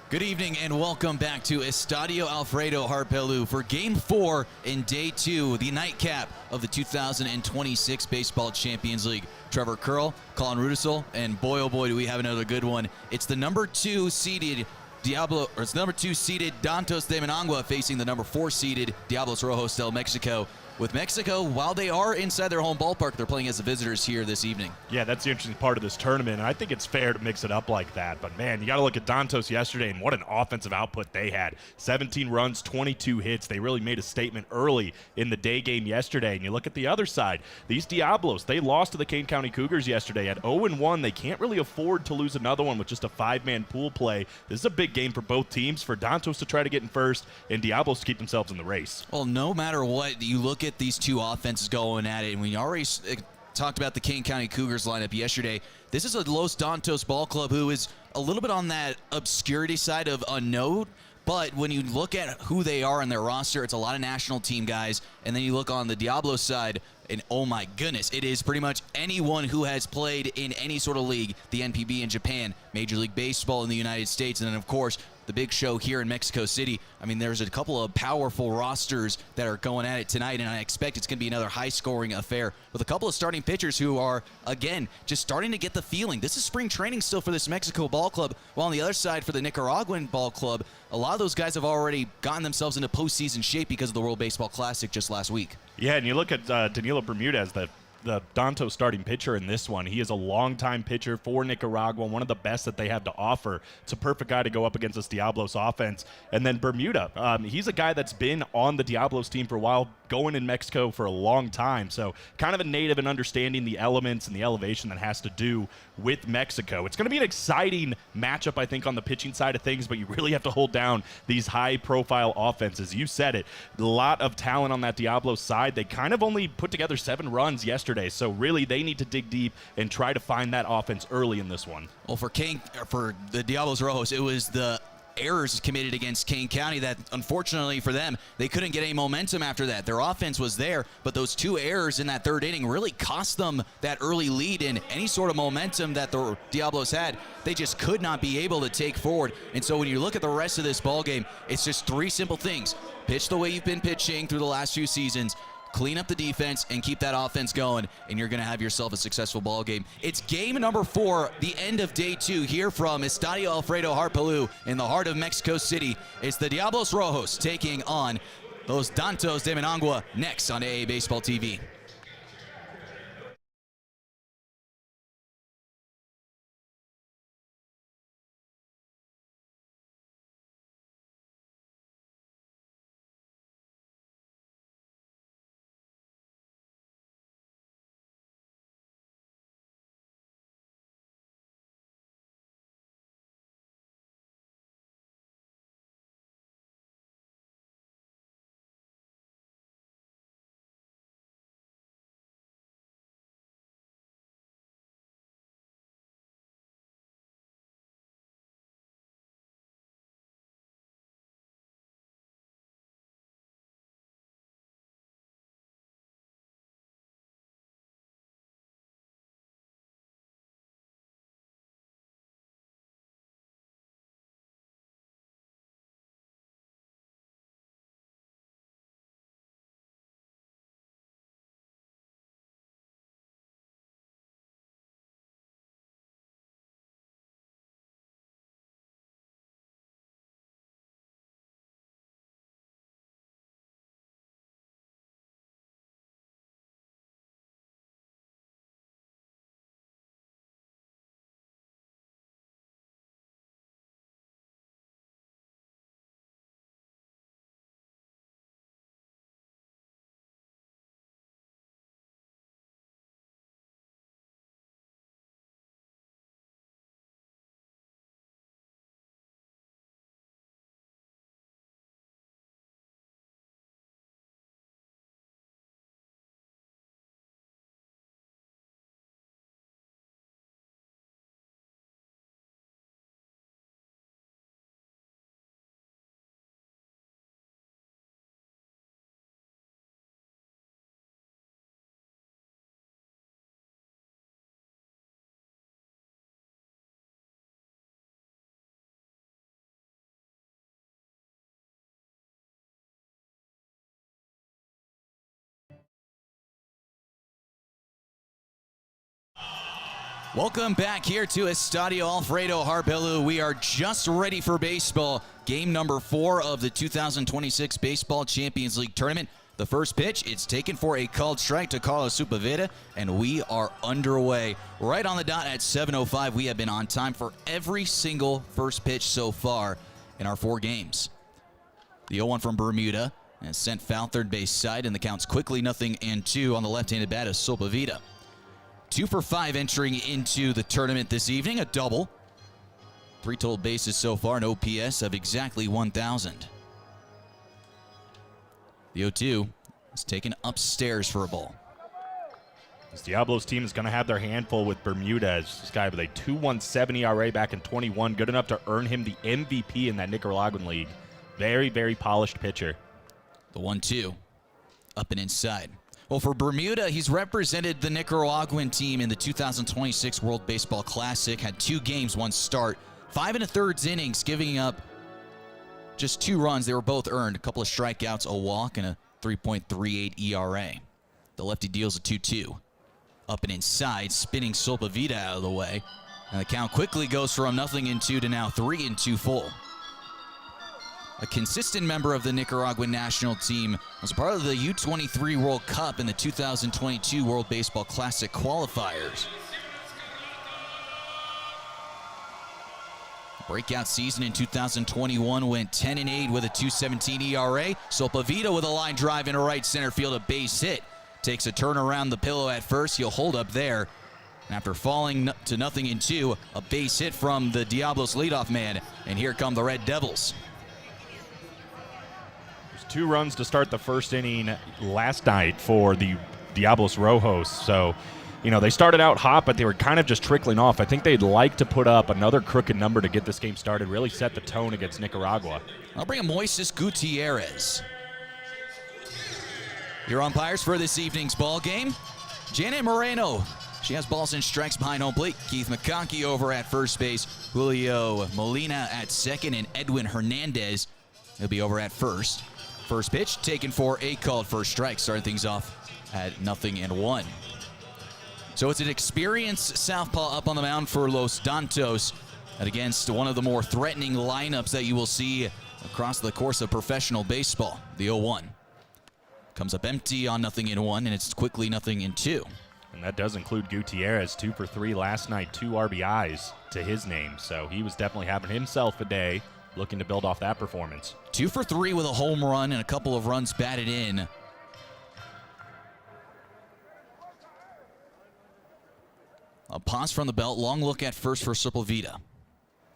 Good evening and welcome back to Estadio Alfredo Harp Helu for Game 4 in Day 2, the nightcap of the 2026 Baseball Champions League. Trevor Curl, Colin Rudisell, and boy oh boy do we have another good one. It's the number 2 seeded Dantos de Managua facing the number 4 seeded Diablos Rojos del Mexico. With Mexico, while they are inside their home ballpark, they're playing as the visitors here this evening. Yeah, that's the interesting part of this tournament, and I think it's fair to mix it up like that. But, man, you got to look at Dantos yesterday and what an offensive output they had. 17 runs, 22 hits. They really made a statement early in the day game yesterday. And you look at the other side, these Diablos, they lost to the Kane County Cougars yesterday at 0-1. They can't really afford to lose another one with just a 5-man pool play. This is a big game for both teams, for Dantos to try to get in first and Diablos to keep themselves in the race. Well, no matter what, you look at these two offenses going at it, and we already talked about the Kane County Cougars lineup yesterday. This is a Los Dantos ball club who is a little bit on that obscurity side of unknown, but when you look at who they are in their roster, it's a lot of national team guys, and then you look on the Diablos side, and oh my goodness, it is pretty much anyone who has played in any sort of league, the NPB in Japan, Major League Baseball in the United States, and then of course, the big show here in Mexico City. I mean, there's a couple of powerful rosters that are going at it tonight, and I expect it's going to be another high-scoring affair with a couple of starting pitchers who are, again, just starting to get the feeling. This is spring training still for this Mexico ball club, while on the other side for the Nicaraguan ball club, a lot of those guys have already gotten themselves into postseason shape because of the World Baseball Classic just last week. Yeah, and you look at Danilo Bermudez, the Dantos starting pitcher in this one. He is a longtime pitcher for Nicaragua, one of the best that they have to offer. It's a perfect guy to go up against this Diablos offense. And then Bermuda, he's a guy that's been on the Diablos team for a while, going in Mexico for a long time. So kind of a native and understanding the elements and the elevation that has to do with Mexico. It's going to be an exciting matchup, I think, on the pitching side of things, but you really have to hold down these high-profile offenses. You said it, a lot of talent on that Diablos side. They kind of only put together 7 runs yesterday, so really they need to dig deep and try to find that offense early in this one. Well, for the Diablos Rojos, it was the errors committed against Kane County that, unfortunately for them, they couldn't get any momentum after that. Their offense was there, but those 2 errors in that 3rd inning really cost them that early lead, and any sort of momentum that the Diablos had, they just could not be able to take forward. And so when you look at the rest of this ball game, it's just 3 simple things. Pitch the way you've been pitching through the last few seasons, clean up the defense, and keep that offense going, and you're going to have yourself a successful ball game. It's game number 4, the end of Day 2, here from Estadio Alfredo Harp Helu in the heart of Mexico City. It's the Diablos Rojos taking on Los Dantos de Managua next on AA Baseball TV. Welcome back here to Estadio Alfredo Harp. Helu. We are just ready for baseball. Game number 4 of the 2026 Baseball Champions League Tournament. The first pitch, it's taken for a called strike to Carlos Sepulveda, and we are underway. Right on the dot at 7:05. We have been on time for every single first pitch so far in our 4 games. The 0-1 from Bermuda and sent foul third base side, and the count's quickly 0-2 on the left-handed bat of Sepulveda. 2 for 5 entering into the tournament this evening, a double. 3 total bases so far, an OPS of exactly 1,000. The 0-2 is taken upstairs for a ball. This Diablos team is going to have their handful with Bermudez. This guy with a 2.17 ERA back in 21, good enough to earn him the MVP in that Nicaraguan league. Very, very polished pitcher. The 1-2, up and inside. Well, for Bermuda, he's represented the Nicaraguan team in the 2026 World Baseball Classic, had 2 games, 1 start, 5 1/3 innings, giving up just 2 runs. They were both earned, a couple of strikeouts, a walk, and a 3.38 ERA. The lefty deals a 2-2. Up and inside, spinning Sepulveda out of the way. And the count quickly goes from 0-2 to now 3-2 full. A consistent member of the Nicaraguan national team, was part of the U23 World Cup and the 2022 World Baseball Classic qualifiers. Breakout season in 2021 went 10-8 with a 2.17 ERA. Sepulveda with a line drive into right center field, a base hit. Takes a turn around the pillow at first. He'll hold up there. And after falling to 0-2, a base hit from the Diablos leadoff man. And here come the Red Devils. 2 runs to start the first inning last night for the Diablos Rojos. So, you know, they started out hot, but they were kind of just trickling off. I think they'd like to put up another crooked number to get this game started, really set the tone against Nicaragua. I'll bring in Moises Gutierrez. Your umpires for this evening's ball game, Janet Moreno. She has balls and strikes behind home plate. Keith McConkey over at first base. Julio Molina at second, and Edwin Hernandez will be over at first. First pitch taken for a called first strike, starting things off at 0-1. So it's an experienced southpaw up on the mound for Los Dantos, and against one of the more threatening lineups that you will see across the course of professional baseball. The 0-1 comes up empty on 0-1, and it's quickly 0-2. And that does include Gutierrez, 2 for 3 last night, 2 RBIs to his name. So he was definitely having himself a day, looking to build off that performance. 2 for 3 with a home run and a couple of runs batted in. A pass from the belt, long look at first for Sepulveda.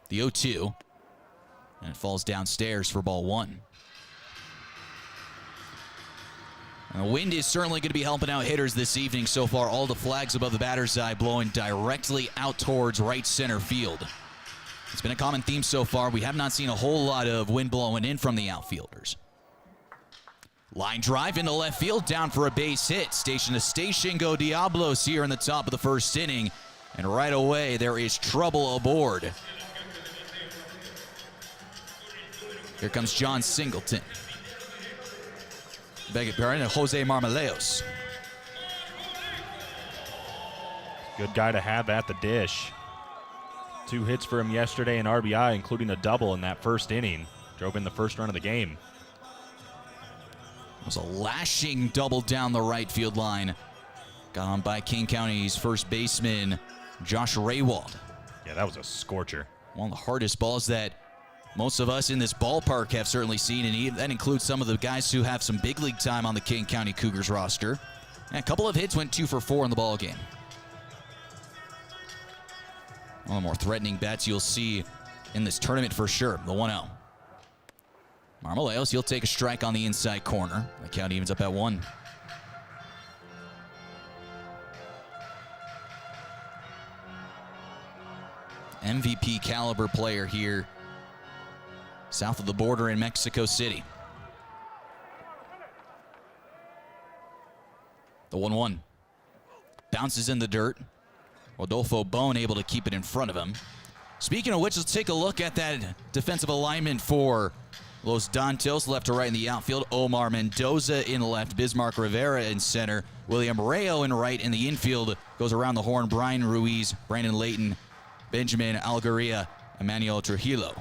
The 0-2, and it falls downstairs for ball 1. And the wind is certainly going to be helping out hitters this evening so far. All the flags above the batter's eye blowing directly out towards right center field. It's been a common theme so far. We have not seen a whole lot of wind blowing in from the outfielders. Line drive into left field, down for a base hit. Station to station go Diablos here in the top of the first inning. And right away, there is trouble aboard. Here comes John Singleton. Beg your pardon, Jose Marmoleos. Good guy to have at the dish. 2 hits for him yesterday, and RBI, including a double in that first inning. Drove in the first run of the game. It was a lashing double down the right field line. Got on by King County's first baseman, Josh Raywald. Yeah, that was a scorcher. One of the hardest balls that most of us in this ballpark have certainly seen, and that includes some of the guys who have some big league time on the King County Cougars roster. And a couple of hits went 2 for 4 in the ball game. One of the more threatening bats you'll see in this tournament for sure, the 1-0. Marmoleos, he'll take a strike on the inside corner. The count evens up at 1. MVP caliber player here south of the border in Mexico City. The 1-1 bounces in the dirt. Rodolfo Bone able to keep it in front of him. Speaking of which, let's take a look at that defensive alignment for Los Dantos. Left to right in the outfield. Omar Mendoza in left. Bismarck Rivera in center. William Rayo in right, in the infield goes around the horn. Brian Ruiz, Brandon Layton, Benjamin Algaria, Emmanuel Trujillo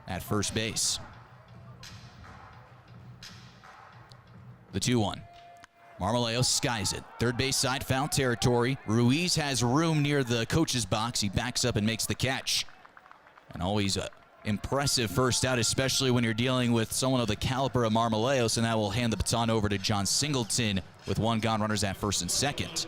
at first base. The 2-1. Marmolejo skies it. Third base side, foul territory. Ruiz has room near the coach's box. He backs up and makes the catch. And always impressive first out, especially when you're dealing with someone of the caliber of Marmolejo. So now we'll hand the baton over to John Singleton with one gone, runners at first and second.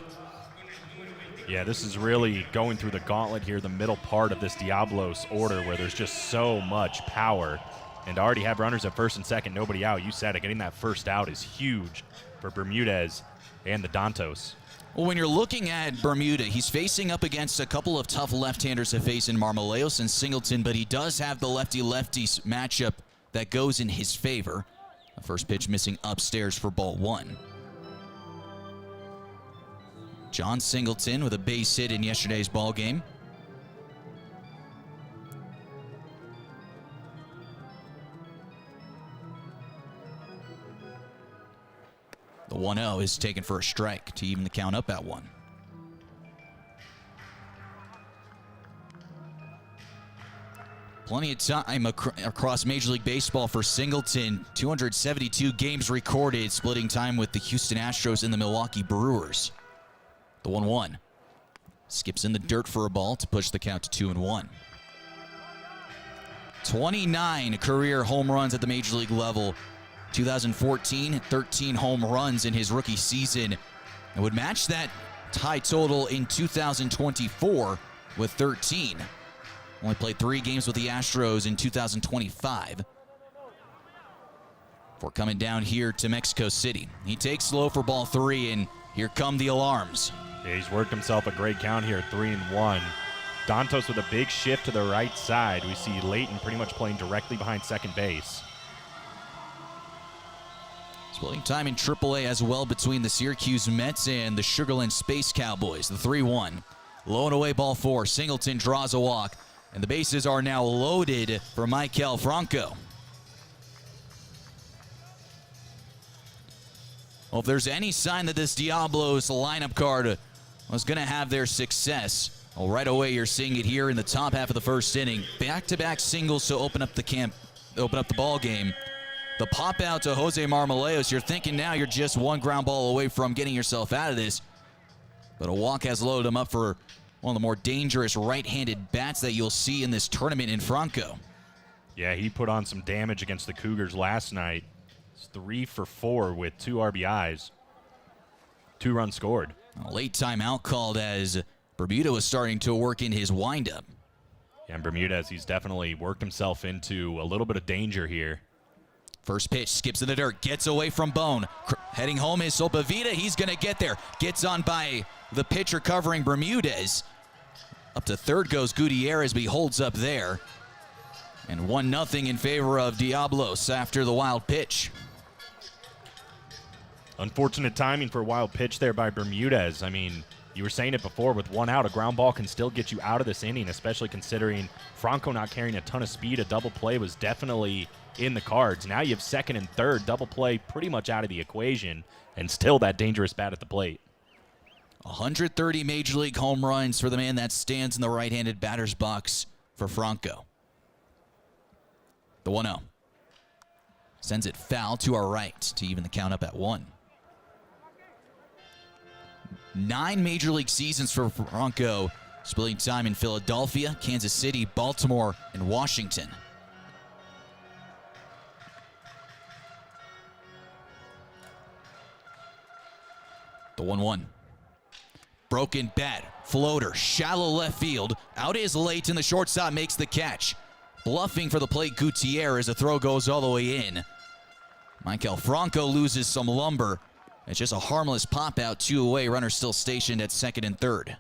Yeah, this is really going through the gauntlet here, the middle part of this Diablos order where there's just so much power. And to already have runners at first and second, nobody out. You said it, getting that first out is huge for Bermudez and the Dantos. Well, when you're looking at Bermuda, he's facing up against a couple of tough left-handers to face in Marmolejo and Singleton, but he does have the lefty-lefty matchup that goes in his favor. The first pitch missing upstairs for ball one. John Singleton with a base hit in yesterday's ball game. The 1-0 is taken for a strike to even the count up at 1. Plenty of time across Major League Baseball for Singleton. 272 games recorded, splitting time with the Houston Astros and the Milwaukee Brewers. The 1-1 skips in the dirt for a ball to push the count to 2-1. 29 career home runs at the Major League level. 2014, 13 home runs in his rookie season, and would match that tie total in 2024 with 13. Only played 3 games with the Astros in 2025. Before coming down here to Mexico City. He takes low for ball 3, and here come the alarms. Yeah, he's worked himself a great count here, 3-1. Dantos with a big shift to the right side. We see Layton pretty much playing directly behind second base. Splitting time in AAA as well between the Syracuse Mets and the Sugarland Space Cowboys. The 3-1. Low and away ball 4. Singleton draws a walk. And the bases are now loaded for Michael Franco. Well, if there's any sign that this Diablos lineup card was going to have their success, well, right away you're seeing it here in the top half of the first inning. Back-to-back singles to open up the ball game. The pop out to Jose Marmolejo. You're thinking now you're just one ground ball away from getting yourself out of this. But a walk has loaded him up for one of the more dangerous right-handed bats that you'll see in this tournament in Franco. Yeah, he put on some damage against the Cougars last night. It's 3 for 4 with 2 RBIs. 2 runs scored. A late timeout called as Bermuda was starting to work in his windup. Yeah, and Bermudez, he's definitely worked himself into a little bit of danger here. First pitch, skips in the dirt, gets away from Bone. Heading home is Sopavita. He's going to get there. Gets on by the pitcher covering Bermudez. Up to third goes Gutierrez, but he holds up there. And 1-0 in favor of Diablos after the wild pitch. Unfortunate timing for a wild pitch there by Bermudez. I mean, you were saying it before, with 1 out, a ground ball can still get you out of this inning, especially considering Franco not carrying a ton of speed. A double play was definitely in the cards. Now you have second and third, double play pretty much out of the equation, and still that dangerous bat at the plate. 130 Major League home runs for the man that stands in the right-handed batter's box for Franco. The 1-0. Sends it foul to our right to even the count up at 1. 9 Major League seasons for Franco, splitting time in Philadelphia, Kansas City, Baltimore, and Washington. The 1-1. Broken bat, floater, shallow left field. Out is Layton, the shortstop makes the catch. Bluffing for the plate, Gutierrez. The throw goes all the way in. Michael Franco loses some lumber. It's just a harmless pop out, 2 away. Runner still stationed at second and third.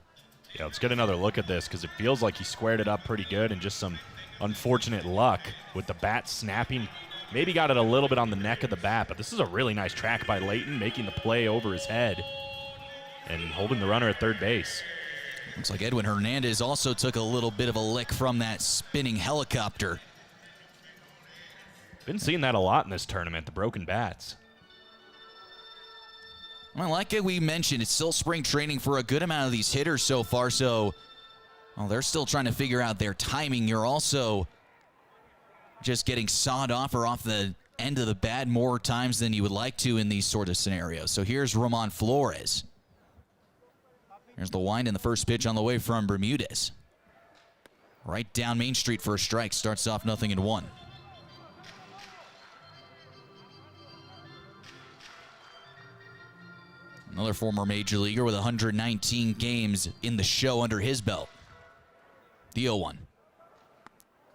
Yeah, let's get another look at this because it feels like he squared it up pretty good and just some unfortunate luck with the bat snapping. Maybe got it a little bit on the neck of the bat, but this is a really nice track by Layton, making the play over his head and holding the runner at third base. Looks like Edwin Hernandez also took a little bit of a lick from that spinning helicopter. Been seeing that a lot in this tournament, the broken bats. Well, like we mentioned, it's still spring training for a good amount of these hitters so far, so they're still trying to figure out their timing. You're also just getting sawed off or off the end of the bat more times than you would like to in these sort of scenarios. So here's Ramon Flores. There's the wind and the first pitch on the way from Bermudez. Right down Main Street for a strike. Starts off 0-1. Another former major leaguer with 119 games in the show under his belt. The 0-1.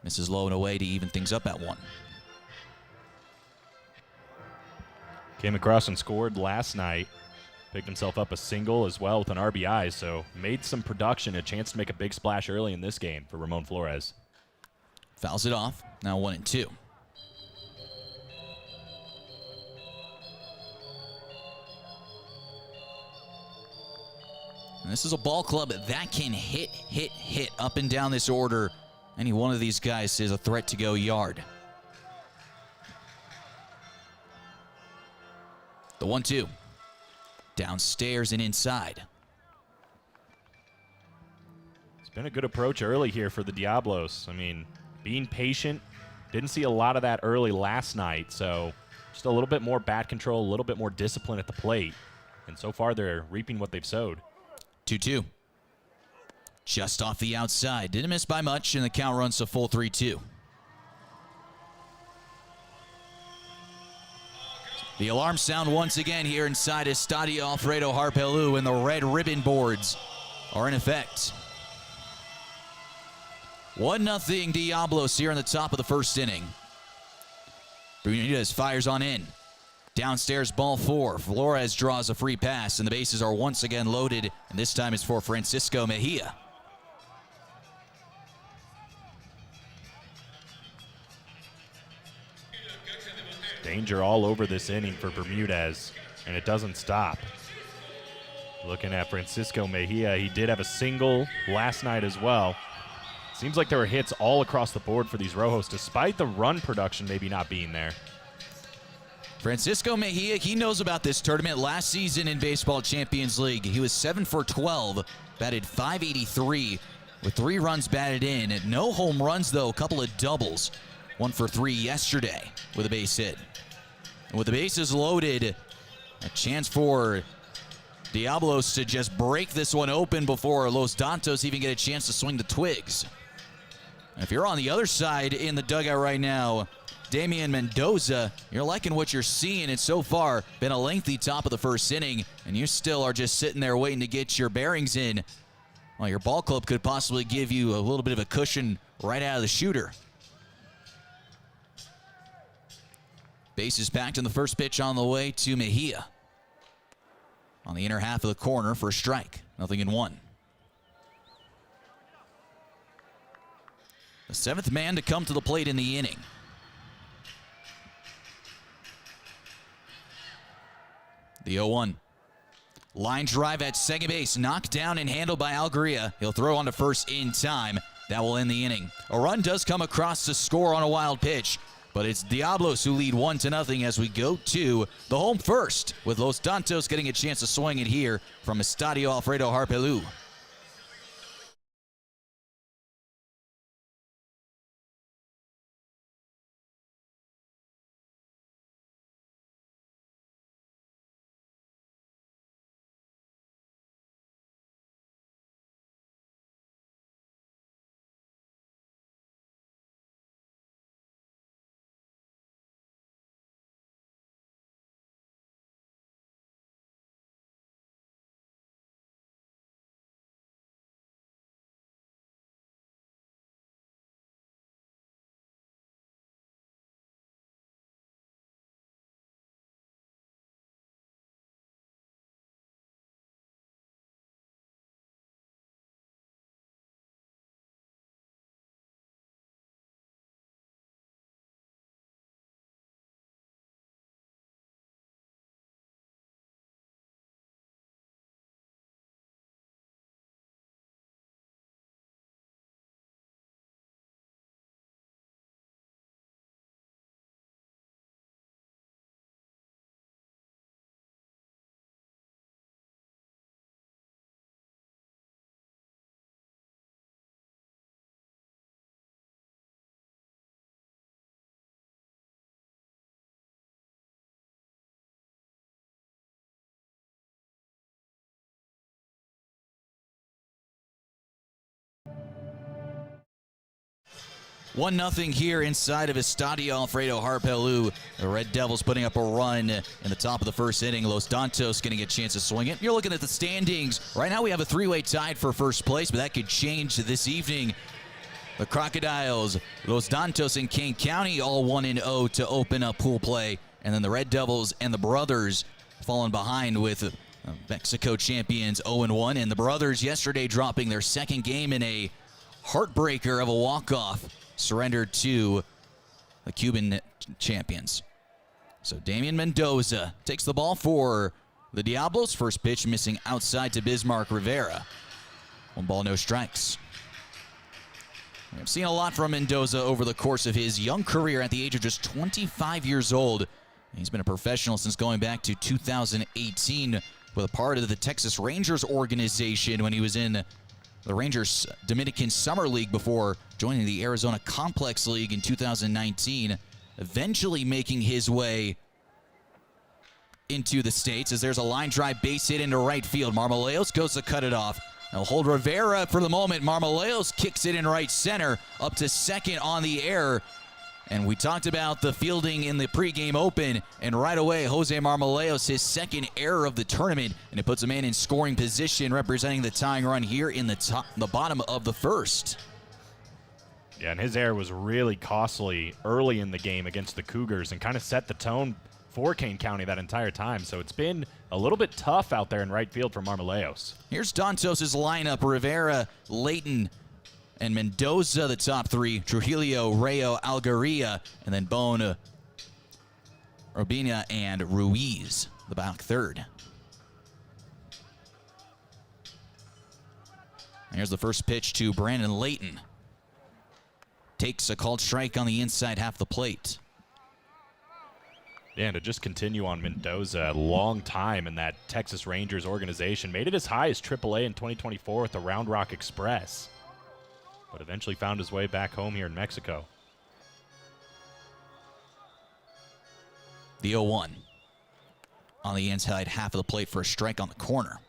Misses low and away to even things up at 1. Came across and scored last night. Picked himself up a single as well with an RBI, so made some production, a chance to make a big splash early in this game for Ramon Flores. Fouls it off. Now 1-2. And this is a ball club that can hit up and down this order. Any one of these guys is a threat to go yard. The 1-2. Downstairs and inside. It's been a good approach early here for the Diablos. I mean, being patient. Didn't see a lot of that early last night, so just a little bit more bat control, a little bit more discipline at the plate. And so far, they're reaping what they've sowed. 2-2. Just off the outside. Didn't miss by much, and the count runs to full 3-2. The alarm sound once again here inside Estadio Alfredo Harp Helu, and the red ribbon boards are in effect. 1-0 Diablos here in the top of the first inning. Bermudez fires on in. Downstairs, ball 4. Flores draws a free pass, and the bases are once again loaded, and this time it's for Francisco Mejia. Danger all over this inning for Bermudez, and it doesn't stop. Looking at Francisco Mejia, he did have a single last night as well. Seems like there were hits all across the board for these Rojos, despite the run production maybe not being there. Francisco Mejia, he knows about this tournament. Last season in Baseball Champions League, he was 7 for 12, batted .583 with 3 runs batted in. And no home runs, though, a couple of doubles. 1 for 3 yesterday with a base hit. And with the bases loaded, a chance for Diablos to just break this one open before Los Dantos even get a chance to swing the twigs. And if you're on the other side in the dugout right now, Damian Mendoza, you're liking what you're seeing. It's so far been a lengthy top of the first inning, and you still are just sitting there waiting to get your bearings in. Well, your ball club could possibly give you a little bit of a cushion right out of the shooter. Bases packed, and the first pitch on the way to Mejia. On the inner half of the corner for a strike. 0-1. The 7th man to come to the plate in the inning. The 0-1. Line drive at second base. Knocked down and handled by Algria. He'll throw on to first in time. That will end the inning. A run does come across to score on a wild pitch, but it's Diablos who lead 1-0 as we go to the home first, with Los Dantos getting a chance to swing it here from Estadio Alfredo Harp Helu. 1-0 here inside of Estadio Alfredo Harp Helu. The Red Devils putting up a run in the top of the first inning. Los Dantos getting a chance to swing it. You're looking at the standings. Right now we have a three-way tied for first place, but that could change this evening. The Crocodiles, Los Dantos, and Kane County all 1-0 to open up pool play. And then the Red Devils and the Brothers falling behind with Mexico champions 0-1. And the Brothers yesterday dropping their second game in a heartbreaker of a walk-off. Surrendered to the Cuban champions. So Damian Mendoza takes the ball for the Diablos. First pitch missing outside to Bismarck Rivera. 1 ball, no strikes. We've seen a lot from Mendoza over the course of his young career at the age of just 25 years old. He's been a professional since going back to 2018 with a part of the Texas Rangers organization when he was in the Rangers Dominican Summer League before joining the Arizona Complex League in 2019, eventually making his way into the States as there's a line drive base hit into right field. Marmoleos goes to cut it off. They'll hold Rivera for the moment. Marmoleos kicks it in right center, up to second on the air. And we talked about the fielding in the pregame open, and right away, Jose Marmoleos, his second error of the tournament, and it puts a man in scoring position, representing the tying run here in the bottom of the first. Yeah, and his error was really costly early in the game against the Cougars and kind of set the tone for Kane County that entire time. So it's been a little bit tough out there in right field for Marmoleos. Here's Dantos' lineup: Rivera, Layton, and Mendoza, the top three. Trujillo, Rayo, Algaria, and then Bone, Robina, and Ruiz, the back third. And here's the first pitch to Brandon Layton. Takes a called strike on the inside half the plate. Yeah, and to just continue on Mendoza, a long time in that Texas Rangers organization. Made it as high as AAA in 2024 with the Round Rock Express, but eventually found his way back home here in Mexico. The 0-1 on the inside half of the plate for a strike on the corner.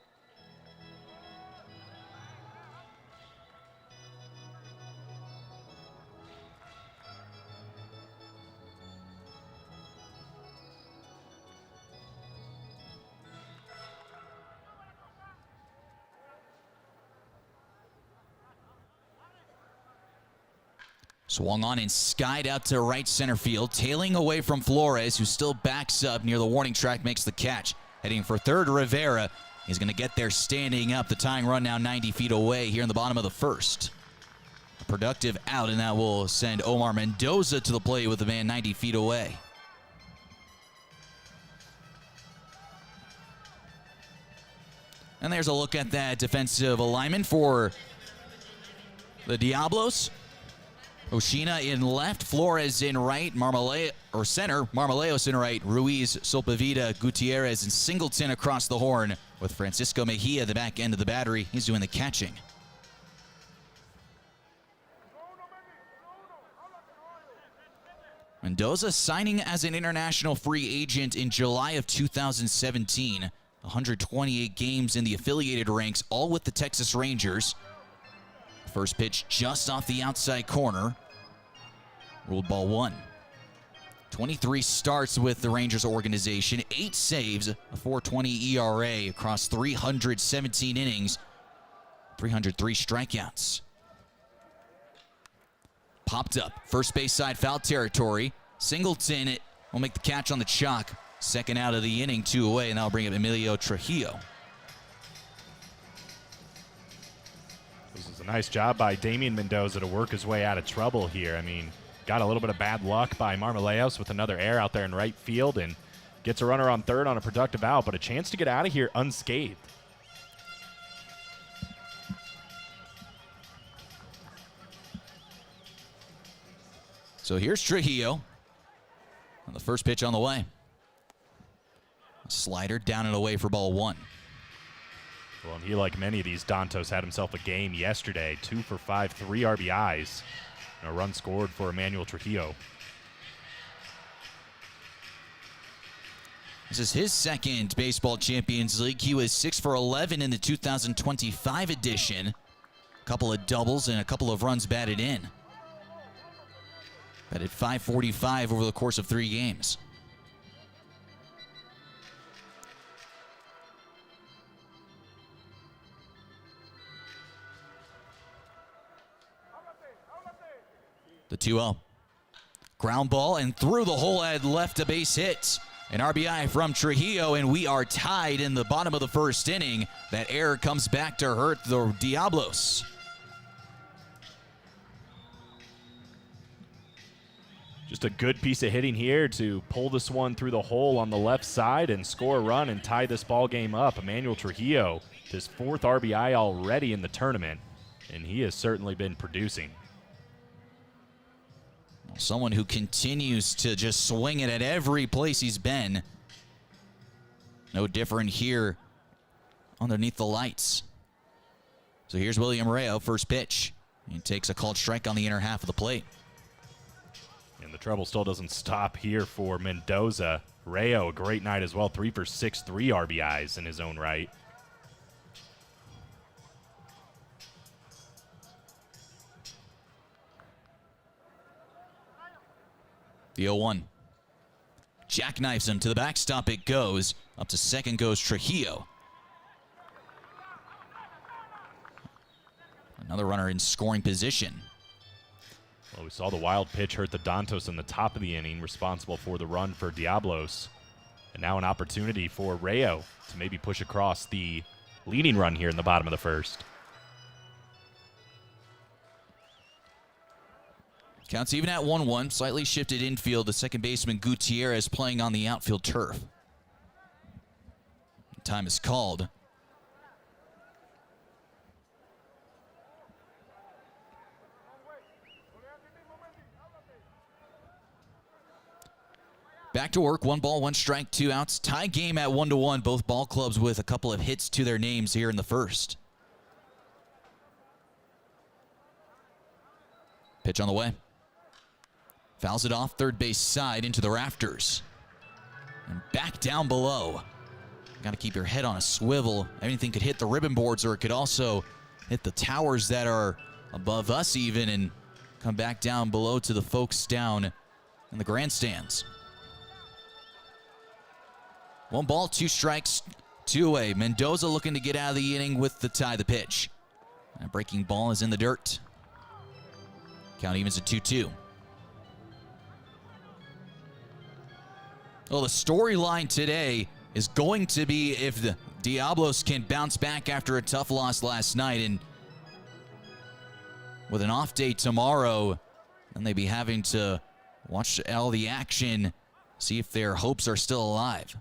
Swung on and skied out to right center field, tailing away from Flores, who still backs up near the warning track, makes the catch. Heading for third, Rivera. He's going to get there standing up. The tying run now 90 feet away here in the bottom of the first. A productive out, and that will send Omar Mendoza to the plate with the man 90 feet away. And there's a look at that defensive alignment for the Diablos. Oshina in left, Flores in right, Marmoleos in right, Ruiz, Solpavita, Gutierrez, and Singleton across the horn with Francisco Mejia, the back end of the battery. He's doing the catching. Mendoza signing as an international free agent in July of 2017. 128 games in the affiliated ranks, all with the Texas Rangers. First pitch just off the outside corner. Ruled ball 1. 23 starts with the Rangers organization. 8 saves, a 4.20 ERA across 317 innings. 303 strikeouts. Popped up. First base side foul territory. Singleton will make the catch on the chalk. Second out of the inning, 2 away, and that'll bring up Emilio Trujillo. This is a nice job by Damian Mendoza to work his way out of trouble here. I mean, got a little bit of bad luck by Marmoleos with another error out there in right field and gets a runner on third on a productive out, but a chance to get out of here unscathed. So here's Trujillo on the first pitch on the way. A slider down and away for ball 1. Well, and he, like many of these Dantos, had himself a game yesterday. 2 for 5, 3 RBIs, and a run scored for Emmanuel Trujillo. This is his second Baseball Champions League. He was 6 for 11 in the 2025 edition. A couple of doubles and a couple of runs batted in. Batted .545 over the course of 3 games. The 2-0. Ground ball and through the hole at left, a base hit. An RBI from Trujillo, and we are tied in the bottom of the first inning. That error comes back to hurt the Diablos. Just a good piece of hitting here to pull this one through the hole on the left side and score a run and tie this ball game up. Emmanuel Trujillo, his 4th RBI already in the tournament, and he has certainly been producing. Someone who continues to just swing it at every place he's been. No different here underneath the lights. So here's William Rayo, first pitch. He takes a called strike on the inner half of the plate. And the trouble still doesn't stop here for Mendoza. Rayo, a great night as well. 3 for 6, 3 RBIs in his own right. The 0-1. Jackknifes him to the backstop. It goes. Up to second goes Trujillo. Another runner in scoring position. Well, we saw the wild pitch hurt the Dantos in the top of the inning, responsible for the run for Diablos. And now an opportunity for Rayo to maybe push across the leading run here in the bottom of the first. Counts even at 1-1. Slightly shifted infield. The second baseman Gutierrez playing on the outfield turf. Time is called. Back to work. 1 ball, 1 strike, 2 outs. Tie game at 1-1. Both ball clubs with a couple of hits to their names here in the first. Pitch on the way. Fouls it off third base side into the rafters. And back down below. Got to keep your head on a swivel. Anything could hit the ribbon boards, or it could also hit the towers that are above us even and come back down below to the folks down in the grandstands. 1 ball, 2 strikes, 2 away. Mendoza looking to get out of the inning with the tie. The pitch. That breaking ball is in the dirt. Count evens at 2-2. Well, the storyline today is going to be if the Diablos can bounce back after a tough loss last night, and with an off day tomorrow, then they'd be having to watch all the action, see if their hopes are still alive.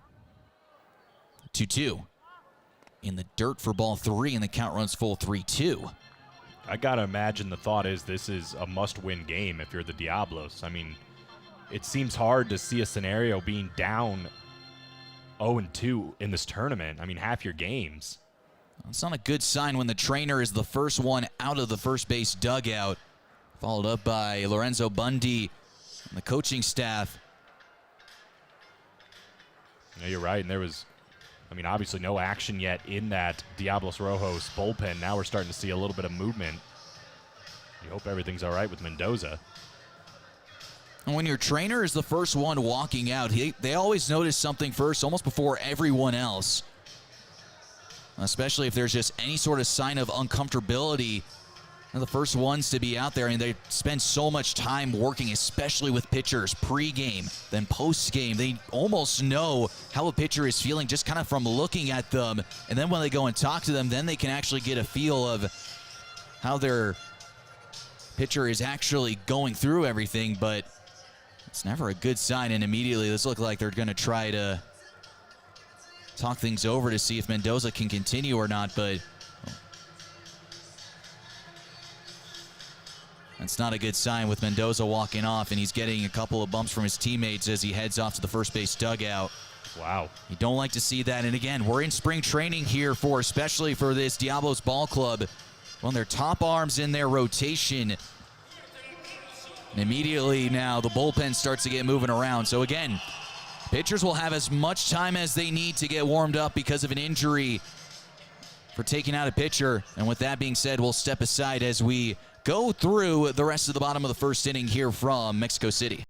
2-2. In the dirt for ball 3, and the count runs full 3-2. I got to imagine the thought is this is a must-win game if you're the Diablos. I mean, it seems hard to see a scenario being down 0-2 in this tournament. I mean, half your games. It's not a good sign when the trainer is the first one out of the first base dugout, followed up by Lorenzo Bundy and the coaching staff. Yeah, you're right. And there was, I mean, obviously no action yet in that Diablos Rojos bullpen. Now we're starting to see a little bit of movement. You hope everything's all right with Mendoza. And when your trainer is the first one walking out, they always notice something first, almost before everyone else. Especially if there's just any sort of sign of uncomfortability. They're the first ones to be out there, and they spend so much time working, especially with pitchers, pre-game, then post-game. They almost know how a pitcher is feeling just kind of from looking at them. And then when they go and talk to them, then they can actually get a feel of how their pitcher is actually going through everything. But it's never a good sign, and immediately this looks like they're going to try to talk things over to see if Mendoza can continue or not, but that's not a good sign with Mendoza walking off, and he's getting a couple of bumps from his teammates as he heads off to the first base dugout. Wow. You don't like to see that, and again, we're in spring training here especially for this Diablos ball club. One of their top arms in their rotation. And immediately now the bullpen starts to get moving around. So again, pitchers will have as much time as they need to get warmed up because of an injury for taking out a pitcher. And with that being said, we'll step aside as we go through the rest of the bottom of the first inning here from Mexico City.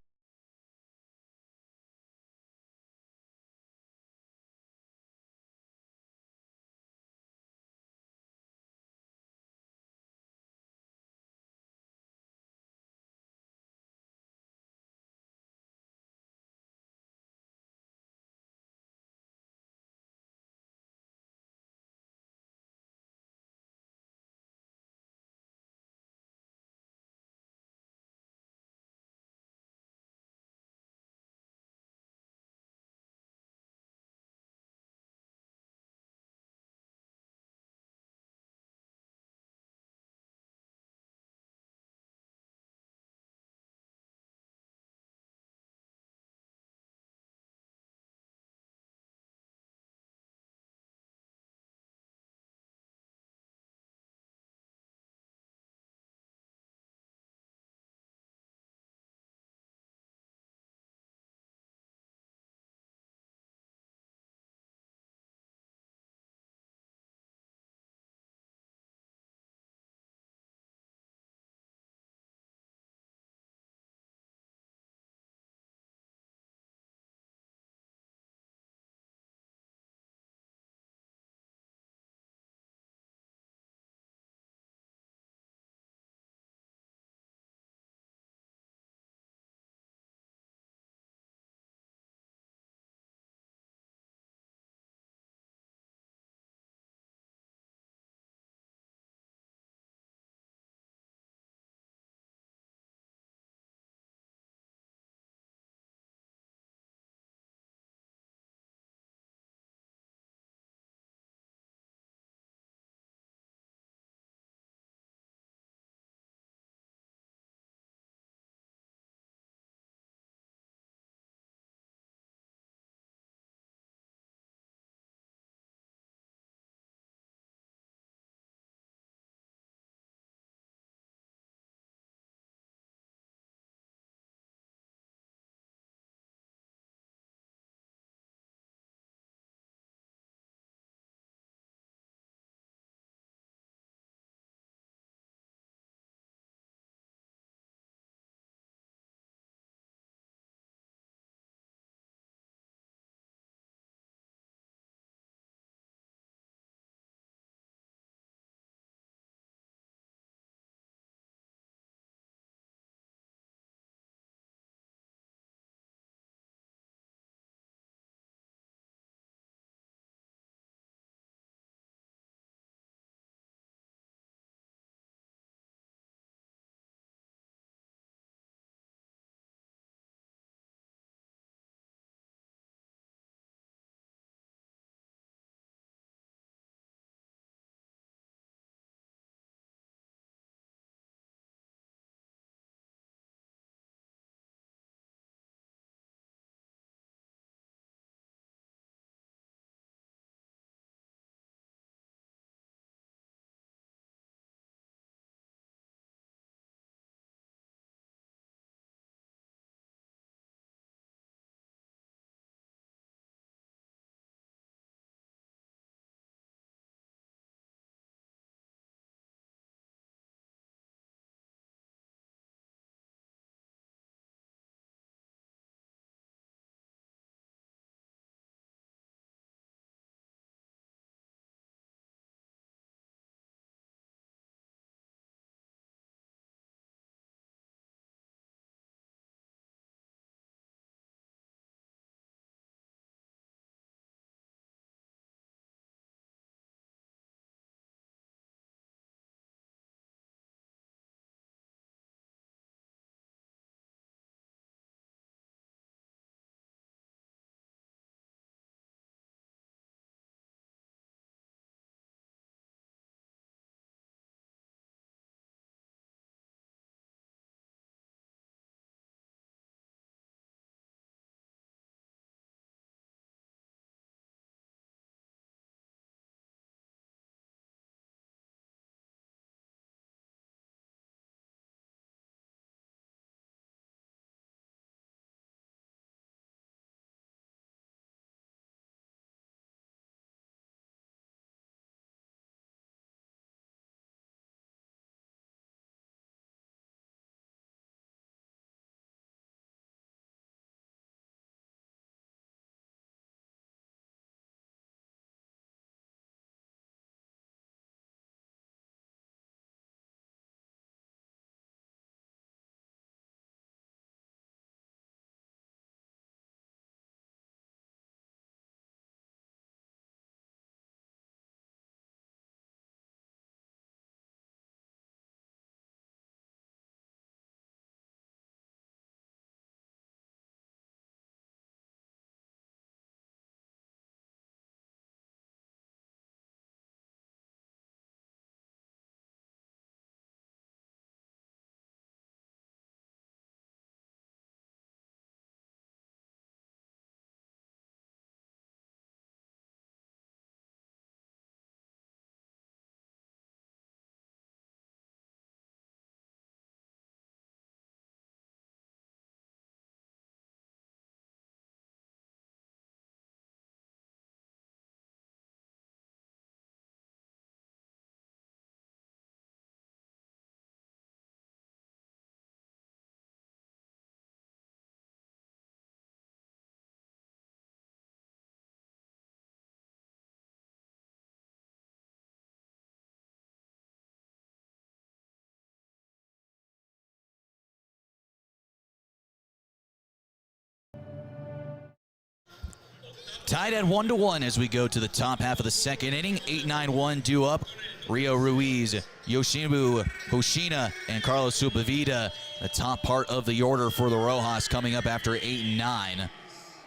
Tied at 1-1 as we go to the top half of the second inning. 8-9-1 due up. Rio Ruiz, Yoshinobu Hoshina, and Carlos Sepulveda, the top part of the order for the Rojos coming up after 8 and 9.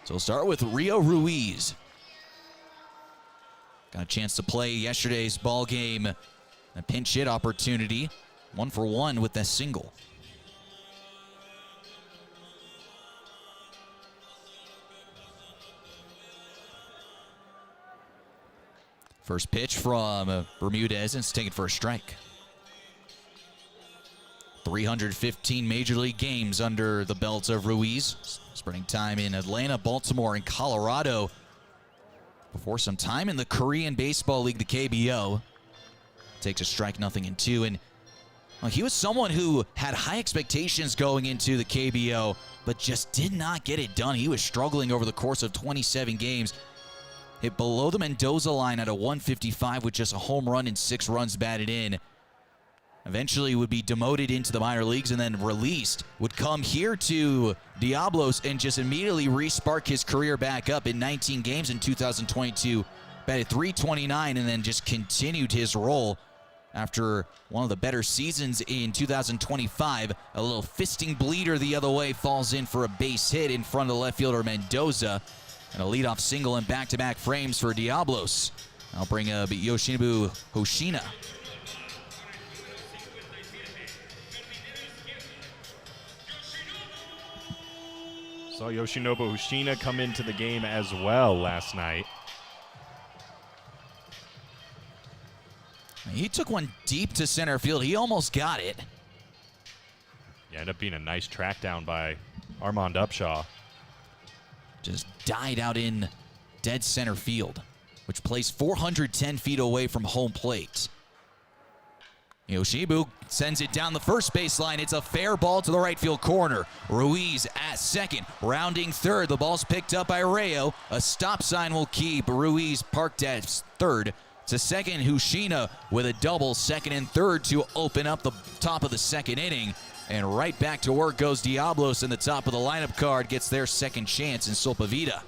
So we'll start with Rio Ruiz. Got a chance to play yesterday's ball game. A pinch hit opportunity. 1 for 1 with that single. First pitch from Bermudez, and it's taken for a strike. 315 Major League games under the belt of Ruiz. Spending time in Atlanta, Baltimore, and Colorado before some time in the Korean Baseball League, the KBO. Takes a strike, 0-2. And well, he was someone who had high expectations going into the KBO, but just did not get it done. He was struggling over the course of 27 games. Hit below the Mendoza line at a 155 with just a home run and 6 runs batted in. Eventually would be demoted into the minor leagues and then released. Would come here to Diablos and just immediately re-spark his career back up in 19 games in 2022. Batted .329 and then just continued his role after one of the better seasons in 2025. A little fisting bleeder the other way, falls in for a base hit in front of the left fielder Mendoza. And a leadoff single in back-to-back frames for Diablos. I'll bring up Yoshinobu Hoshina. Saw Yoshinobu Hoshina come into the game as well last night. He took one deep to center field. He almost got it. Yeah, ended up being a nice track down by Armand Upshaw. Just died out in dead center field, which plays 410 feet away from home plate. Yoshibu sends it down the first baseline. It's a fair ball to the right field corner. Ruiz at second, rounding third. The ball's picked up by Rayo. A stop sign will keep Ruiz parked at third. To second, Hoshina with a double, second and third to open up the top of the second inning. And right back to work goes Diablos in the top of the lineup card. Gets their second chance in Sepulveda. Yeah,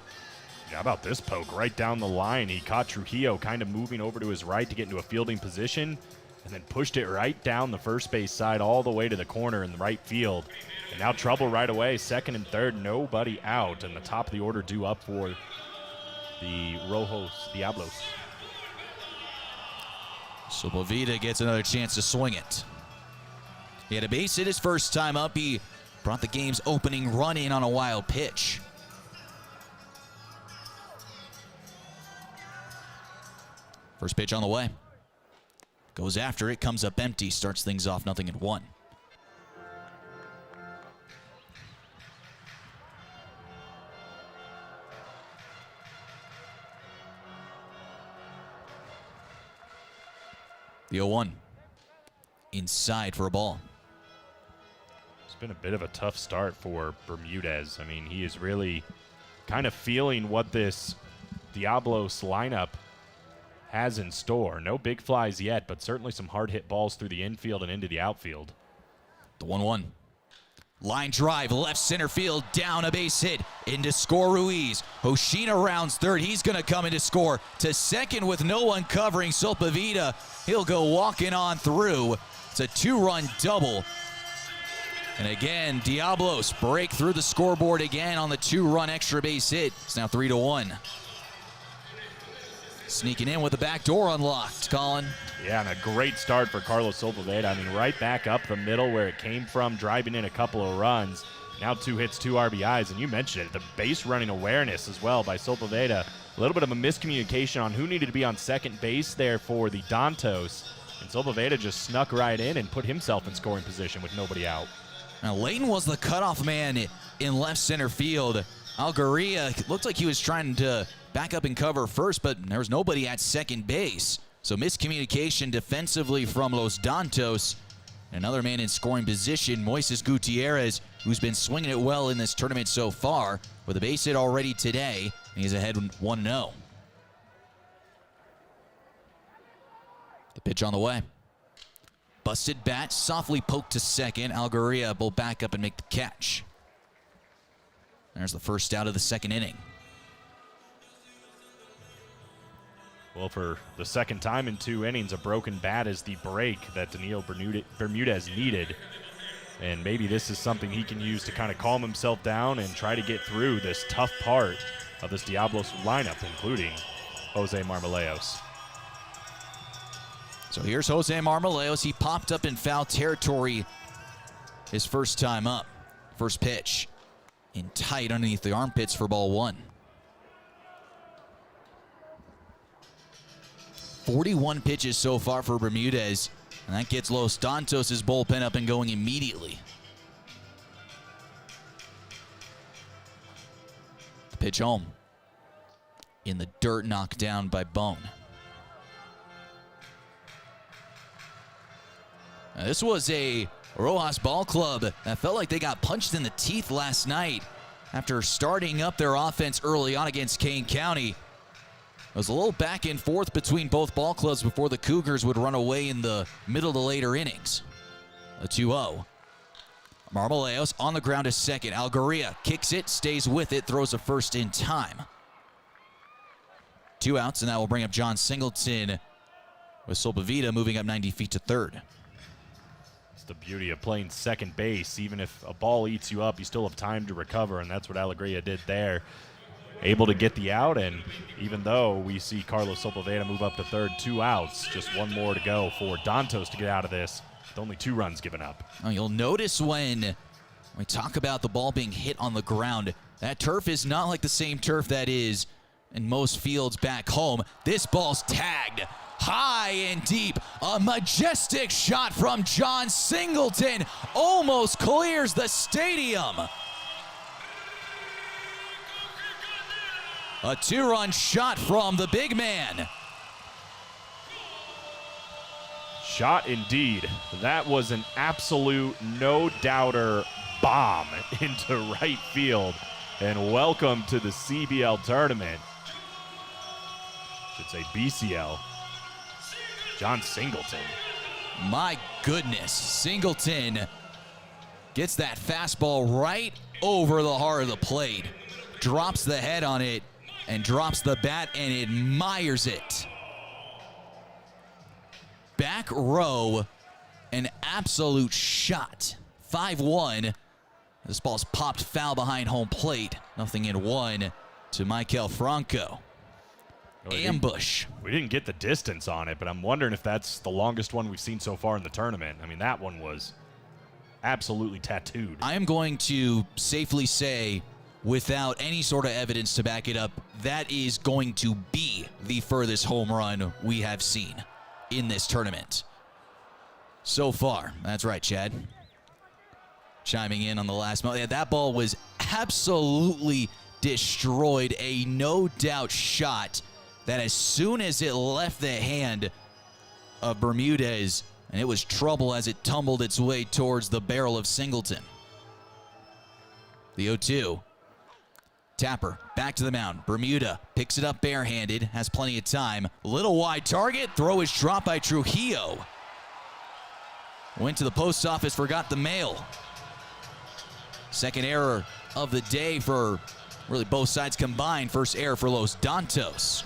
how about this poke right down the line? He caught Trujillo kind of moving over to his right to get into a fielding position and then pushed it right down the first base side all the way to the corner in the right field. And now trouble right away. Second and third, nobody out. And the top of the order due up for the Rojos Diablos. Sepulveda gets another chance to swing it. He had a base hit his first time up. He brought the game's opening run in on a wild pitch. First pitch on the way. Goes after it, comes up empty, starts things off 0-1. The 0-1. Inside for a ball. It's been a bit of a tough start for Bermudez. I mean, he is really kind of feeling what this Diablos lineup has in store. No big flies yet, but certainly some hard hit balls through the infield and into the outfield. The 1-1. Line drive, left center field, down a base hit, into score Ruiz. Hoshina rounds third, he's gonna come in to score. To second with no one covering Sepulveda. He'll go walking on through. It's a 2-run double. And again, Diablos break through the scoreboard again on the 2-run extra base hit. It's now 3-1. Sneaking in with the back door unlocked, Colin. Yeah, and a great start for Carlos Sepulveda. I mean, right back up the middle where it came from, driving in a couple of runs. Now 2 hits, 2 RBIs, and you mentioned it, the base running awareness as well by Sepulveda. A little bit of a miscommunication on who needed to be on second base there for the Dantos. And Sepulveda just snuck right in and put himself in scoring position with nobody out. Now, Layton was the cutoff man in left center field. Algaria looked like he was trying to back up and cover first, but there was nobody at second base. So miscommunication defensively from Los Dantos. Another man in scoring position, Moises Gutierrez, who's been swinging it well in this tournament so far, with a base hit already today. And he's ahead 1-0. The pitch on the way. Busted bat, softly poked to second. Algaria will back up and make the catch. There's the first out of the second inning. Well, for the second time in 2 innings, a broken bat is the break that Danilo Bermudez needed. And maybe this is something he can use to kind of calm himself down and try to get through this tough part of this Diablos lineup, including Jose Marmoleos. So here's Jose Marmoleos. He popped up in foul territory his first time up. First pitch in tight underneath the armpits for ball 1. 41 pitches so far for Bermudez, and that gets Los Dantos' bullpen up and going immediately. The pitch home. In the dirt, knocked down by Bone. Now, this was a Rojos ball club that felt like they got punched in the teeth last night after starting up their offense early on against Kane County. It was a little back and forth between both ball clubs before the Cougars would run away in the middle to later innings. A 2-0. Marmoleos on the ground to second. Algaria kicks it, stays with it, throws a first in time. 2 outs, and that will bring up John Singleton with Solpavita moving up 90 feet to third. It's the beauty of playing second base. Even if a ball eats you up, you still have time to recover, and that's what Algaria did there. Able to get the out, and even though we see Carlos Solpavita move up to third, 2 outs, just 1 more to go for Dantos to get out of this with only 2 runs given up. Oh, you'll notice when we talk about the ball being hit on the ground, that turf is not like the same turf that is in most fields back home. This ball's tagged high and deep. A majestic shot from John Singleton almost clears the stadium. A 2-run shot from the big man. Shot indeed. That was an absolute no-doubter bomb into right field. And welcome to the CBL tournament. Should say BCL. John Singleton. My goodness, Singleton gets that fastball right over the heart of the plate. Drops the head on it and drops the bat and admires it. Back row, an absolute shot. 5-1. This ball's popped foul behind home plate. Nothing in 1 to Michael Franco. Ambush. We didn't get the distance on it, but I'm wondering if that's the longest one we've seen so far in the tournament. I mean, that one was absolutely tattooed. I am going to safely say, without any sort of evidence to back it up, that is going to be the furthest home run we have seen in this tournament so far. That's right, Chad. Chiming in on the last moment. Yeah, that ball was absolutely destroyed. A no-doubt shot that as soon as it left the hand of Bermudez, and it was trouble as it tumbled its way towards the barrel of Singleton. The 0-2. Tapper back to the mound. Bermuda picks it up barehanded, has plenty of time. Little wide target. Throw is dropped by Trujillo. Went to the post office, forgot the mail. Second error of the day for really both sides combined. First error for Los Dantos.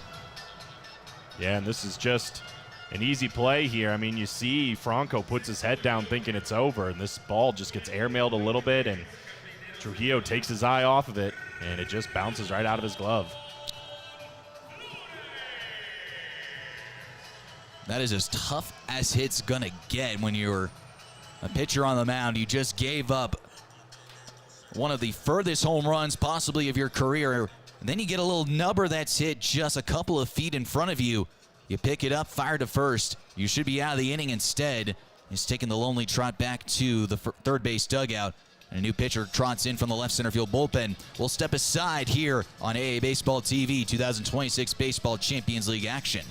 Yeah, and this is just an easy play here. I mean, you see Franco puts his head down thinking it's over, and this ball just gets airmailed a little bit, and Trujillo takes his eye off of it, and it just bounces right out of his glove. That is as tough as it's gonna get when you're a pitcher on the mound. You just gave up one of the furthest home runs possibly of your career. And then you get a little nubber that's hit just a couple of feet in front of you. You pick it up, fire to first. You should be out of the inning instead. He's taking the lonely trot back to the third base dugout. And a new pitcher trots in from the left center field bullpen. We'll step aside here on AA Baseball TV, 2026 Baseball Champions League action.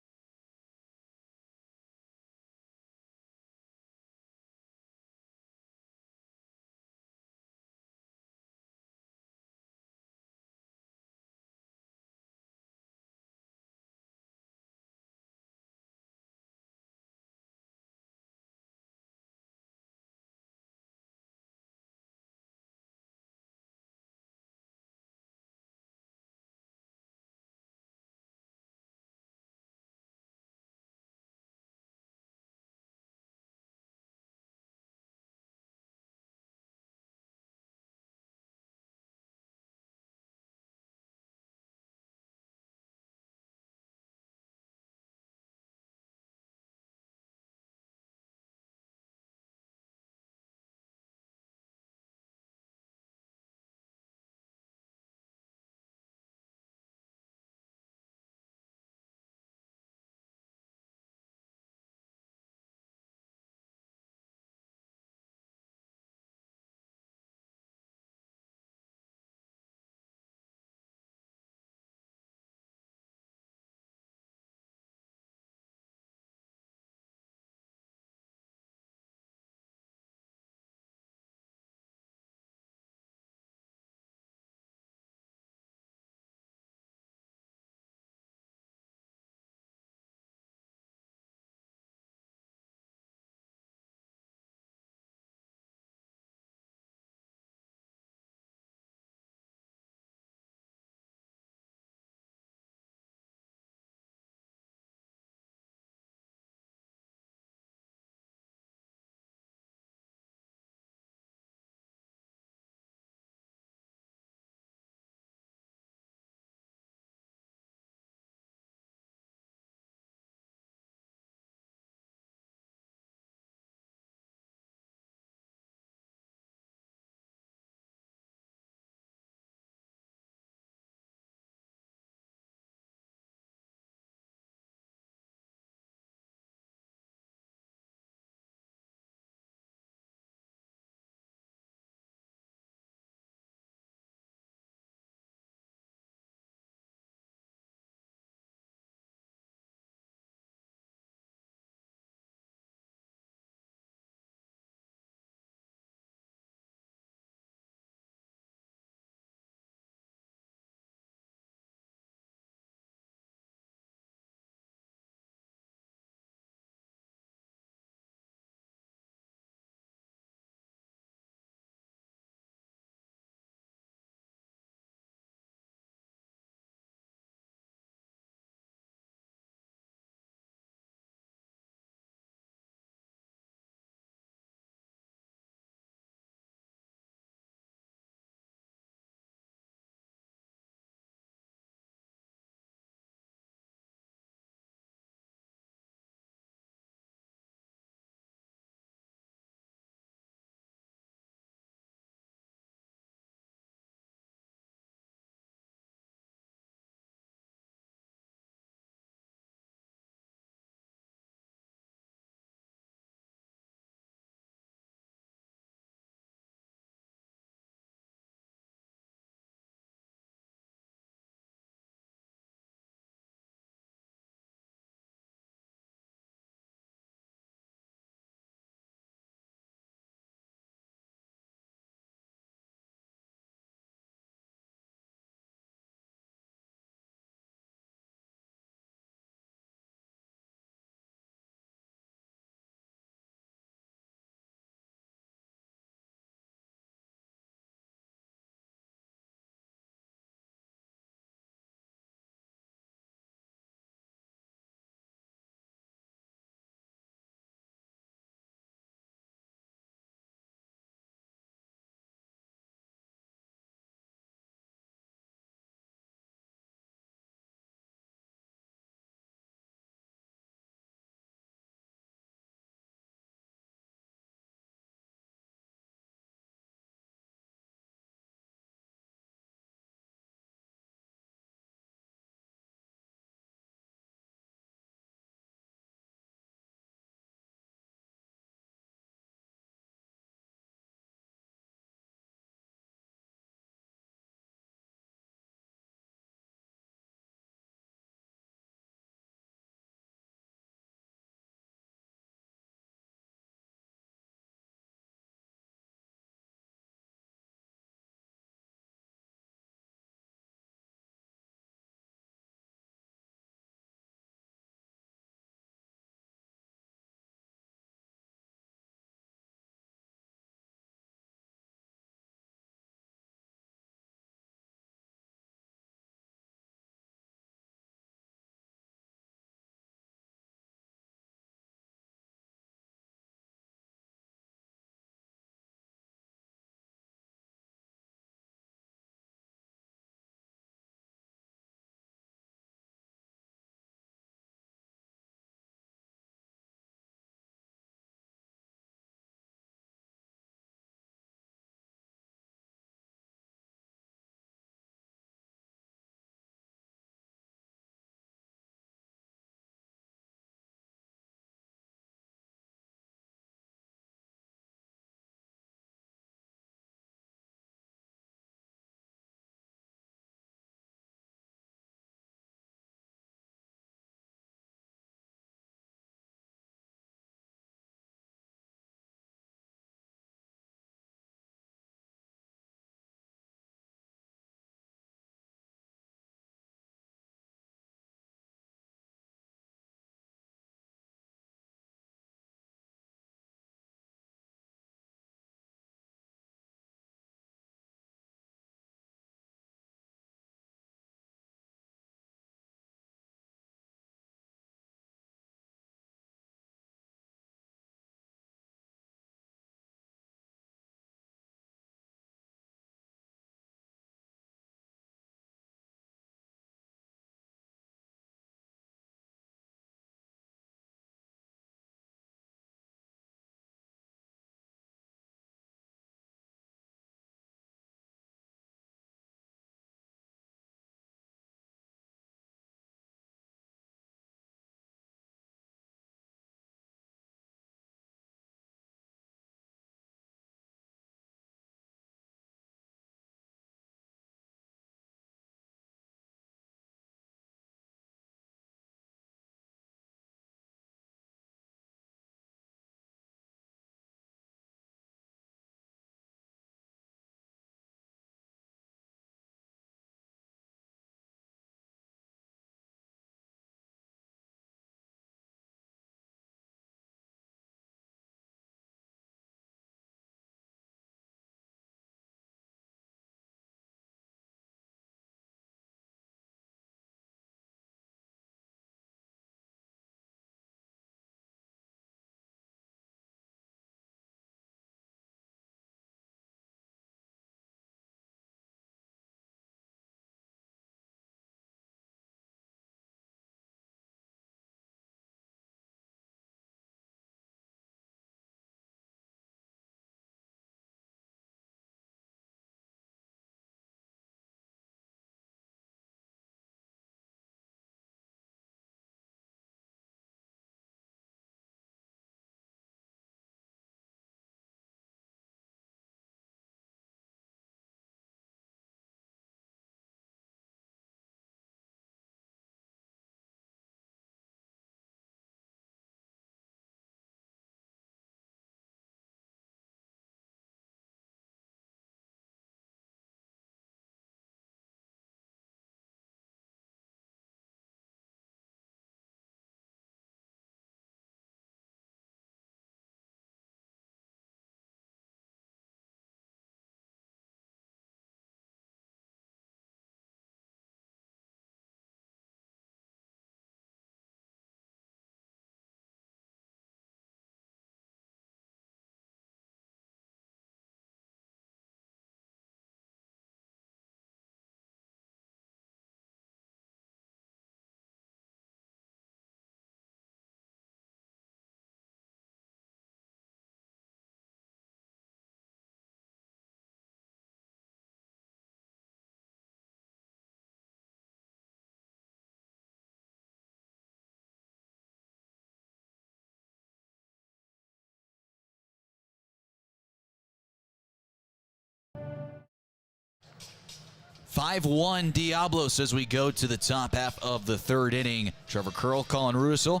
5-1 Diablos as we go to the top half of the third inning. Trevor Curl, Colin Russell,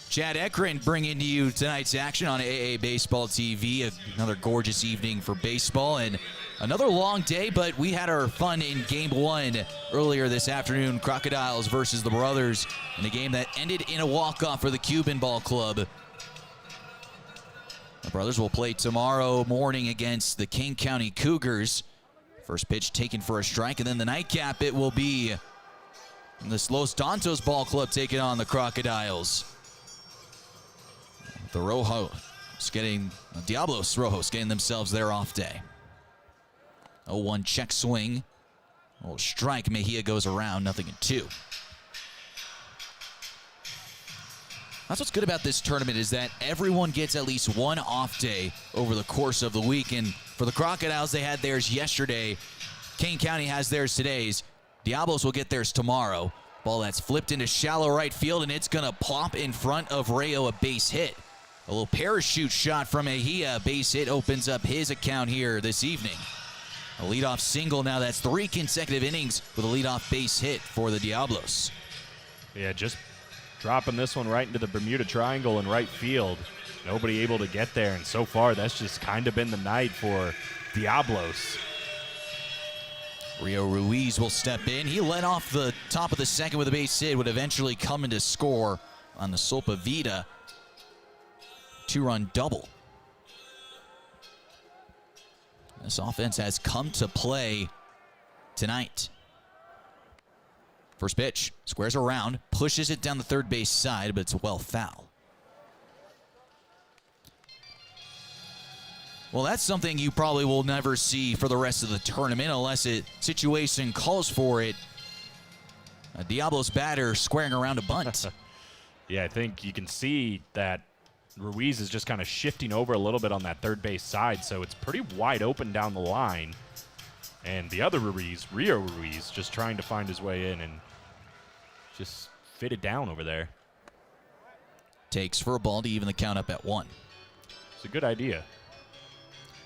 Chad Ekren bringing to you tonight's action on AA Baseball TV. Another gorgeous evening for baseball and another long day, but we had our fun in Game 1 earlier this afternoon. Crocodiles versus the Brothers in a game that ended in a walk-off for the Cuban Ball Club. The Brothers will play tomorrow morning against the King County Cougars. First pitch taken for a strike, and then the nightcap, it will be this Los Dantos Ball Club taking on the Crocodiles. The Diablos Rojos getting themselves their off day. 0-1 check swing. Strike, Mejia goes around, 0-2. That's what's good about this tournament is that everyone gets at least one off day over the course of the week. And for the Crocodiles, they had theirs yesterday. Kane County has theirs today. Diablos will get theirs tomorrow. Ball that's flipped into shallow right field, and it's going to plop in front of Rayo, a base hit. A little parachute shot from Mejia. Base hit opens up his account here this evening. A leadoff single now. That's 3 consecutive innings with a leadoff base hit for the Diablos. Yeah, just dropping this one right into the Bermuda Triangle in right field. Nobody able to get there, and so far that's just kind of been the night for Diablos. Rio Ruiz will step in. He led off the top of the second with a base hit, would eventually come into score on the Sopa Vida 2-run double. This offense has come to play tonight. First pitch, squares around, pushes it down the third base side, but it's well foul. Well, that's something you probably will never see for the rest of the tournament unless a situation calls for it. A Diablos batter squaring around a bunt. Yeah, I think you can see that Ruiz is just kind of shifting over a little bit on that third base side, so it's pretty wide open down the line. And the other Ruiz, Rio Ruiz, just trying to find his way in and just fit it down over there. Takes for a ball to even the count up at 1. It's a good idea.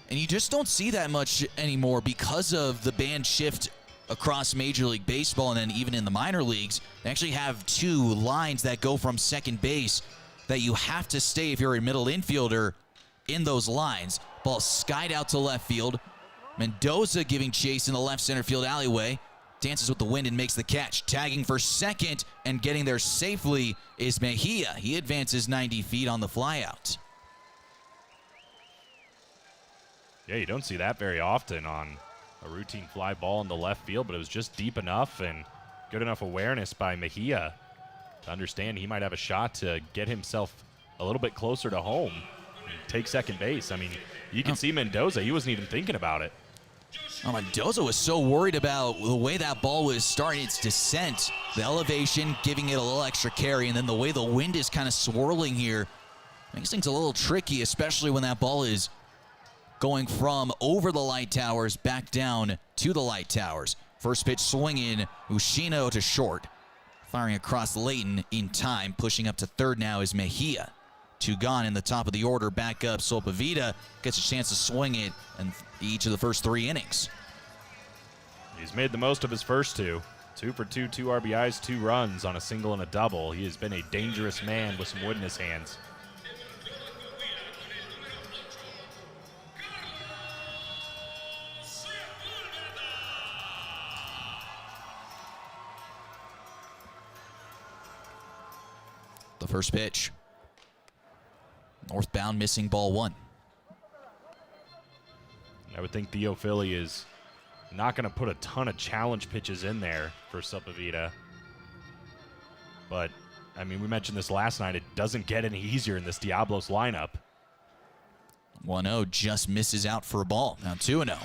And you just don't see that much anymore because of the band shift across Major League Baseball and then even in the minor leagues. They actually have 2 lines that go from second base that you have to stay if you're a middle infielder in those lines. Ball skied out to left field. Mendoza giving chase in the left center field alleyway. Dances with the wind and makes the catch. Tagging for second and getting there safely is Mejia. He advances 90 feet on the flyout. Yeah, you don't see that very often on a routine fly ball in the left field, but it was just deep enough and good enough awareness by Mejia to understand he might have a shot to get himself a little bit closer to home and take second base. I mean, you can see Mendoza. He wasn't even thinking about it. Oh, Mendoza was so worried about the way that ball was starting its descent. The elevation, giving it a little extra carry, and then the way the wind is kind of swirling here makes things a little tricky, especially when that ball is going from over the light towers back down to the light towers. First pitch swinging, Ushino to short. Firing across Layton in time. Pushing up to third now is Mejia. 2 gone in the top of the order. Back up Sopa Vida. Gets a chance to swing it in each of the first 3 innings. He's made the most of his first 2. 2 for 2, 2 RBIs, 2 runs on a single and a double. He has been a dangerous man with some wood in his hands. The first pitch. Northbound, missing ball 1. I would think Theo Philly is not going to put a ton of challenge pitches in there for Sopa Vida. But, I mean, we mentioned this last night. It doesn't get any easier in this Diablos lineup. 1-0 just misses out for a ball. Now 2-0.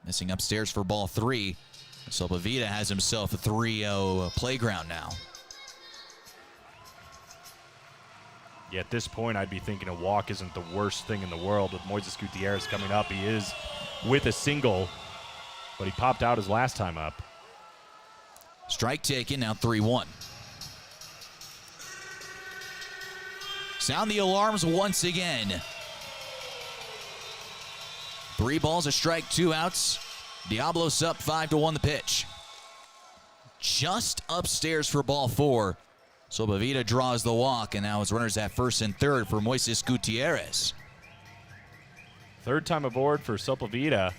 Missing upstairs for ball 3. Sopa Vida has himself a 3-0 playground now. Yeah, at this point, I'd be thinking a walk isn't the worst thing in the world. With Moises Gutierrez coming up, he is with a single, but he popped out his last time up. Strike taken, now 3-1. Sound the alarms once again. 3 balls, a strike, 2 outs. Diablos up 5-1 the pitch. Just upstairs for ball 4. Sopavita draws the walk, and now it's runners at first and third for Moises Gutierrez. Third time aboard for Sopavita.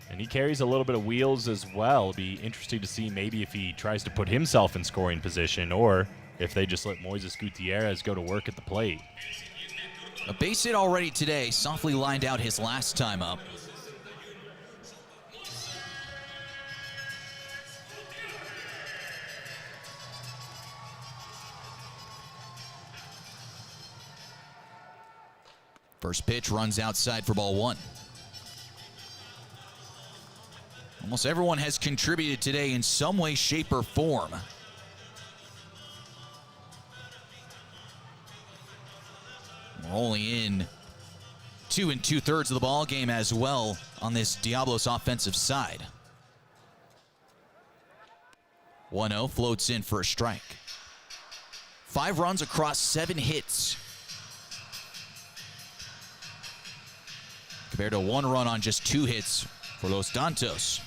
And he carries a little bit of wheels as well. It'll be interesting to see maybe if he tries to put himself in scoring position or if they just let Moises Gutierrez go to work at the plate. A base hit already today, softly lined out his last time up. First pitch runs outside for ball 1. Almost everyone has contributed today in some way, shape, or form. We're only in 2 2/3 of the ball game as well on this Diablos offensive side. 1-0 floats in for a strike. 5 runs across 7 hits. Compared to 1 run on just 2 hits for Los Dantos.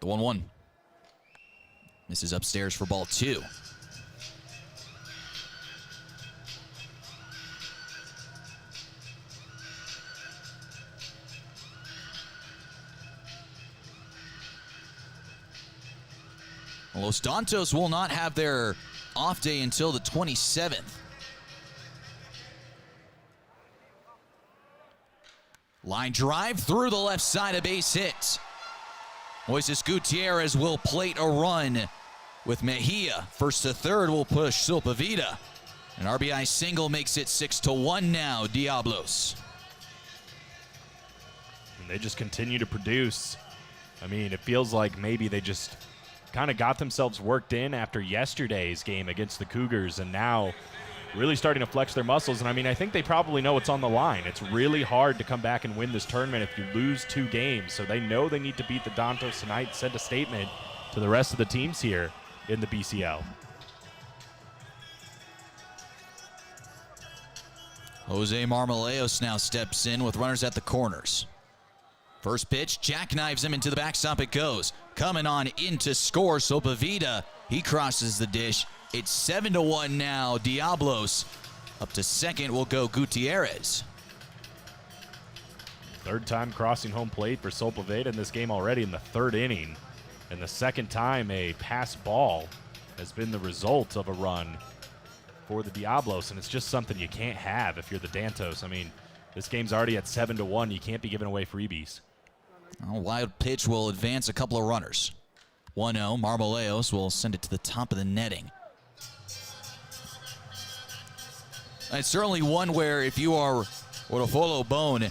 The 1-1. Misses upstairs for ball 2. Los Dantos will not have their off day until the 27th. Line drive through the left side, a base hit. Moises Gutierrez will plate a run with Mejia. First to third will push Sopavita. An RBI single makes it 6-1 now, Diablos. And they just continue to produce. I mean, it feels like maybe they just kind of got themselves worked in after yesterday's game against the Cougars and now really starting to flex their muscles. And I mean, I think they probably know what's on the line. It's really hard to come back and win this tournament if you lose 2 games. So they know they need to beat the Dantos tonight, send a statement to the rest of the teams here in the BCL. Jose Marmoleos now steps in with runners at the corners. First pitch, jackknives him into the backstop it goes. Coming on in to score, Sopavita. He crosses the dish. It's 7-1 now, Diablos. Up to second will go Gutierrez. Third time crossing home plate for Sopavita in this game already in the 3rd inning. And the second time a pass ball has been the result of a run for the Diablos. And it's just something you can't have if you're the Dantos. I mean, this game's already at 7-1. You can't be giving away freebies. A wild pitch will advance a couple of runners. 1-0, Marmoleos will send it to the top of the netting. It's certainly one where if you are Rodolfo Bone,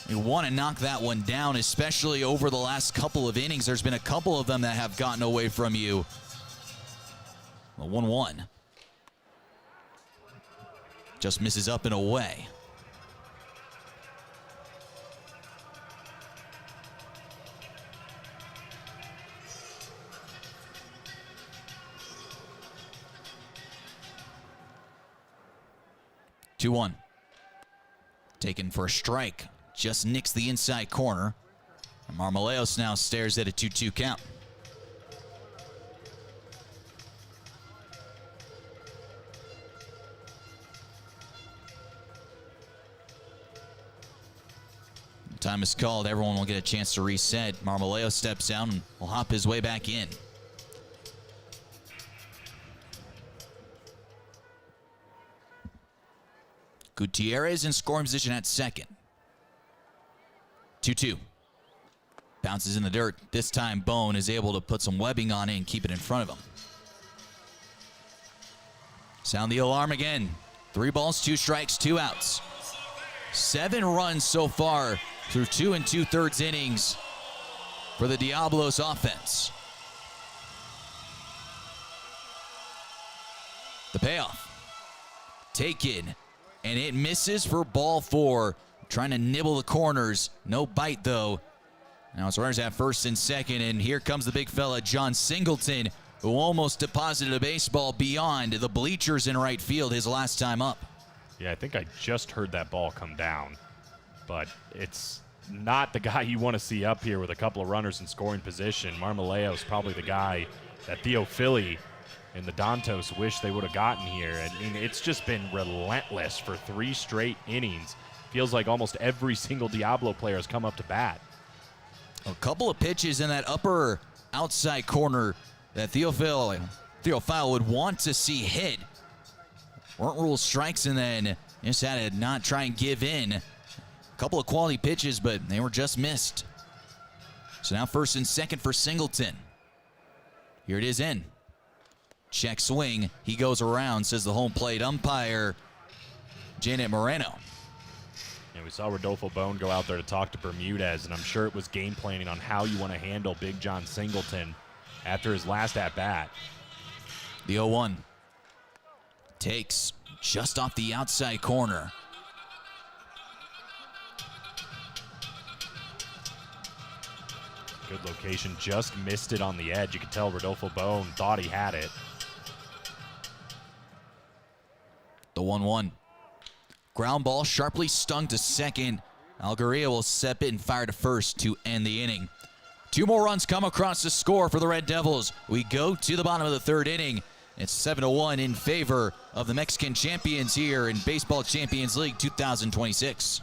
you want to knock that one down, especially over the last couple of innings. There's been a couple of them that have gotten away from you. The 1-1. Just misses up and away. Two-one. Taken for a strike. Just nicks the inside corner. And Marmoleos now stares at a 2-2 count. Time is called. Everyone will get a chance to reset. Marmoleos steps down and will hop his way back in. Gutierrez in scoring position at second. 2-2. Bounces in the dirt. This time Bone is able to put some webbing on it and keep it in front of him. Sound the alarm again. 3 balls, 2 strikes, 2 outs. 7 runs so far through 2 2/3 innings for the Diablos offense. The payoff. Taken. And it misses for ball 4. Trying to nibble the corners. No bite, though. Now it's runners at first and second, and here comes the big fella, John Singleton, who almost deposited a baseball beyond the bleachers in right field his last time up. Yeah, I think I just heard that ball come down, but it's not the guy you want to see up here with a couple of runners in scoring position. Marmolejo is probably the guy that Theo Philly and the Dantos wish they would have gotten here. I mean, it's just been relentless for 3 straight innings. Feels like almost every single Diablo player has come up to bat. A couple of pitches in that upper outside corner that Theophile would want to see hit. Weren't ruled strikes, and then just had to not try and give in. A couple of quality pitches, but they were just missed. So now first and second for Singleton. Here it is in. Check swing. He goes around, says the home plate umpire, Janet Moreno. And we saw Rodolfo Bone go out there to talk to Bermudez, and I'm sure it was game planning on how you want to handle Big John Singleton after his last at-bat. The 0-1. Takes just off the outside corner. Good location, just missed it on the edge. You could tell Rodolfo Bone thought he had it. The 1-1. Ground ball sharply stung to second. Algaria will step in and fire to first to end the inning. 2 more runs come across the score for the Red Devils. We go to the bottom of the 3rd inning. It's 7-1 in favor of the Mexican champions here in Baseball Champions League 2026.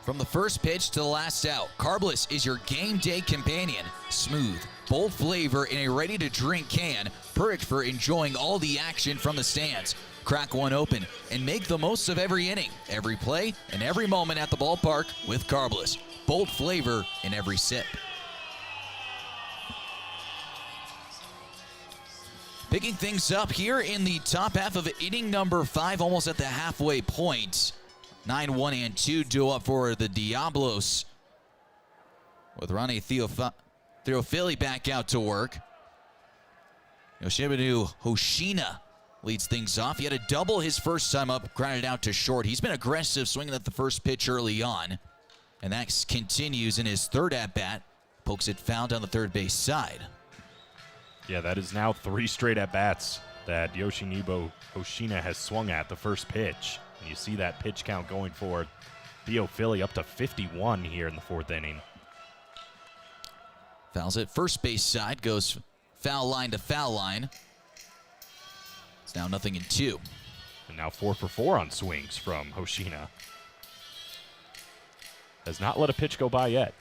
From the first pitch to the last out, Carbless is your game day companion. Smooth, bold flavor in a ready-to-drink can, perfect for enjoying all the action from the stands. Crack one open and make the most of every inning, every play, and every moment at the ballpark with Carbless. Bold flavor in every sip. Picking things up here in the top half of inning number 5, almost at the halfway point. 9-1-2 duo up for the Diablos, with Ronnie Theophili back out to work. Yoshibanu Hoshina leads things off. He had a double his first time up, grounded out to short. He's been aggressive, swinging at the first pitch early on, and that continues in his third at-bat. Pokes it foul down the third base side. Yeah, that is now 3 straight at-bats that Yoshinibo Hoshina has swung at the first pitch. And you see that pitch count going for Theophili up to 51 here in the 4th inning. Fouls it first base side, goes foul line to foul line. It's now 0-2. And now 4 for 4 on swings from Hoshina. Has not let a pitch go by yet.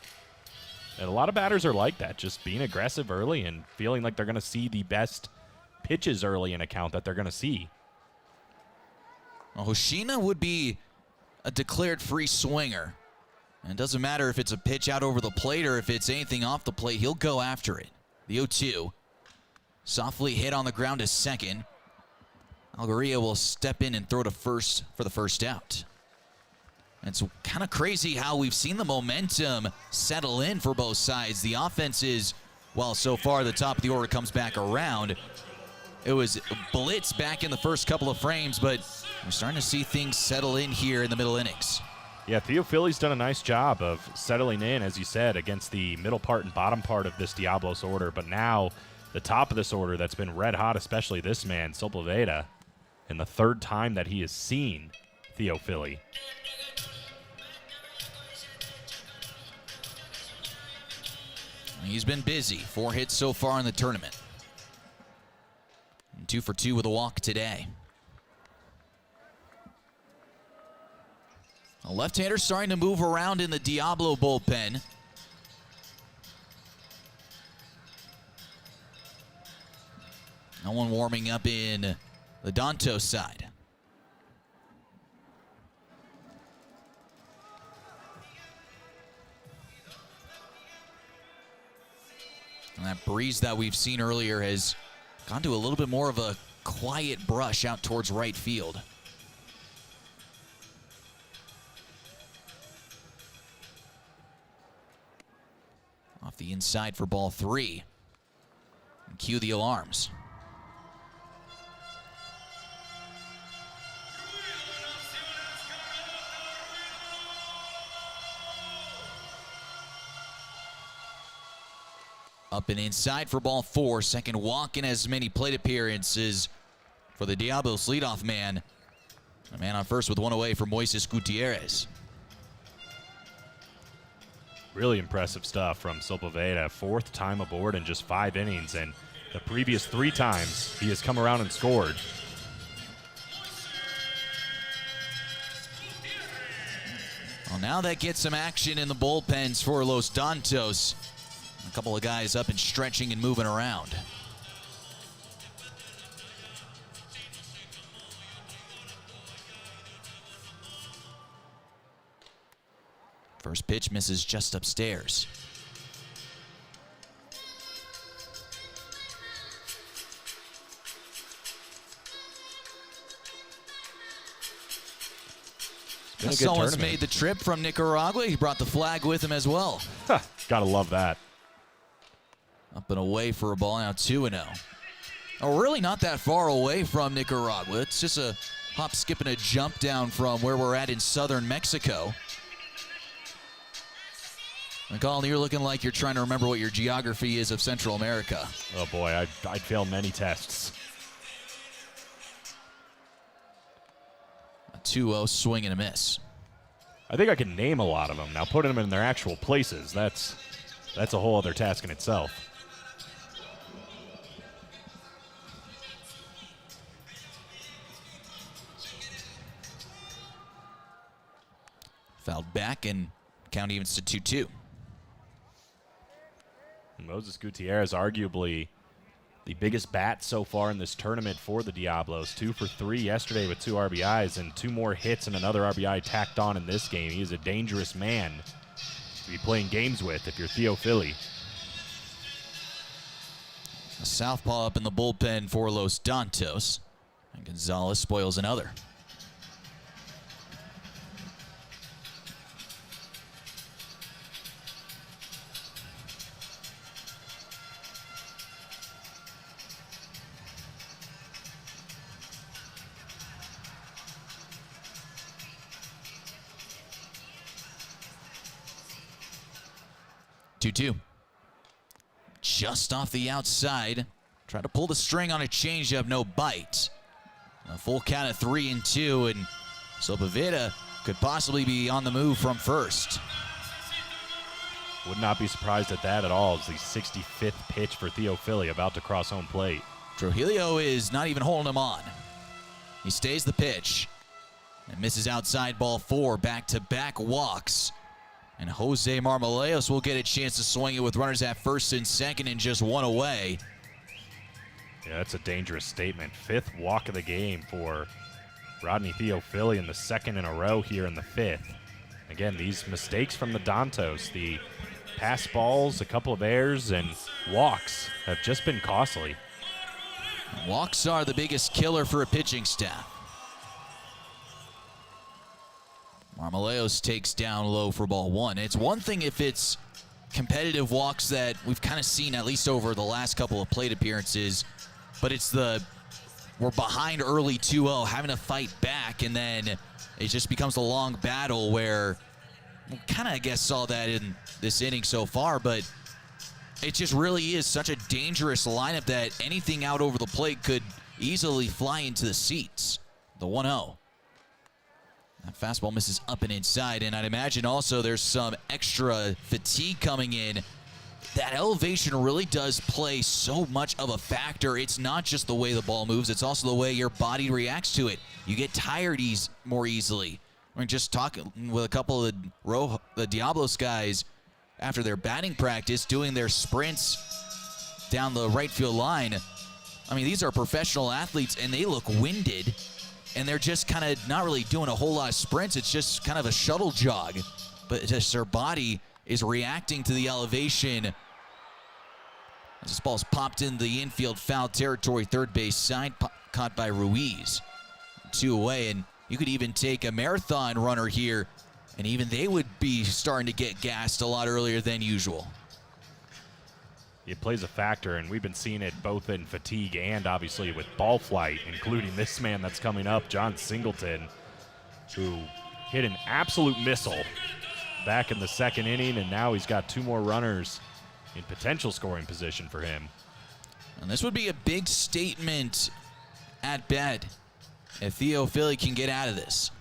And a lot of batters are like that, just being aggressive early and feeling like they're going to see the best pitches early in a count that they're going to see. Well, Hoshina would be a declared free swinger. And it doesn't matter if it's a pitch out over the plate or if it's anything off the plate, he'll go after it. The 0-2. Softly hit on the ground to second. Algaria will step in and throw to first for the first out. And it's kind of crazy how we've seen the momentum settle in for both sides. The offense is, well, so far the top of the order comes back around. It was blitz back in the first couple of frames, but we're starting to see things settle in here in the middle innings. Yeah, Theophili's done a nice job of settling in, as you said, against the middle part and bottom part of this Diablos order. But now the top of this order that's been red hot, especially this man, Sepulveda, in the 3rd time that he has seen Theophili. He's been busy. 4 hits so far in the tournament. And 2 for 2 with a walk today. A left-hander starting to move around in the Diablo bullpen. No one warming up in the Dantos side. And that breeze that we've seen earlier has gone to a little bit more of a quiet brush out towards right field. Off the inside for ball 3. And cue the alarms. Up and inside for ball 4. Second walk in as many plate appearances for the Diablos leadoff man. A man on first with 1 away for Moises Gutierrez. Really impressive stuff from Sepulveda. 4th time aboard in just 5 innings, and the previous 3 times he has come around and scored. Well, now that gets some action in the bullpens for Los Dantos. A couple of guys up and stretching and moving around. First pitch misses just upstairs. Someone's made the trip from Nicaragua. He brought the flag with him as well. Gotta love that. Up and away for a ball, now 2-0. Oh, really not that far away from Nicaragua. It's just a hop, skip, and a jump down from where we're at in southern Mexico. And Colin, you're looking like you're trying to remember what your geography is of Central America. Oh boy, I'd fail many tests. A 2-0 swing and a miss. I think I can name a lot of them. Now putting them in their actual places, that's a whole other task in itself. Fouled back and count evens to 2-2. Moses Gutierrez, arguably the biggest bat so far in this tournament for the Diablos. 2 for 3 yesterday with 2 RBIs and 2 more hits and another RBI tacked on in this game. He is a dangerous man to be playing games with if you're Theo Philly. A southpaw up in the bullpen for Los Dantos. And Gonzalez spoils another. Two. Just off the outside. Try to pull the string on a changeup, no bite. A full count of 3-2, and so Pavetta could possibly be on the move from first. Would not be surprised at that at all. It's the 65th pitch for Theo Philly about to cross home plate. Trujillo is not even holding him on. He stays the pitch and misses outside ball 4, back-to-back walks. And Jose Marmoleos will get a chance to swing it with runners at first and second and just 1 away. Yeah, that's a dangerous statement. 5th walk of the game for Rodney Theo Philly in the 2nd in a row here in the 5th. Again, these mistakes from the Dantos, the pass balls, a couple of errors, and walks have just been costly. Walks are the biggest killer for a pitching staff. Marmoleos takes down low for ball 1. It's one thing if it's competitive walks that we've kind of seen at least over the last couple of plate appearances, but it's we're behind early 2-0, having to fight back, and then it just becomes a long battle where we kind of, I guess, saw that in this inning so far, but it just really is such a dangerous lineup that anything out over the plate could easily fly into the seats. The 1-0. That fastball misses up and inside, and I'd imagine also there's some extra fatigue coming in. That elevation really does play so much of a factor. It's not just the way the ball moves, it's also the way your body reacts to it. You get tired more easily. We're just talking with a couple of the Diablos guys after their batting practice, doing their sprints down the right field line. I mean, these are professional athletes, and they look winded. And they're just kind of not really doing a whole lot of sprints. It's just kind of a shuttle jog. But just their body is reacting to the elevation. As this ball's popped in the infield foul territory, third base side, caught by Ruiz. 2 away, and you could even take a marathon runner here, and even they would be starting to get gassed a lot earlier than usual. It plays a factor, and we've been seeing it both in fatigue and obviously with ball flight, including this man that's coming up, John Singleton, who hit an absolute missile back in the 2nd inning, and now he's got 2 more runners in potential scoring position for him. And this would be a big statement at bat if Theo Philly can get out of this.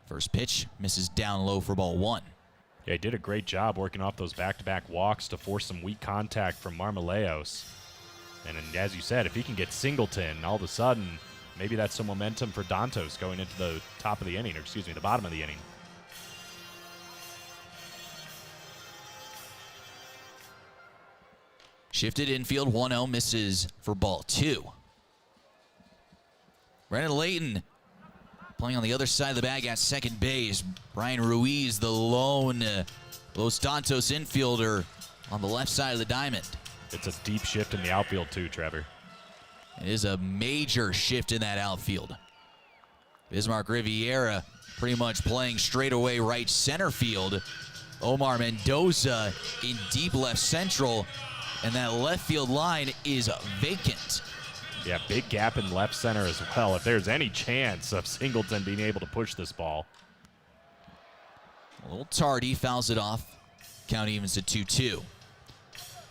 First pitch misses down low for ball 1. Yeah, he did a great job working off those back-to-back walks to force some weak contact from Marmoleos. And as you said, if he can get Singleton, all of a sudden, maybe that's some momentum for Dantos going into the top of the inning, or excuse me, the bottom of the inning. Shifted infield, 1-0, misses for ball 2. Brandon Layton playing on the other side of the bag at second base. Brian Ruiz, the lone Los Dantos infielder, on the left side of the diamond. It's a deep shift in the outfield too, Trevor. It is a major shift in that outfield. Bismarck Riviera pretty much playing straightaway right center field. Omar Mendoza in deep left central, and that left field line is vacant. Yeah, big gap in left center as well. If there's any chance of Singleton being able to push this ball. A little tardy, fouls it off. Count evens to 2-2.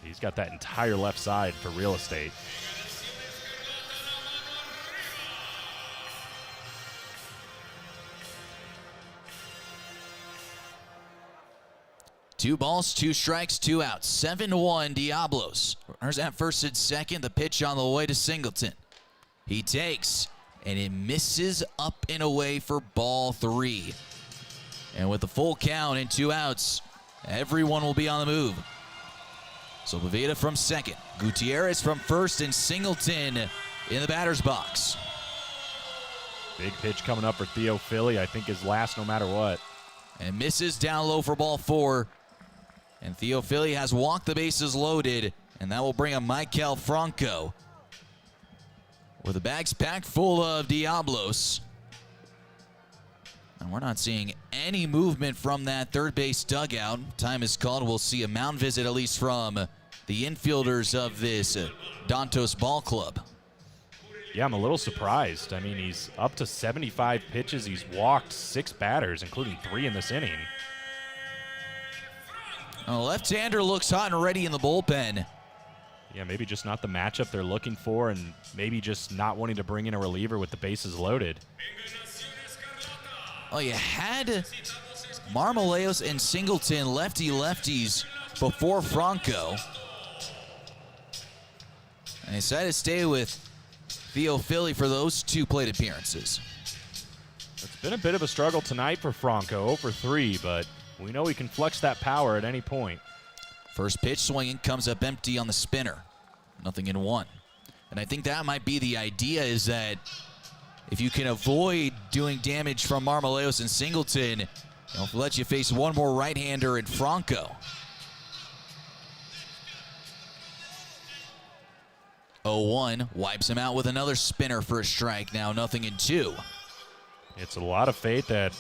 He's got that entire left side for real estate. Two balls, 2 strikes, 2 outs. 7-1 Diablos. Runners at first and second. The pitch on the way to Singleton. He takes, and it misses up and away for ball 3. And with the full count and 2 outs, everyone will be on the move. So Boveda from second, Gutierrez from first, and Singleton in the batter's box. Big pitch coming up for Theo Philly. I think his last no matter what. And misses down low for ball 4. And Theo Philly has walked the bases loaded, and that will bring up Michael Franco. With the bags packed full of Diablos. And we're not seeing any movement from that third base dugout. Time is called. We'll see a mound visit, at least from the infielders of this Dantos ball club. Yeah, I'm a little surprised. I mean, he's up to 75 pitches. He's walked 6 batters, including 3 in this inning. A left-hander looks hot and ready in the bullpen. Yeah, maybe just not the matchup they're looking for, and maybe just not wanting to bring in a reliever with the bases loaded. Oh, you had Marmoleos and Singleton lefties before Franco. And they decided to stay with Theo Philly for those 2 plate appearances. It's been a bit of a struggle tonight for Franco, 0 for 3, but we know he can flex that power at any point. First pitch swinging, comes up empty on the spinner. Nothing in 1. And I think that might be the idea, is that if you can avoid doing damage from Marmoleos and Singleton, they'll let you face one more right-hander in Franco. 0-1, wipes him out with another spinner for a strike. Now 0-2. It's a lot of faith that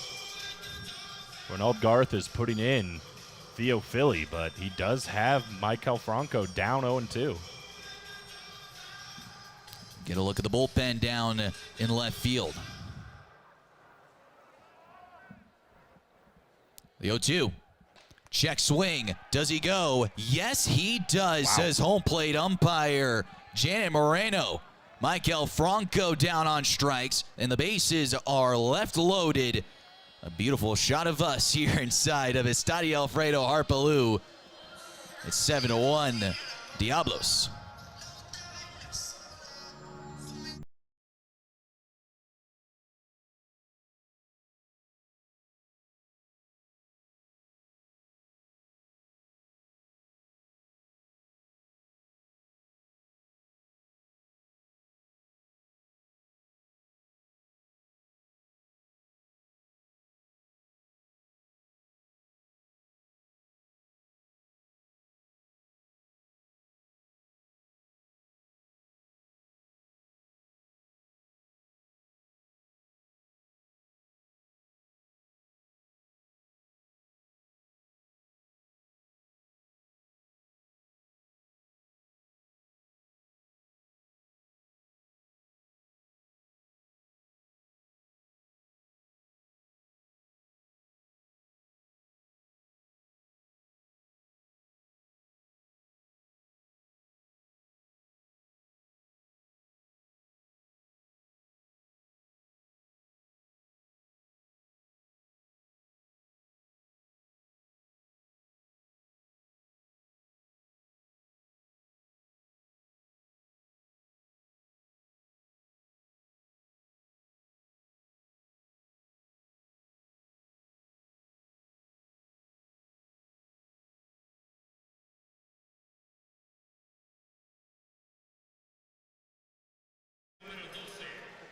Ronald Garth is putting in Theo Philly, but he does have Michael Franco down 0-2. Get a look at the bullpen down in left field. The 0-2. Check swing. Does he go? Yes, he does, says home plate umpire Janet Moreno. Michael Franco down on strikes, and the bases are left loaded. A beautiful shot of us here inside of Estadio Alfredo Harp. It's 7-1, Diablos.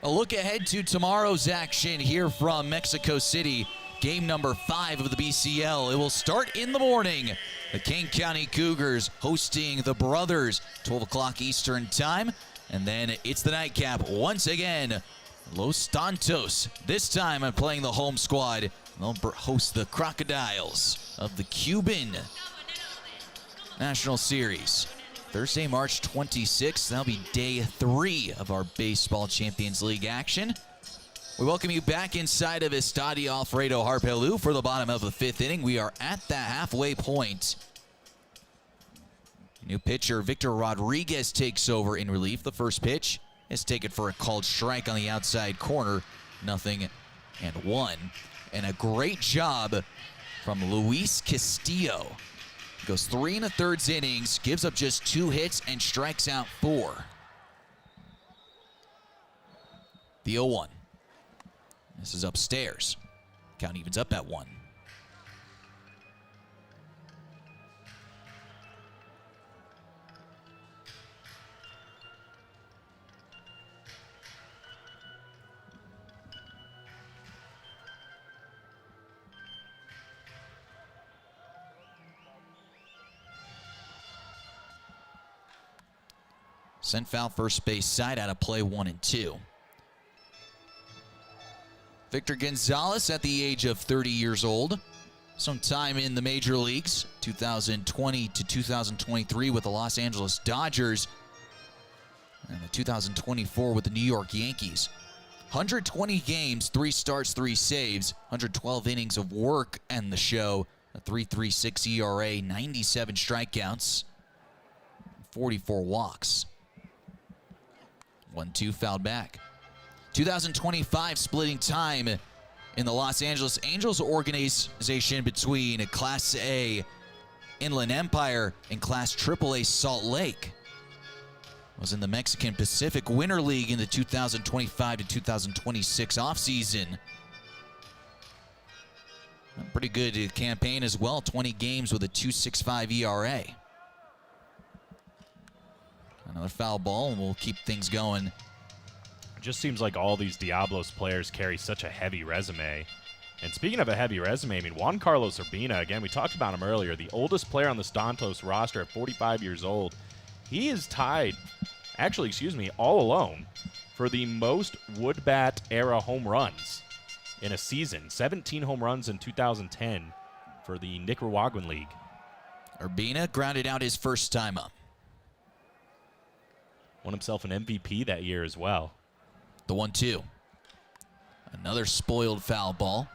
A look ahead to tomorrow's action here from Mexico City. Game number 5 of the BCL. It will start in the morning. The King County Cougars hosting the Brothers, 12 o'clock Eastern time. And then it's the nightcap once again. Los Dantos, this time I'm playing the home squad. They'll host the Crocodiles of the Cuban National Series. Thursday, March 26th, that'll be day 3 of our Baseball Champions League action. We welcome you back inside of Estadio Alfredo Harp Helu for the bottom of the 5th inning. We are at the halfway point. New pitcher Victor Rodriguez takes over in relief. The first pitch is taken for a called strike on the outside corner. 0-1. And a great job from Luis Castillo. Goes 3 1/3 innings, gives up just 2 hits, and strikes out 4. The 0-1. This is upstairs. Count evens up at 1. Sent foul first base side out of play 1 and 2. Victor Gonzalez at the age of 30 years old. Some time in the major leagues, 2020 to 2023 with the Los Angeles Dodgers, and the 2024 with the New York Yankees. 120 games, 3 starts, 3 saves, 112 innings of work and the show, a 3.36 ERA, 97 strikeouts, 44 walks. 1-2 fouled back. 2025 splitting time in the Los Angeles Angels organization between Class A Inland Empire and Class AAA Salt Lake. Was in the Mexican Pacific Winter League in the 2025 to 2026 offseason. A pretty good campaign as well, 20 games with a 2.65 ERA. Another foul ball, and we'll keep things going. It just seems like all these Diablos players carry such a heavy resume. And speaking of a heavy resume, I mean, Juan Carlos Urbina, again, we talked about him earlier, the oldest player on the Dantos roster at 45 years old. He is tied, actually, excuse me, all alone for the most wood bat era home runs in a season. 17 home runs in 2010 for the Nicaraguan League. Urbina grounded out his first time up. Won himself an MVP that year as well. The 1-2. Another spoiled foul ball.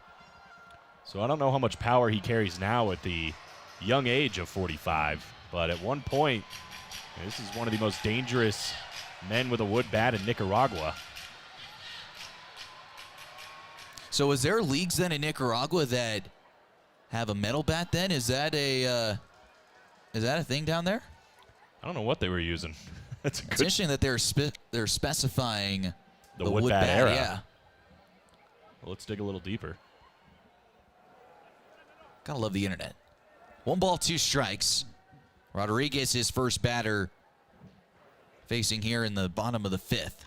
So I don't know how much power he carries now at the young age of 45, but at one point, this is one of the most dangerous men with a wood bat in Nicaragua. So is there leagues then in Nicaragua that have a metal bat then? Is that a thing down there? I don't know what they were using. It's interesting that they're specifying the wood bat era. Yeah. Well, let's dig a little deeper. Gotta love the internet. 1 ball, 2 strikes. Rodriguez, his first batter, facing here in the bottom of the 5th.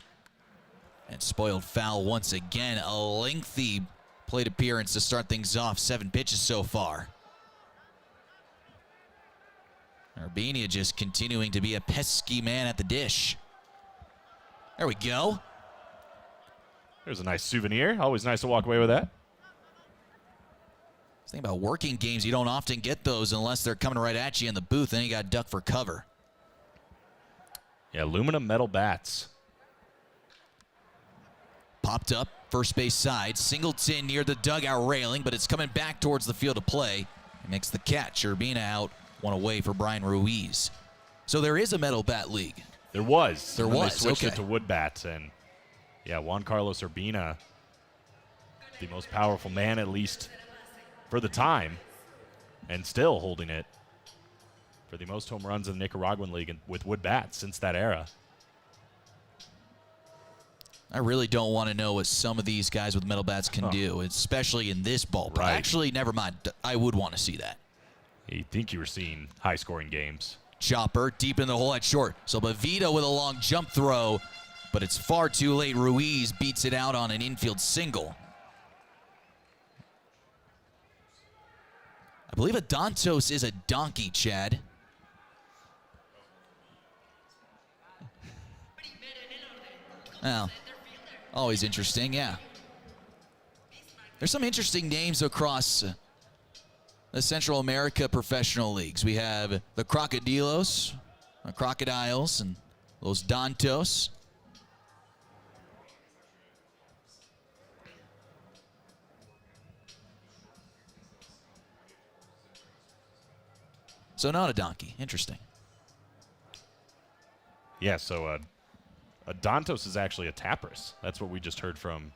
And spoiled foul once again. A lengthy plate appearance to start things off. 7 pitches so far. Urbina just continuing to be a pesky man at the dish. There we go. There's a nice souvenir. Always nice to walk away with that. The thing about working games, you don't often get those unless they're coming right at you in the booth. Then you got to duck for cover. Yeah, aluminum metal bats. Popped up, first base side. Singleton near the dugout railing, but it's coming back towards the field of play. He makes the catch. Urbina out, 1 away for Brian Ruiz. So there is a metal bat league. There was. There was, They switched okay. it to wood bats, and yeah, Juan Carlos Urbina, the most powerful man, at least for the time, and still holding it for the most home runs in the Nicaraguan League with wood bats since that era. I really don't want to know what some of these guys with metal bats can do, especially in this ballpark. Right. Actually, never mind. I would want to see that. You'd think you were seeing high-scoring games. Chopper deep in the hole at short. So Bavita with a long jump throw, but it's far too late. Ruiz beats it out on an infield single. I believe a Dantos is a donkey, Chad. Well, always interesting, yeah. There's some interesting names across the Central America professional leagues. We have the Crocodilos, Crocodiles, and Los Dantos. So not a donkey. Interesting. Yeah, so a Dantos is actually a Tapras. That's what we just heard from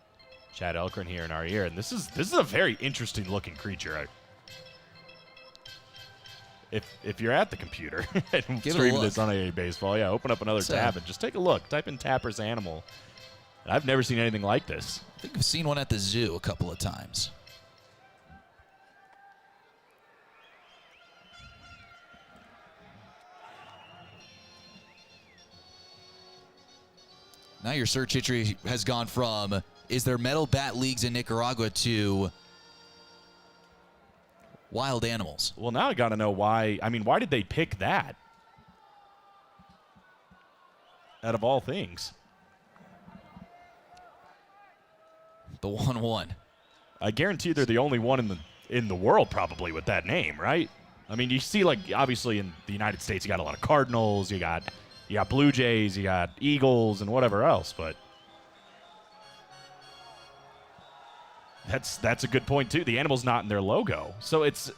Chad Elkrin here in our ear. And this is a very interesting looking creature. If you're at the computer and stream this on AA Baseball, yeah, open up another tab and just take a look. Type in Tapras animal. And I've never seen anything like this. I think I've seen one at the zoo a couple of times. Now your search history has gone from, is there metal bat leagues in Nicaragua, to wild animals. Well, now I got to know why. I mean, why did they pick that? out of all things. The 1-1. I guarantee they're the only one in the world probably with that name, right? I mean, you see, like, obviously in the United States, you got a lot of Cardinals, you got Blue Jays, you got Eagles, and whatever else, but that's a good point too. The animal's not in their logo, so it's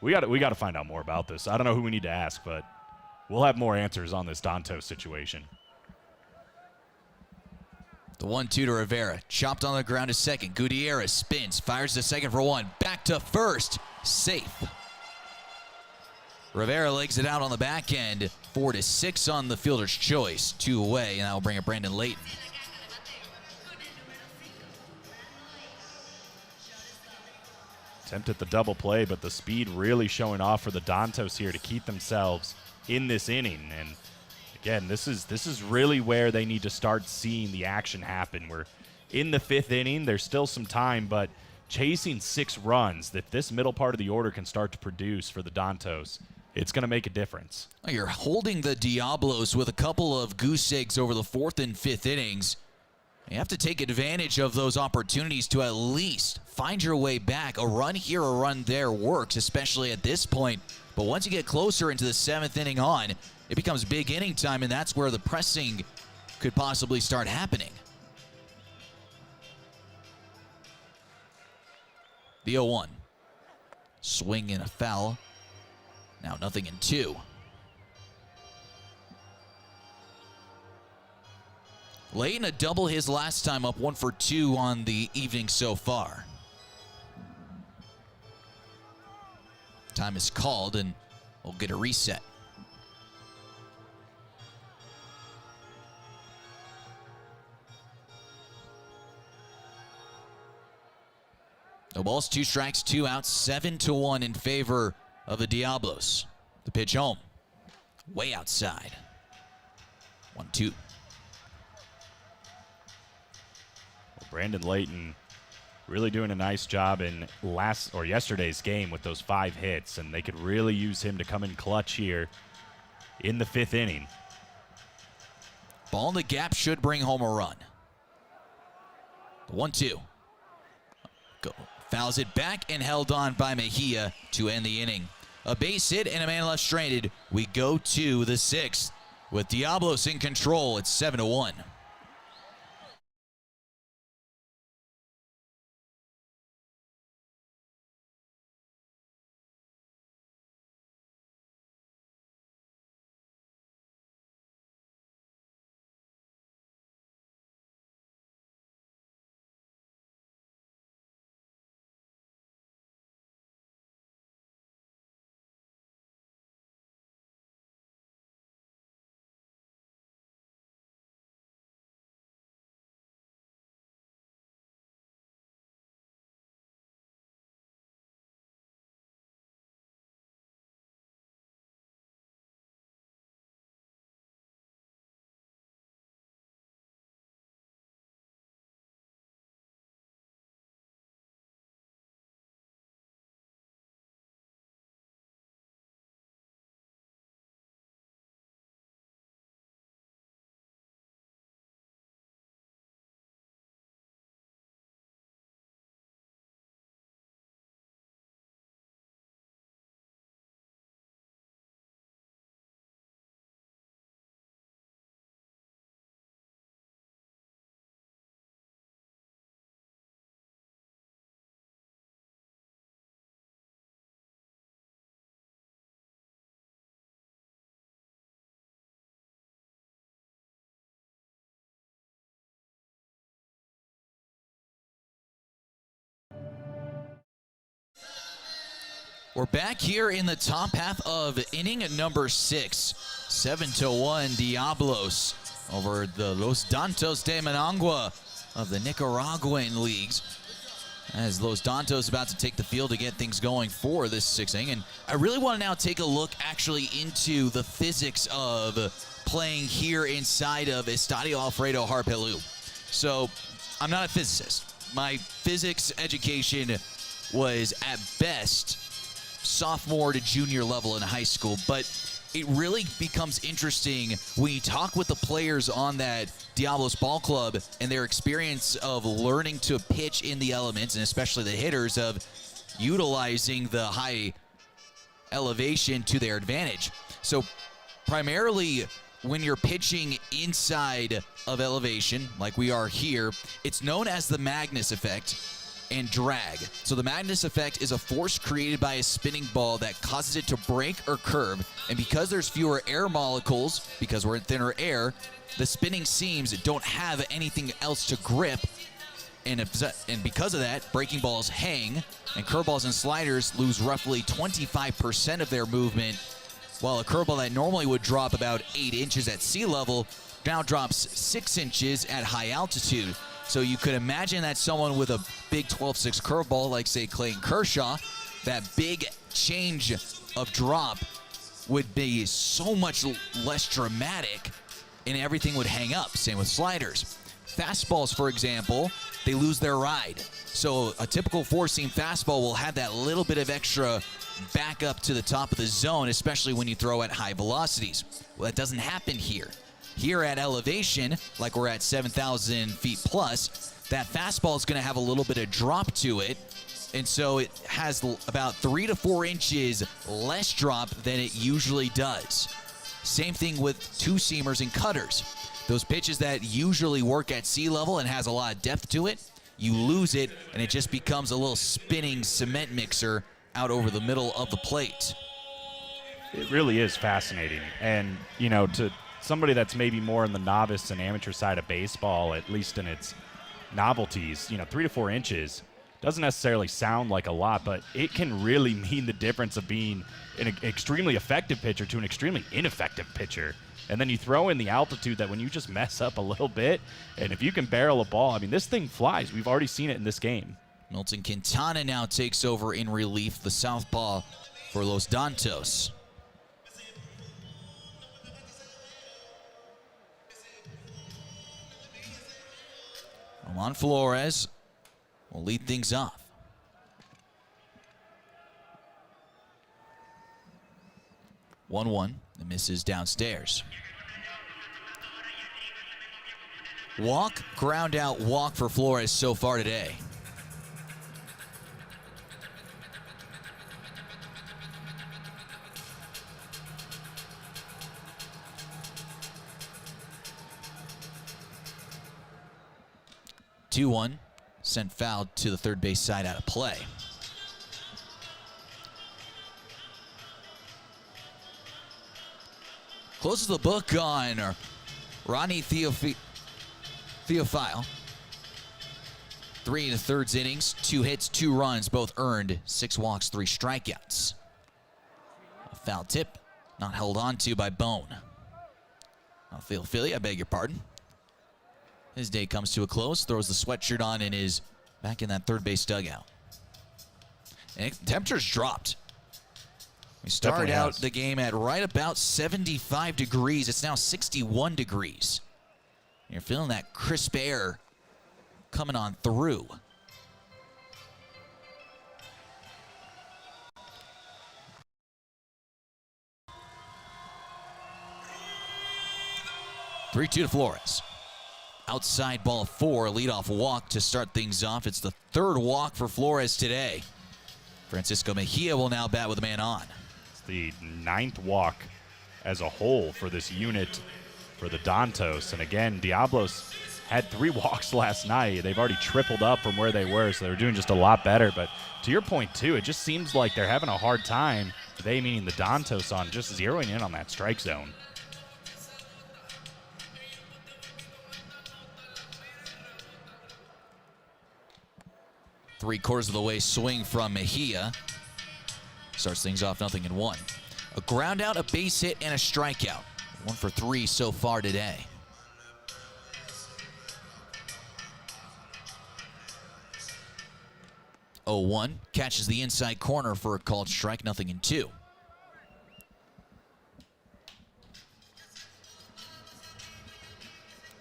we got to find out more about this. I don't know who we need to ask, but we'll have more answers on this Dantos situation. The 1-2 to Rivera. Chopped on the ground to second. Gutierrez spins. Fires to second for one. Back to first. Safe. Rivera legs it out on the back end. 4-6 on the fielder's choice. 2 away, and that will bring up Brandon Layton. Attempt at the double play, but the speed really showing off for the Dantos here to keep themselves in this inning. And again, this is really where they need to start seeing the action happen. We're in the 5th inning. There's still some time, but chasing 6 runs, if this middle part of the order can start to produce for the Dantos, it's going to make a difference. You're holding the Diablos with a couple of goose eggs over the 4th and 5th innings. You have to take advantage of those opportunities to at least find your way back. A run here, a run there works, especially at this point. But once you get closer into the 7th inning on, it becomes big inning time, and that's where the pressing could possibly start happening. The 0-1. Swing and a foul. Now 0-2. Layton a double his last time, up 1 for 2 on the evening so far. Time is called, and we'll get a reset. No balls, 2 strikes, 2 outs, 7-1 in favor of the Diablos. The pitch home, way outside. 1-2. Brandon Layton really doing a nice job in yesterday's game with those 5 hits, and they could really use him to come in clutch here in the 5th inning. Ball in the gap should bring home a run. 1-2. Go. Fouls it back and held on by Mejia to end the inning. A base hit and a man left stranded. We go to the 6th with Diablos in control. It's 7-1. We're back here in the top half of inning number 6. 7-1 Diablos over the Los Dantos de Managua of the Nicaraguan leagues. As Los Dantos about to take the field to get things going for this 6th inning. And I really want to now take a look actually into the physics of playing here inside of Estadio Alfredo Harp Helu. So I'm not a physicist. My physics education was at best sophomore to junior level in high school, but it really becomes interesting when you talk with the players on that Diablos ball club and their experience of learning to pitch in the elements, and especially the hitters, of utilizing the high elevation to their advantage. So primarily when you're pitching inside of elevation, like we are here, it's known as the Magnus effect and drag. So the Magnus effect is a force created by a spinning ball that causes it to break or curve, and because there's fewer air molecules, because we're in thinner air, the spinning seams don't have anything else to grip, and because of that, breaking balls hang, and curveballs and sliders lose roughly 25% of their movement, while a curveball that normally would drop about 8 inches at sea level now drops 6 inches at high altitude. So you could imagine that someone with a big 12-6 curveball, like say Clayton Kershaw, that big change of drop would be so much less dramatic and everything would hang up. Same with sliders. Fastballs, for example, they lose their ride. So a typical four-seam fastball will have that little bit of extra back up to the top of the zone, especially when you throw at high velocities. Well, that doesn't happen here. Here at elevation, like we're at 7,000 feet plus, that fastball is going to have a little bit of drop to it, and so it has about 3 to 4 inches less drop than it usually does. Same thing with two-seamers and cutters. Those pitches that usually work at sea level and has a lot of depth to it, you lose it, and it just becomes a little spinning cement mixer out over the middle of the plate. It really is fascinating. And, you know, to somebody that's maybe more in the novice and amateur side of baseball, at least in its novelties, 3 to 4 inches doesn't necessarily sound like a lot, but it can really mean the difference of being an extremely effective pitcher to an extremely ineffective pitcher. And then you throw in the altitude that when you just mess up a little bit, and if you can barrel a ball, I mean, this thing flies. We've already seen it in this game. Milton Quintana now takes over in relief, the southpaw for Los Dantos. Roman Flores will lead things off. One, the misses downstairs. Walk, ground out, walk for Flores so far today. Two-one, sent foul to the third base side out of play. Closes the book on Ronnie Theophile. 3 1/3 innings, 2 hits, 2 runs, both earned, 6 walks, 3 strikeouts. A foul tip, not held on to by Bone. Theophile, I beg your pardon. His day comes to a close, throws the sweatshirt on, and is back in that third base dugout. And temperatures dropped. We started out the game at right about 75 degrees. It's now 61 degrees. You're feeling that crisp air coming on through. Three-two to Flores. Outside ball 4, leadoff walk to start things off. It's the third walk for Flores today. Francisco Mejia will now bat with a man on. It's the 9th walk as a whole for this unit for the Dantos. And again, Diablos had 3 walks last night. They've already tripled up from where they were, so they're doing just a lot better. But to your point, too, it just seems like they're having a hard time, they meaning the Dantos, on just zeroing in on that strike zone. Three-quarters of the way swing from Mejia. Starts things off 0-1. A ground out, a base hit, and a strikeout. 1 for 3 so far today. Oh, 1 catches the inside corner for a called strike, 0-2.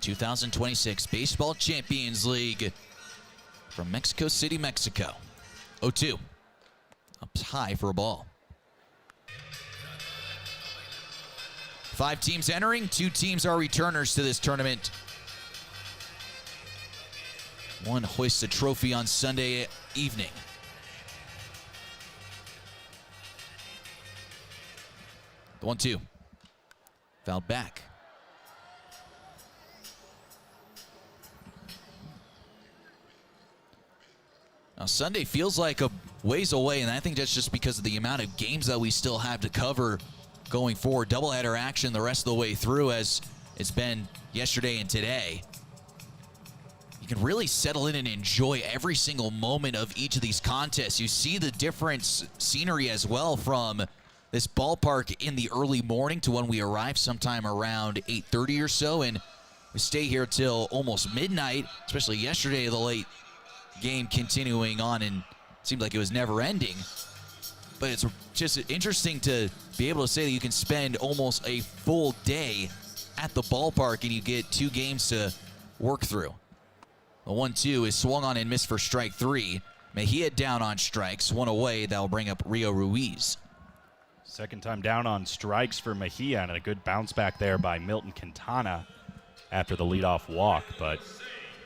'26 Baseball Champions League from Mexico City, Mexico. 0-2. Up high for a ball. 5 teams entering, 2 teams are returners to this tournament. One hoists a trophy on Sunday evening. The 1-2. Fouled back. Now, Sunday feels like a ways away, and I think that's just because of the amount of games that we still have to cover going forward. Doubleheader action the rest of the way through, as it's been yesterday and today. You can really settle in and enjoy every single moment of each of these contests. You see the different scenery as well from this ballpark in the early morning to when we arrive sometime around 8:30 or so, and we stay here till almost midnight, especially yesterday, the late game continuing on, and it seemed like it was never ending. But it's just interesting to be able to say that you can spend almost a full day at the ballpark and you get 2 games to work through. The 1-2 is swung on and missed for strike 3. Mejia down on strikes, 1 away. That'll bring up Rio Ruiz. Second time down on strikes for Mejia, and a good bounce back there by Milton Quintana after the leadoff walk. But,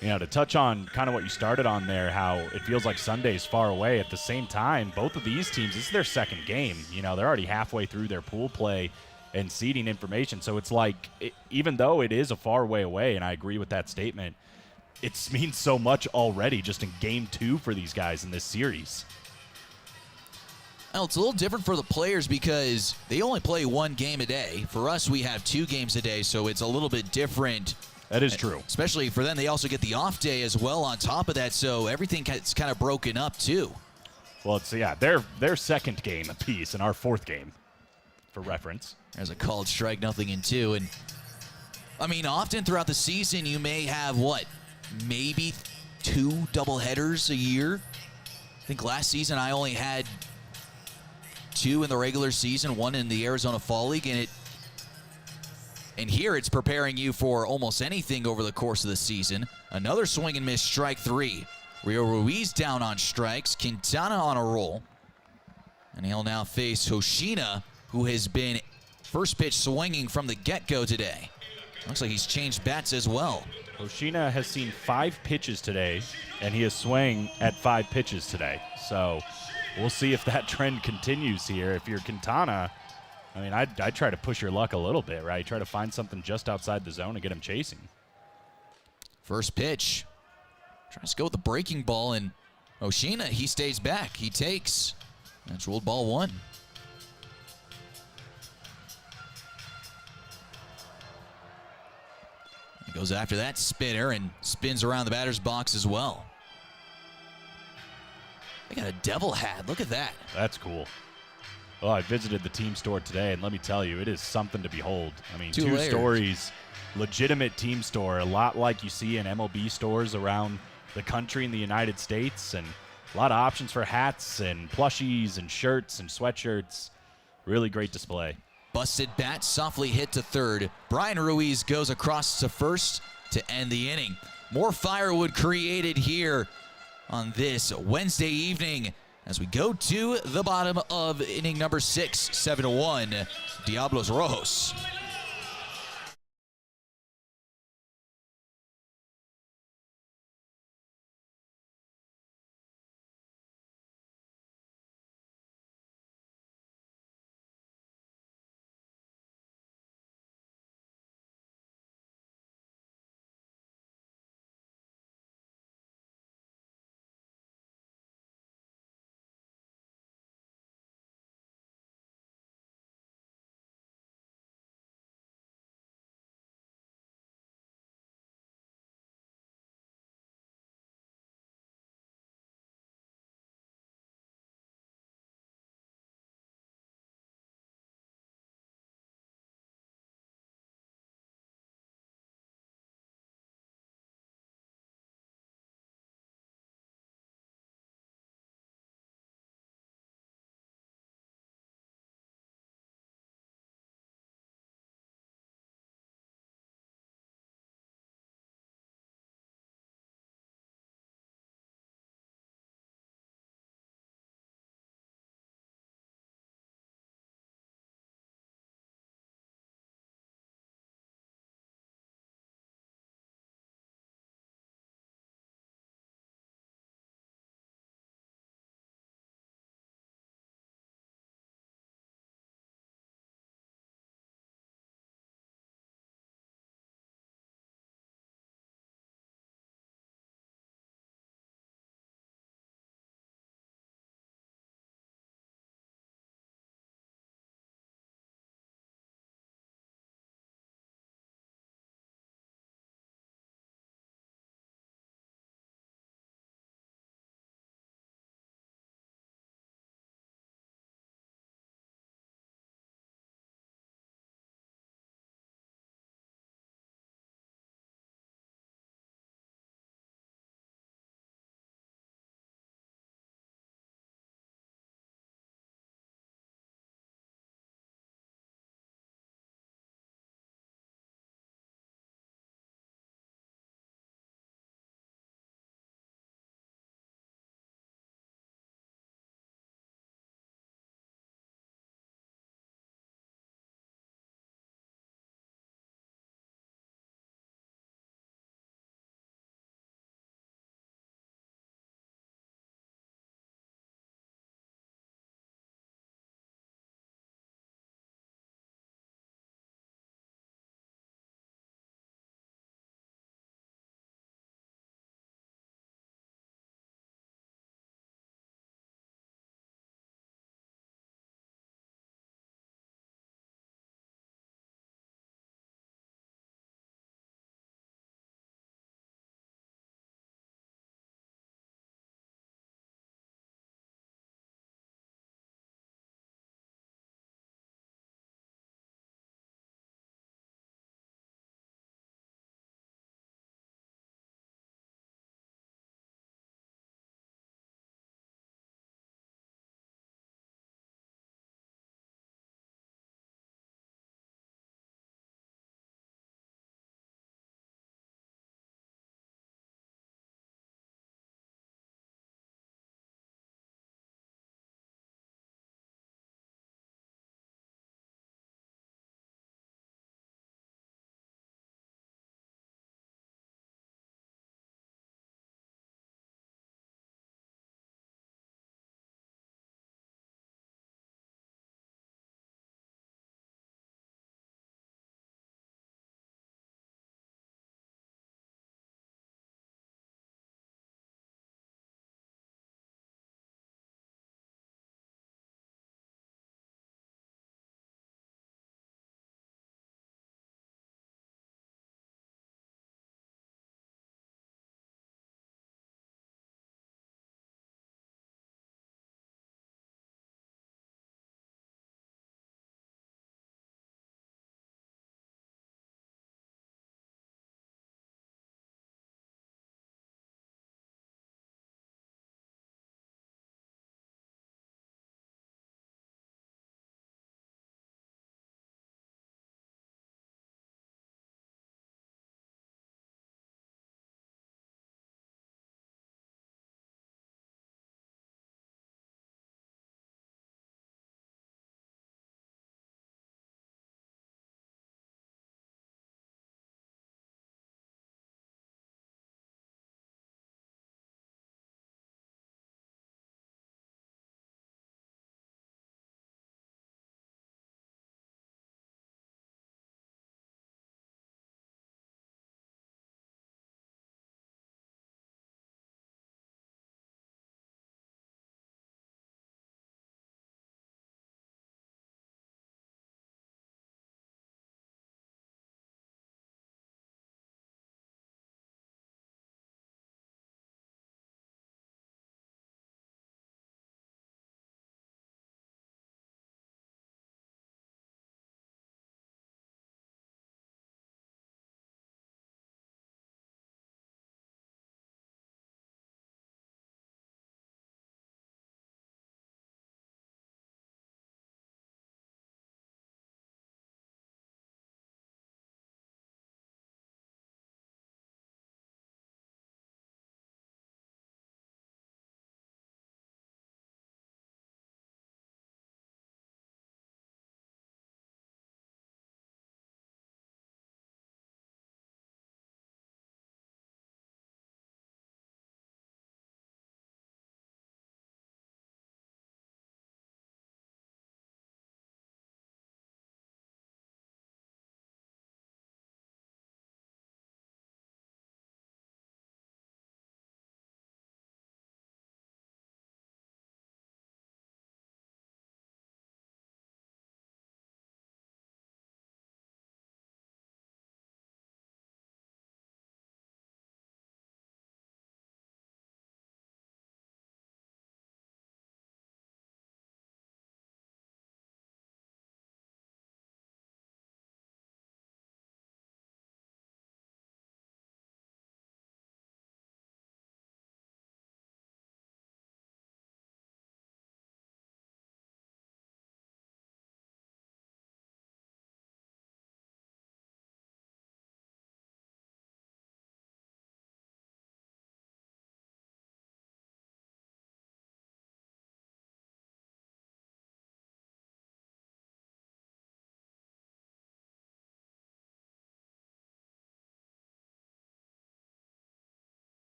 you know, to touch on kind of what you started on there, how it feels like Sunday's far away. At the same time, both of these teams, this is their second game. You know, they're already halfway through their pool play and seeding information. So it's like, even though it is a far way away, and I agree with that statement, it means so much already just in game 2 for these guys in this series. Well, it's a little different for the players because they only play 1 game a day. For us, we have 2 games a day, so it's a little bit different. That is true. Especially for them, they also get the off day as well on top of that, so everything gets kind of broken up too. Well, it's, yeah, their second game apiece and our 4th game, for reference. There's a called strike, 0-2. And, I mean, often throughout the season, you may have, what, maybe 2 doubleheaders a year? I think last season I only had 2 in the regular season, 1 in the Arizona Fall League, and here it's preparing you for almost anything over the course of the season. Another swing and miss, strike 3. Rio Ruiz down on strikes, Quintana on a roll, and he'll now face Hoshina, who has been first pitch swinging from the get-go today. Looks like he's changed bats as well. Hoshina has seen 5 pitches today, and he is swinging at 5 pitches today. So we'll see if that trend continues here. If you're Quintana, I mean, I'd try to push your luck a little bit, right? Try to find something just outside the zone and get him chasing. First pitch. Tries to go with the breaking ball, and Hoshina, he stays back. He takes. That's ruled ball 1. He goes after that spinner and spins around the batter's box as well. They got a devil hat. Look at that. That's cool. Well, I visited the team store today, and let me tell you, it is something to behold. I mean, 2 stories, legitimate team store, a lot like you see in MLB stores around the country in the United States, and a lot of options for hats and plushies and shirts and sweatshirts. Really great display. Busted bat, softly hit to third. Brian Ruiz goes across to first to end the inning. More firewood created here on this Wednesday evening as we go to the bottom of inning number 6, 7-1, Diablos Rojos.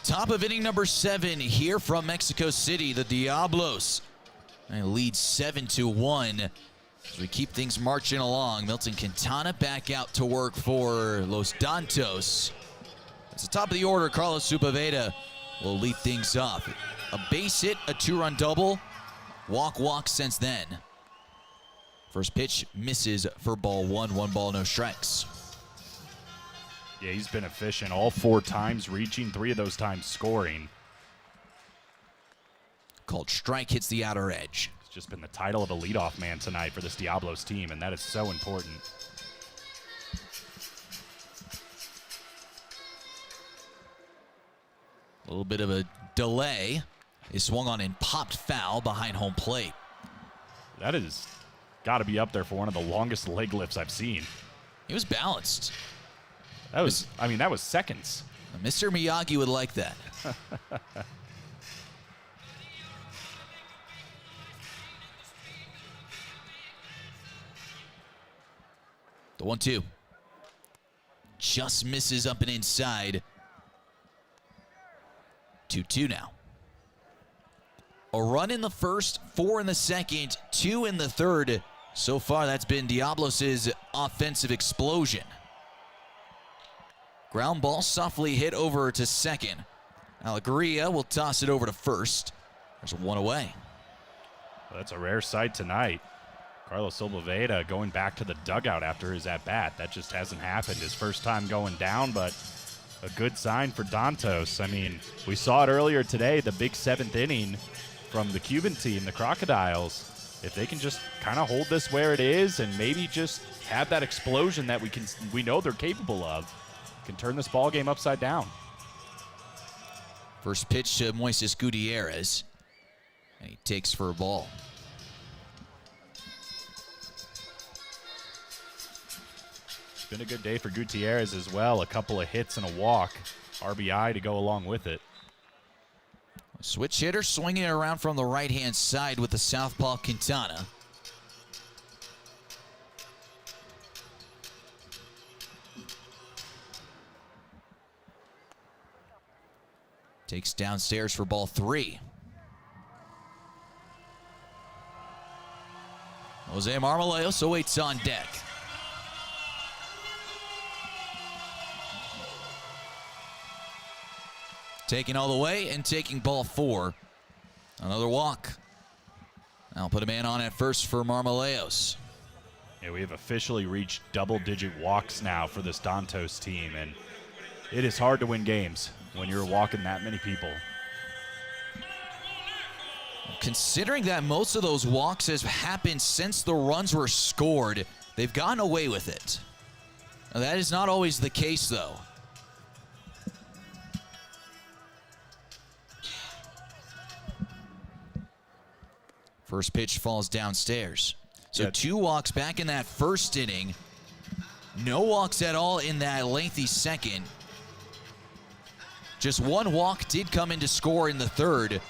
Top of inning number 7 here from Mexico City. The Diablos lead 7-1 as we keep things marching along. Milton Quintana back out to work for Los Dantos. At the top of the order, Carlos Sepúlveda will lead things off. A base hit, a 2-run double. Walk since then. First pitch misses for ball 1. 1 ball, no strikes. Yeah, he's been efficient all 4 times, reaching 3 of those times scoring. Called strike, hits the outer edge. It's just been the title of a leadoff man tonight for this Diablos team, and that is so important. A little bit of a delay. Is swung on and popped foul behind home plate. That is got to be up there for one of the longest leg lifts I've seen. He was balanced. That was, I mean, that was seconds. Mr. Miyagi would like that. The 1-2. Just misses up and inside. 2-2 now. A run in the first, 4 in the second, 2 in the third. So far, that's been Diablos' offensive explosion. Ground ball softly hit over to second. Alegria will toss it over to first. There's 1 away. Well, that's a rare sight tonight. Carlos Sepúlveda going back to the dugout after his at-bat. That just hasn't happened. His first time going down, but a good sign for Dantos. I mean, we saw it earlier today, the big 7th inning from the Cuban team, the Crocodiles. If they can just kind of hold this where it is and maybe just have that explosion that we know they're capable of, can turn this ball game upside down. First pitch to Moises Gutierrez, and he takes for a ball. It's been a good day for Gutierrez as well. A couple of hits and a walk. RBI to go along with it. Switch hitter swinging it around from the right-hand side with the southpaw Quintana. Takes downstairs for ball 3. Jose Marmoleos awaits on deck. Taking all the way and taking ball 4. Another walk. I'll put a man on at first for Marmoleos. Yeah, we have officially reached double-digit walks now for this Dantos team, and it is hard to win games when you're walking that many people. Considering that most of those walks have happened since the runs were scored, they've gotten away with it. Now, that is not always the case, though. First pitch falls downstairs. So 2 walks back in that first inning. No walks at all in that lengthy second. Just 1 walk did come in to score in the third.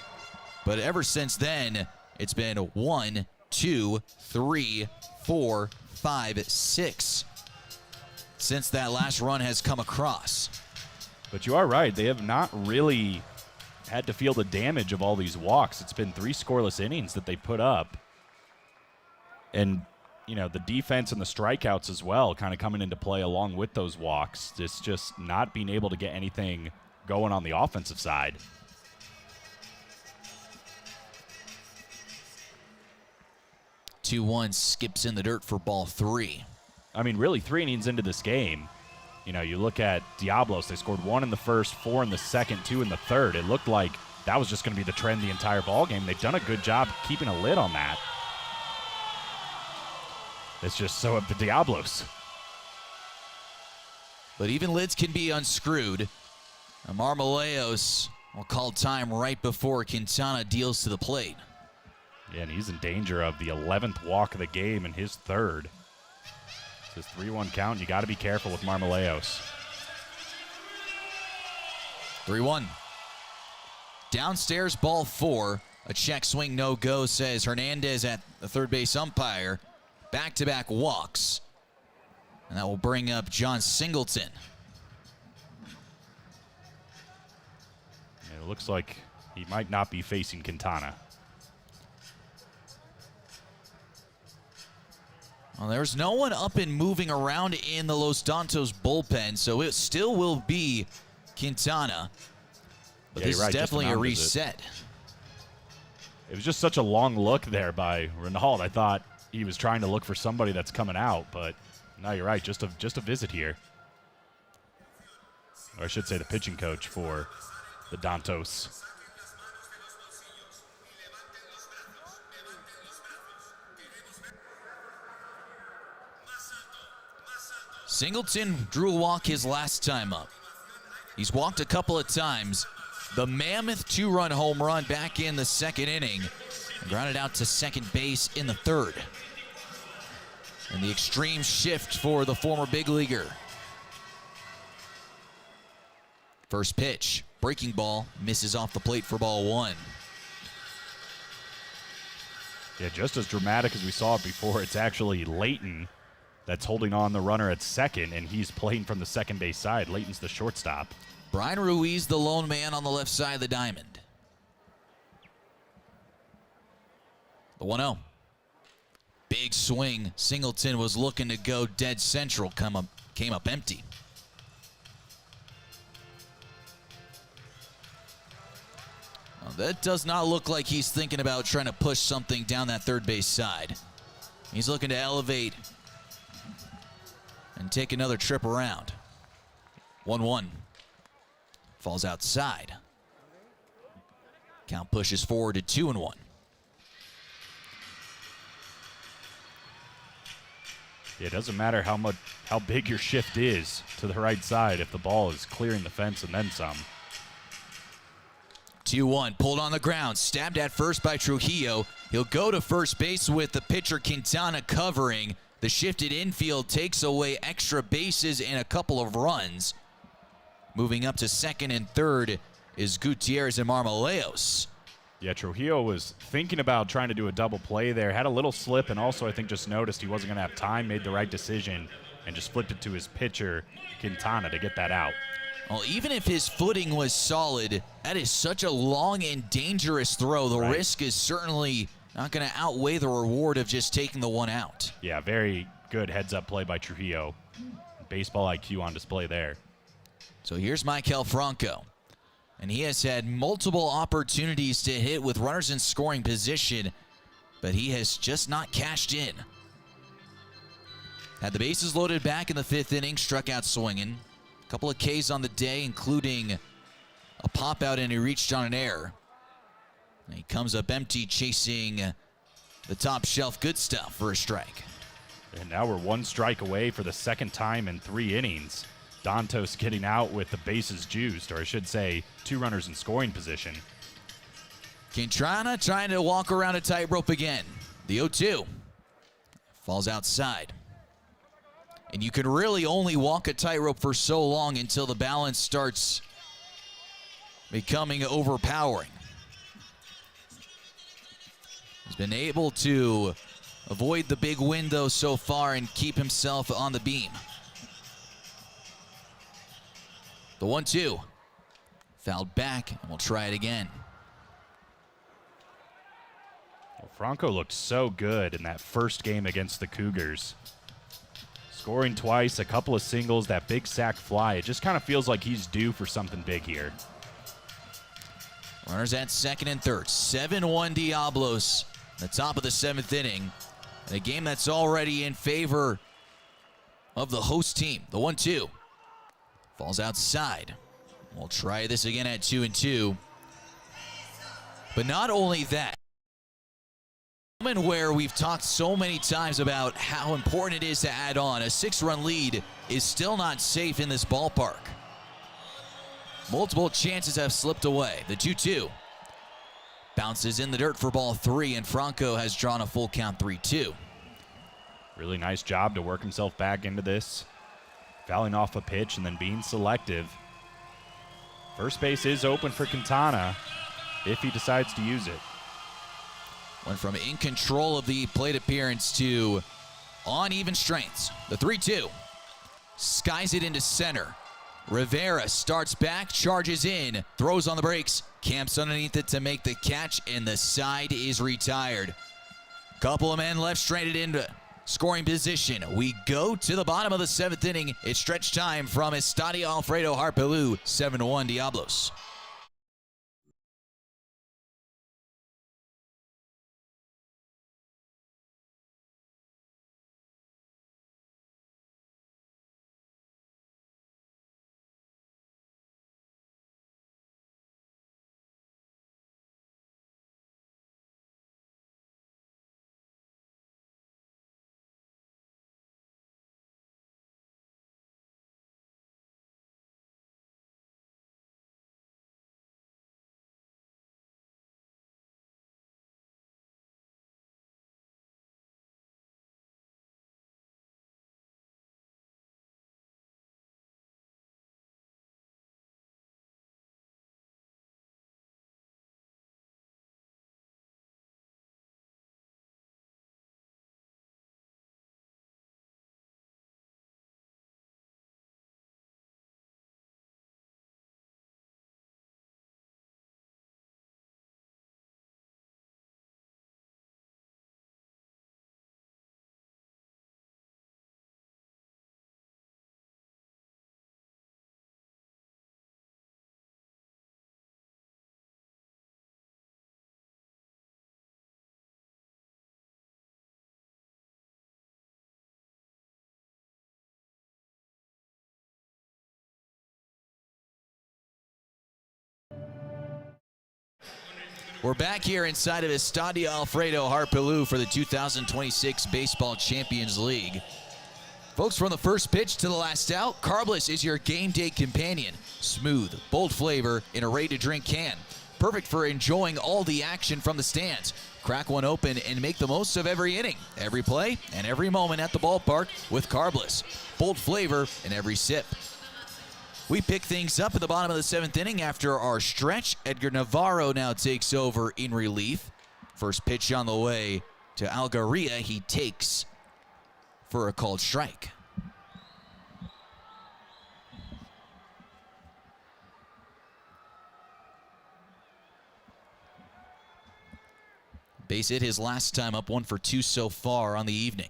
But ever since then, it's been 1, 2, 3, 4, 5, 6 since that last run has come across. But you are right. They have not really had to feel the damage of all these walks. It's been 3 scoreless innings that they put up. And, you know, the defense and the strikeouts as well kind of coming into play along with those walks. It's just not being able to get anything going on the offensive side. Two 1 skips in the dirt for ball 3. I mean, really 3 innings into this game. You know, you look at Diablos, they scored 1 in the first, 4 in the second, 2 in the third. It looked like that was just going to be the trend the entire ball game. They've done a good job keeping a lid on that. It's just so of the Diablos. But even lids can be unscrewed. Marmoleos will call time right before Quintana deals to the plate. Yeah, and he's in danger of the 11th walk of the game and his third. It's his 3-1 count. You got to be careful with Marmoleos. 3-1. Downstairs, ball 4. A check swing, no go, says Hernandez at the third base umpire. Back-to-back walks. And that will bring up John Singleton. It looks like he might not be facing Quintana. Well, there's no one up and moving around in the Los Dantos bullpen, so it still will be Quintana. But this is definitely a reset. It was just such a long look there by Renaud. I thought he was trying to look for somebody that's coming out, but no, you're right. Just a visit here. Or I should say the pitching coach for the Dantos. Singleton drew a walk his last time up. He's walked a couple of times. The mammoth 2-run home run back in the second inning. Grounded out to second base in the third. And the extreme shift for the former big leaguer. First pitch, breaking ball, misses off the plate for ball 1. Yeah, just as dramatic as we saw it before, it's actually Leighton that's holding on the runner at second, and he's playing from the second base side. Leighton's the shortstop. Brian Ruiz, the lone man on the left side of the diamond. The 1-0. Big swing. Singleton was looking to go dead central. Came up empty. Well, that does not look like he's thinking about trying to push something down that third base side. He's looking to elevate and take another trip around. 1-1. Falls outside. Count pushes forward to 2-1. It doesn't matter how big your shift is to the right side if the ball is clearing the fence and then some. 2-1, pulled on the ground, stabbed at first by Trujillo. He'll go to first base with the pitcher Quintana covering. The shifted infield takes away extra bases and a couple of runs. Moving up to second and third is Gutierrez and Marmoleos. Yeah, Trujillo was thinking about trying to do a double play there. Had a little slip, and also I think just noticed he wasn't going to have time, made the right decision, and just flipped it to his pitcher, Quintana, to get that out. Well, even if his footing was solid, that is such a long and dangerous throw. The risk is certainly not going to outweigh the reward of just taking the one out. Yeah, very good heads-up play by Trujillo. Baseball IQ on display there. So here's Maikel Franco. And he has had multiple opportunities to hit with runners in scoring position, but he has just not cashed in. Had the bases loaded back in the fifth inning, struck out swinging. A couple of Ks on the day, including a pop out, and he reached on an error. And he comes up empty, chasing the top shelf good stuff for a strike. And now we're one strike away for the second time in 3 innings. Dantos getting out with the bases juiced, or I should say 2 runners in scoring position. Quintana trying to walk around a tightrope again. The 0-2 falls outside. And you can really only walk a tightrope for so long until the balance starts becoming overpowering. He's been able to avoid the big window so far and keep himself on the beam. The 1-2. Fouled back, and we'll try it again. Well, Franco looked so good in that first game against the Cougars. Scoring twice, a couple of singles, that big sac fly. It just kind of feels like he's due for something big here. Runners at second and third. 7-1 Diablos, the top of the 7th inning. And a game that's already in favor of the host team. The 1-2. Falls outside. We'll try this again at 2-2. But not only that, where we've talked so many times about how important it is to add on, a 6-run lead is still not safe in this ballpark. Multiple chances have slipped away. The 2-2 bounces in the dirt for ball 3, and Franco has drawn a full count 3-2. Really nice job to work himself back into this. Fouling off a pitch and then being selective. First base is open for Quintana if he decides to use it. Went from in control of the plate appearance to on even strengths. The 3-2 skies it into center. Rivera starts back, charges in, throws on the brakes, camps underneath it to make the catch, and the side is retired. Couple of men left stranded into scoring position. We go to the bottom of the 7th inning. It's stretch time from Estadio Alfredo Harp, Helu, 7-1 Diablos. We're back here inside of Estadio Alfredo Harp, Helu for the 2026 Baseball Champions League. Folks, from the first pitch to the last out, Carbless is your game day companion. Smooth, bold flavor in a ready-to-drink can. Perfect for enjoying all the action from the stands. Crack one open and make the most of every inning, every play, and every moment at the ballpark with Carbless. Bold flavor in every sip. We pick things up at the bottom of the 7th inning after our stretch. Edgar Navarro now takes over in relief. First pitch on the way to Algaria. He takes for a called strike. Base hit his last time up, 1 for 2 so far on the evening.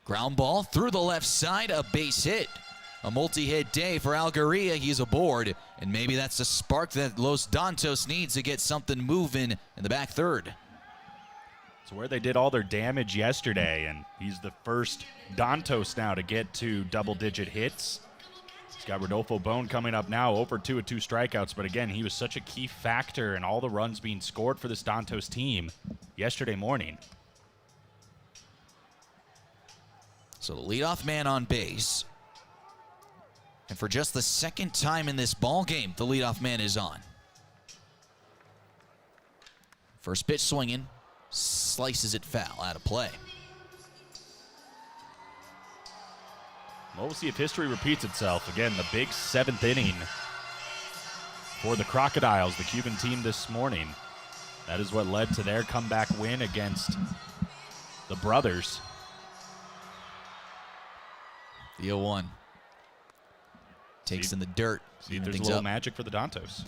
Ground ball through the left side, a base hit. A multi-hit day for Algaria. He's aboard, and maybe that's the spark that Los Dantos needs to get something moving in the back third. It's where they did all their damage yesterday, and he's the first Dantos now to get to double-digit hits. He's got Rodolfo Bone coming up now, over 2 with 2 strikeouts, but again, he was such a key factor in all the runs being scored for this Dantos team yesterday morning. So the leadoff man on base. And for just the second time in this ball game, the leadoff man is on. First pitch swinging, slices it foul, out of play. Well, we'll see if history repeats itself. Again, the big 7th inning for the Crocodiles, the Cuban team this morning. That is what led to their comeback win against the Brothers. The 0-1. Takes in the dirt. See if there's a little magic for the Dantos.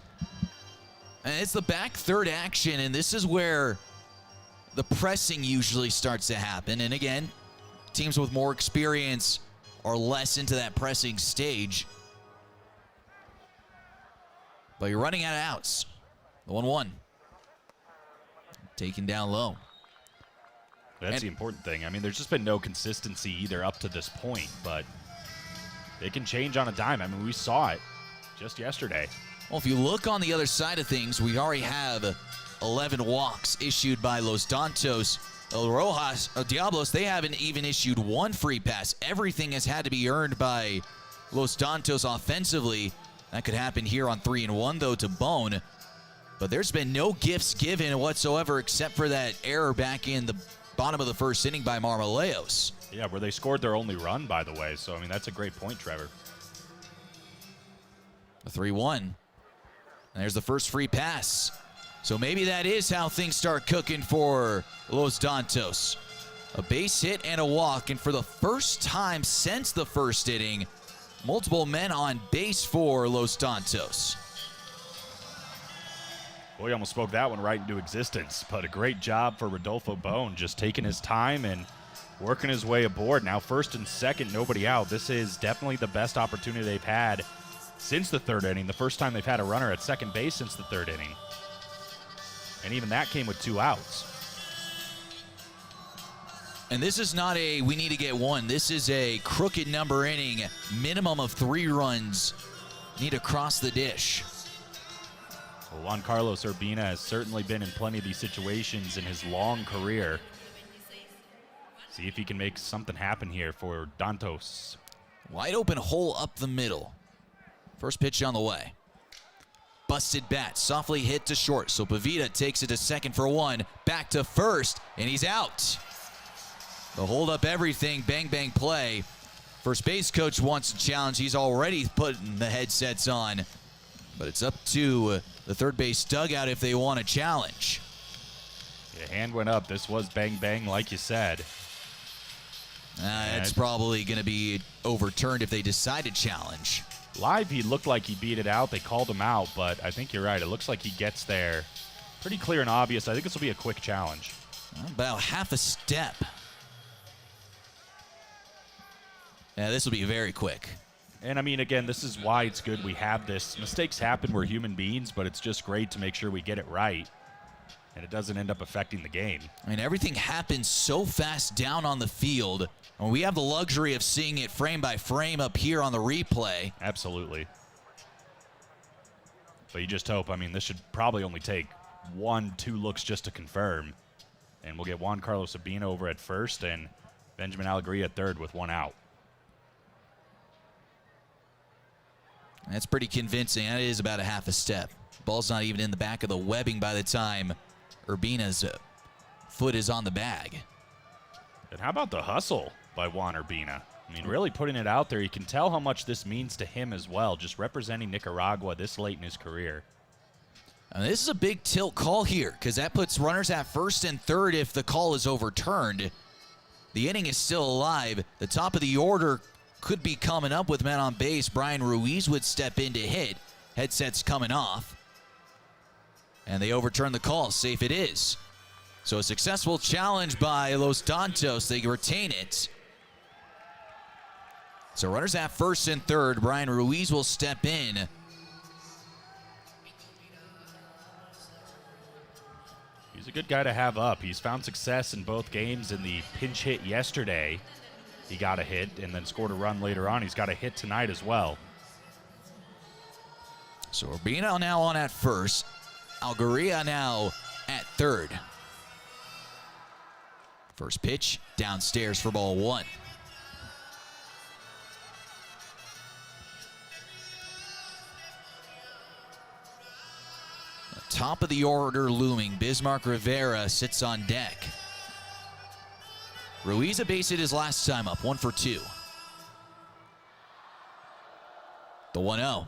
And it's the back third action, and this is where the pressing usually starts to happen. And again, teams with more experience are less into that pressing stage. But you're running out of outs. The 1-1. Taken down low. That's the important thing. I mean, there's just been no consistency either up to this point, but they can change on a dime. I mean, we saw it just yesterday. Well, if you look on the other side of things, we already have 11 walks issued by Los Dantos. Rojos, Diablos, they haven't even issued 1 free pass. Everything has had to be earned by Los Dantos offensively. That could happen here on 3-1, though, to Bone. But there's been no gifts given whatsoever except for that error back in the bottom of the first inning by Marmoleos. Yeah, where they scored their only run, by the way. So, I mean, that's a great point, Trevor. The 3-1. And there's the first free pass. So maybe that is how things start cooking for Los Dantos. A base hit and a walk, and for the first time since the first inning, multiple men on base for Los Dantos. Boy, almost spoke that one right into existence, but a great job for Rodolfo Bone, just taking his time and working his way aboard. Now first and second, nobody out. This is definitely the best opportunity they've had since the third inning, the first time they've had a runner at second base since the third inning. And even that came with 2 outs. And this is not a we need to get one. This is a crooked number inning, minimum of 3 runs need to cross the dish. Well, Juan Carlos Urbina has certainly been in plenty of these situations in his long career. See if he can make something happen here for Dantos. Wide open hole up the middle. First pitch on the way. Busted bat, softly hit to short, so Pavita takes it to second for 1, back to first, and he's out. The hold up everything, bang bang play. First base coach wants a challenge. He's already putting the headsets on, but it's up to the third base dugout if they want a challenge. Yeah, hand went up. This was bang bang, like you said. It's probably going to be overturned if they decide to challenge. Live, he looked like he beat it out. They called him out, but I think you're right. It looks like he gets there pretty clear and obvious. I think this will be a quick challenge. About half a step. Yeah, this will be very quick. And, I mean, again, this is why it's good we have this. Mistakes happen. We're human beings, but it's just great to make sure we get it right, and it doesn't end up affecting the game. I mean, everything happens so fast down on the field, and we have the luxury of seeing it frame by frame up here on the replay. Absolutely. But you just hope. I mean, this should probably only take 1-2 looks just to confirm. And we'll get Juan Carlos Urbina over at first and Benjamin Alegría at third with 1 out. That's pretty convincing. That is about a half a step. Ball's not even in the back of the webbing by the time Urbina's foot is on the bag. And how about the hustle by Juan Urbina? I mean, really putting it out there. You can tell how much this means to him as well, just representing Nicaragua this late in his career. And this is a big tilt call here because that puts runners at first and third if the call is overturned. The inning is still alive. The top of the order could be coming up with men on base. Brian Ruiz would step in to hit. Headsets coming off. And they overturn the call. Safe it is. So a successful challenge by Los Dantos. They retain it. So runners at first and third. Brian Ruiz will step in. He's a good guy to have up. He's found success in both games. In the pinch hit yesterday, he got a hit and then scored a run later on. He's got a hit tonight as well. So Urbina now on at first. Alegría now at third. First pitch downstairs for ball 1. The top of the order looming. Bismarck Rivera sits on deck. Ruiz a base hit his last time up, 1 for 2. The 1-0.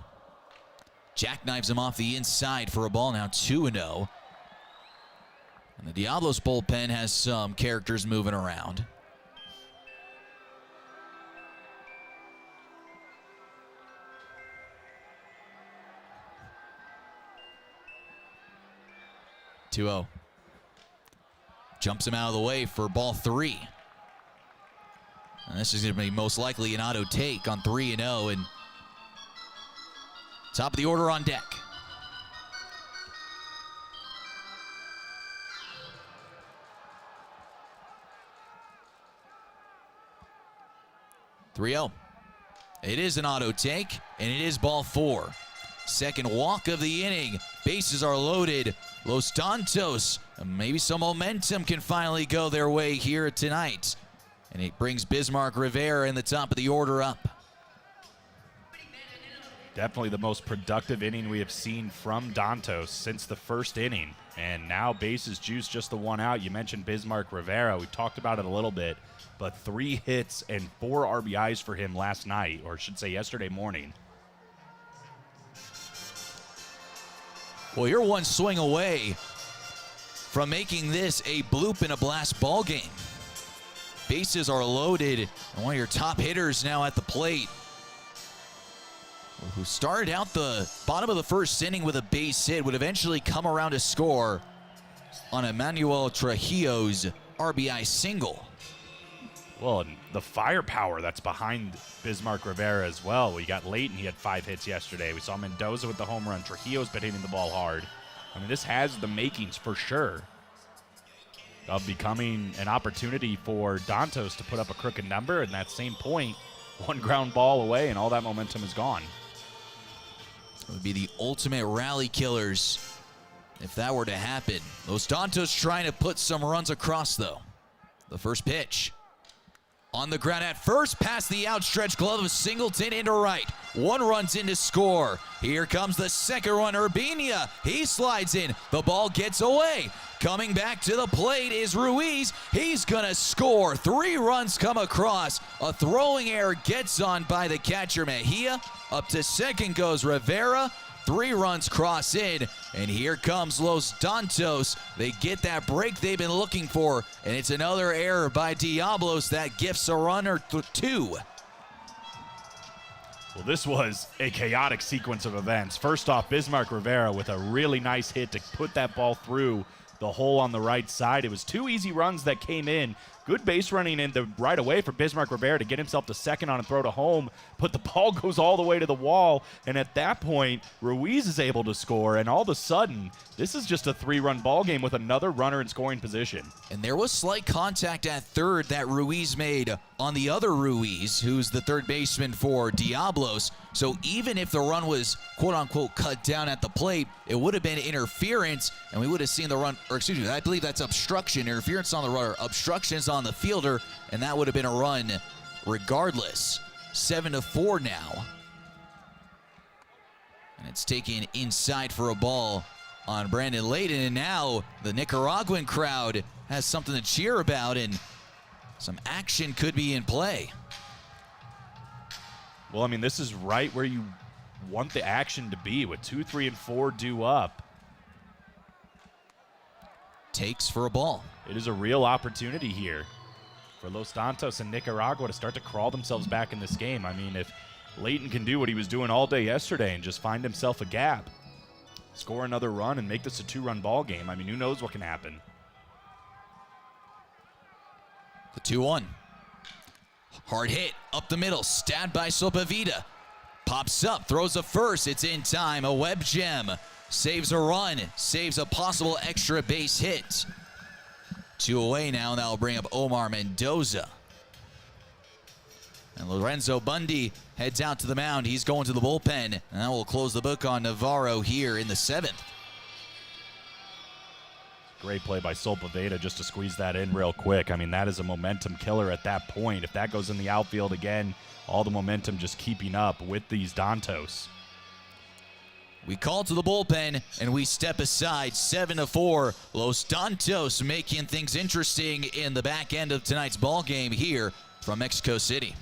Jackknives him off the inside for a ball, now 2-0. And the Diablos bullpen has some characters moving around. Jumps him out of the way for ball 3. And this is going to be most likely an auto take on 3-0. And top of the order on deck. It is an auto take, and it is ball 4. Second walk of the inning. Bases are loaded. Los Dantos, maybe some momentum can finally go their way here tonight. And it brings Bismarck Rivera in the top of the order up. Definitely the most productive inning we have seen from Dantos since the first inning. And now bases juice, just the 1 out. You mentioned Bismarck Rivera. We talked about it a little bit. But 3 hits and 4 RBIs for him last night, or I should say yesterday morning. Well, you're one swing away from making this a bloop and a blast ball game. Bases are loaded, and one of your top hitters now at the plate, who started out the bottom of the first inning with a base hit, would eventually come around to score on Emmanuel Trujillo's RBI single. Well, and the firepower that's behind Bismarck Rivera as well. We got Leighton, he had 5 hits yesterday. We saw Mendoza with the home run. Trujillo's been hitting the ball hard. I mean, this has the makings for sure of becoming an opportunity for Dantos to put up a crooked number. And that same point, one ground ball away, and all that momentum is gone. It would be the ultimate rally killers if that were to happen. Los Dantos trying to put some runs across, though. The first pitch. On the ground at first, past the outstretched glove of Singleton into right. 1 run's in to score. Here comes the second run, Urbina. He slides in. The ball gets away. Coming back to the plate is Ruiz. He's gonna score. 3 runs come across. A throwing error gets on by the catcher Mejia. Up to second goes Rivera. 3 runs cross in, and here comes Los Dantos. They get that break they've been looking for, and it's another error by Diablos that gifts a run or 2. Well, this was a chaotic sequence of events. First off, Bismarck Rivera with a really nice hit to put that ball through the hole on the right side. It was 2 easy runs that came in. Good base running in the right away for Bismarck Rivera to get himself to second on a throw to home, but the ball goes all the way to the wall, and at that point, Ruiz is able to score, and all of a sudden, this is just a 3-run ball game with another runner in scoring position. And there was slight contact at third that Ruiz made on the other Ruiz, who's the third baseman for Diablos. So even if the run was quote-unquote cut down at the plate, it would have been interference, and we would have seen the run, or excuse me, I believe that's obstruction. Interference on the runner, obstructions on the fielder, and that would have been a run regardless. 7-4 now. And it's taken inside for a ball on Brandon Leighton, and now the Nicaraguan crowd has something to cheer about, and some action could be in play. Well, I mean, this is right where you want the action to be with 2, 3, and 4 due up. Takes for a ball. It is a real opportunity here for Los Dantos and Nicaragua to start to crawl themselves back in this game. I mean, if Leighton can do what he was doing all day yesterday and just find himself a gap, score another run, and make this a 2-run ball game, I mean, who knows what can happen. The 2-1. Hard hit up the middle, stabbed by Sopavita. Pops up, throws a first, it's in time, a web gem. Saves a run, saves a possible extra base hit. 2 away now, and that will bring up Omar Mendoza. And Lorenzo Bundy heads out to the mound. He's going to the bullpen, and that will close the book on Navarro here in the 7th. Great play by Solpaveda just to squeeze that in real quick. I mean, that is a momentum killer at that point. If that goes in the outfield again, all the momentum just keeping up with these Dantos. We call to the bullpen, and we step aside. 7-4. Los Dantos making things interesting in the back end of tonight's ball game here from Mexico City.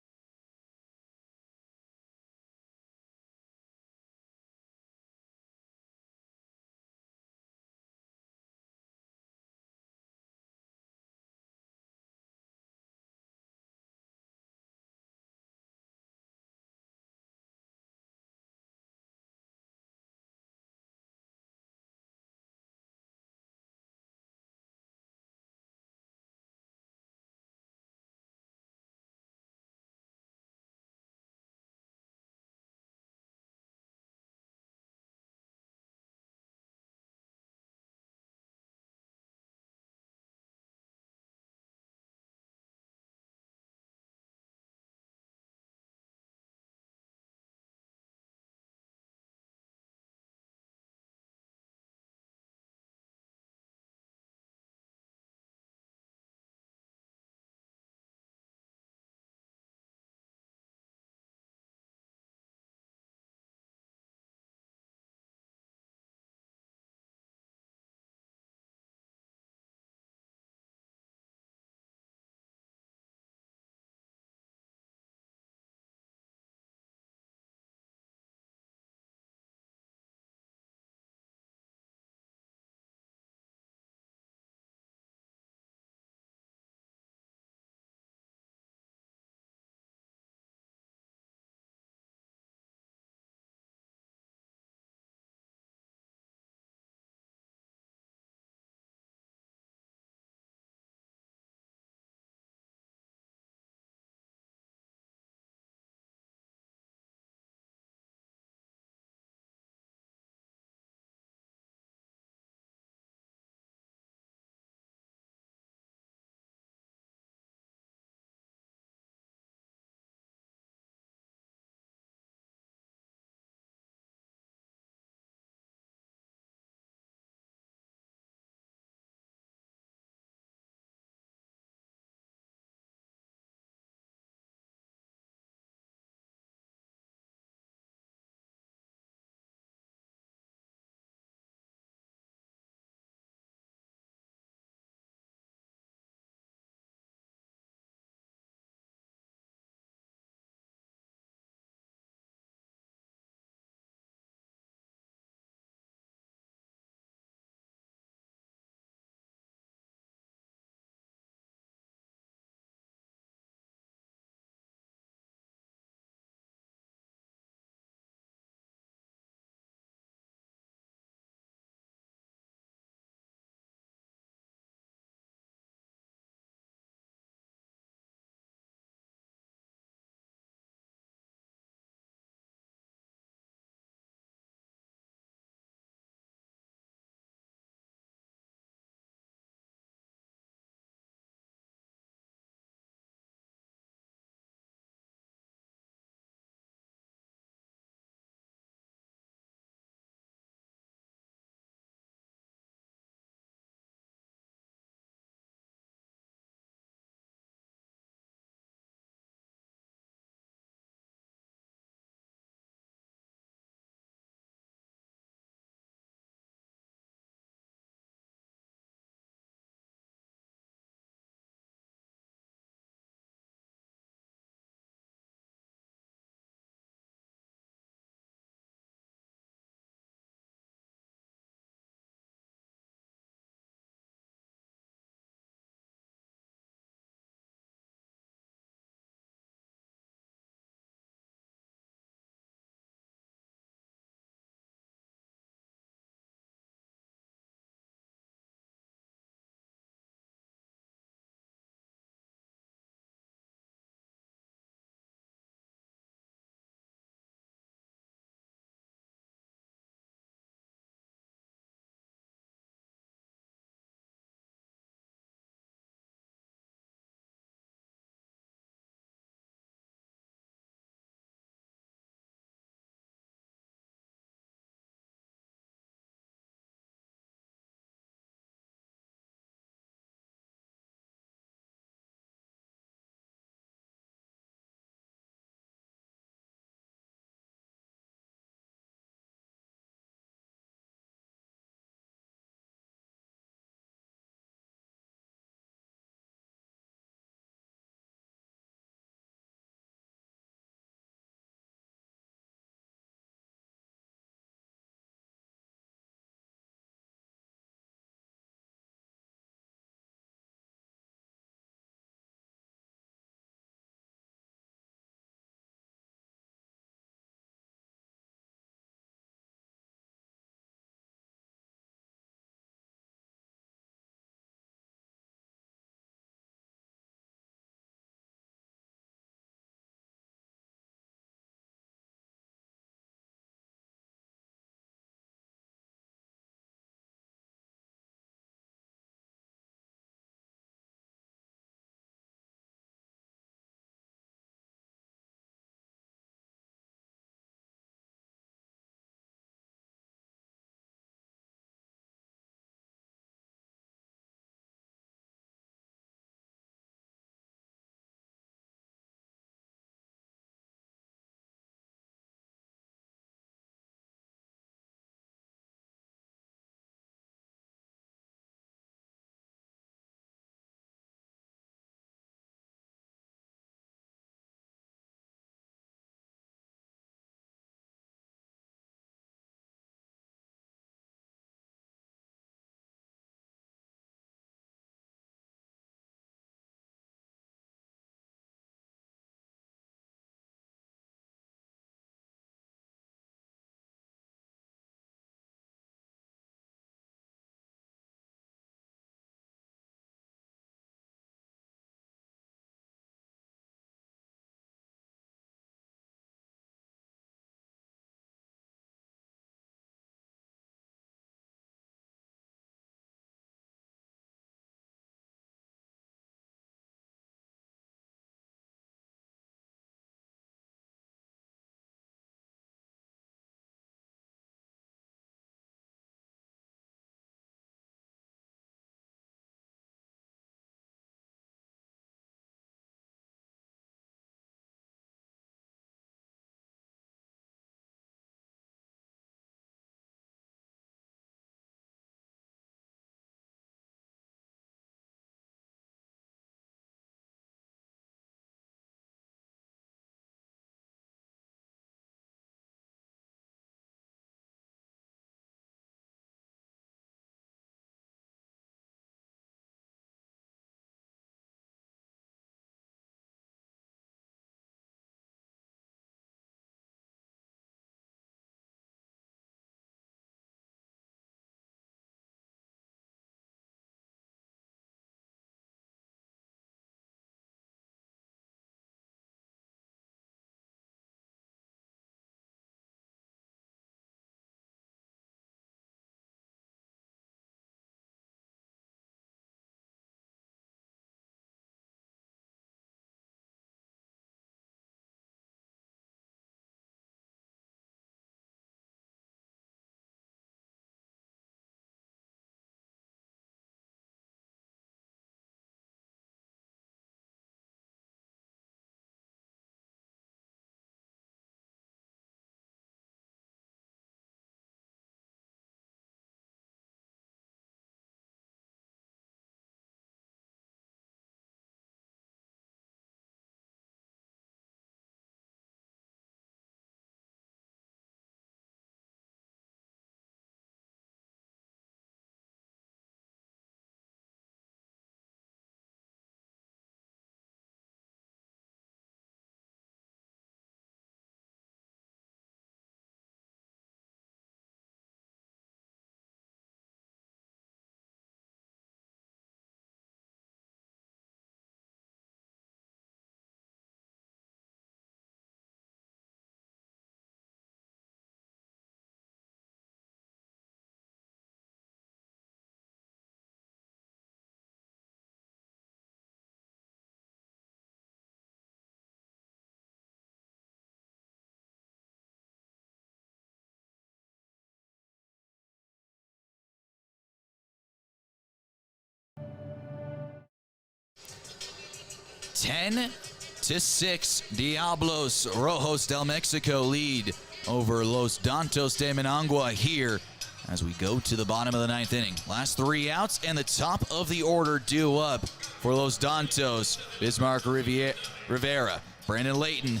10-6, Diablos Rojos del Mexico lead over Los Dantos de Managua here as we go to the bottom of the ninth inning. Last three outs and the top of the order due up for Los Dantos. Bismarck Rivera, Brandon Layton,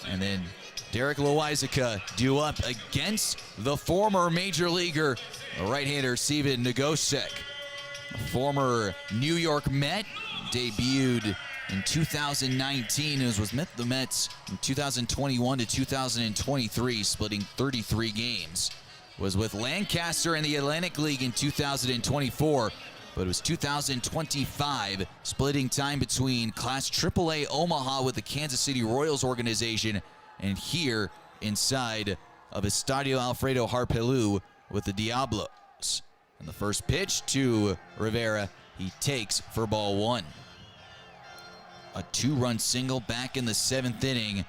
and then Derek Loizaga due up against the former major leaguer, the right-hander Steven Nagosek. A former New York Met, debuted in 2019, as was met the Mets from 2021 to 2023, splitting 33 games. Was with Lancaster in the Atlantic League in 2024, but it was 2025, splitting time between Class AAA Omaha with the Kansas City Royals organization and here inside of Estadio Alfredo Harp Helu with the Diablos. And the first pitch to Rivera, he takes for ball one. A two-run single back in the seventh inning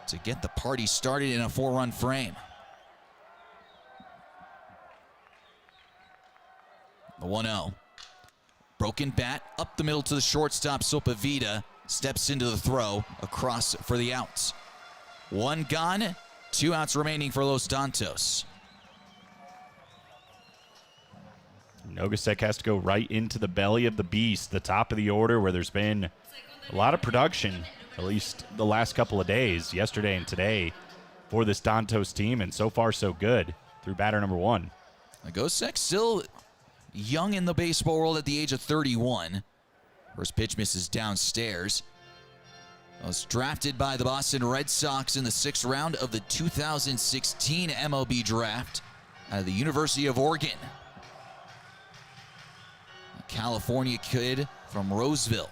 to get the party started in a four-run frame. The 1-0. Broken bat up the middle to the shortstop. Sopavita steps into the throw across for the outs. One gone, 2 outs remaining for Los Dantos. Nogosek has to go right into the belly of the beast, the top of the order, where there's been a lot of production, at least the last couple of days, yesterday and today, for this Dantos team, and so far so good through batter number one. Nogosek still young in the baseball world at the age of 31. First pitch misses downstairs. Was drafted by the Boston Red Sox in the 6th round of the 2016 MLB draft out of the University of Oregon. A California kid from Roseville.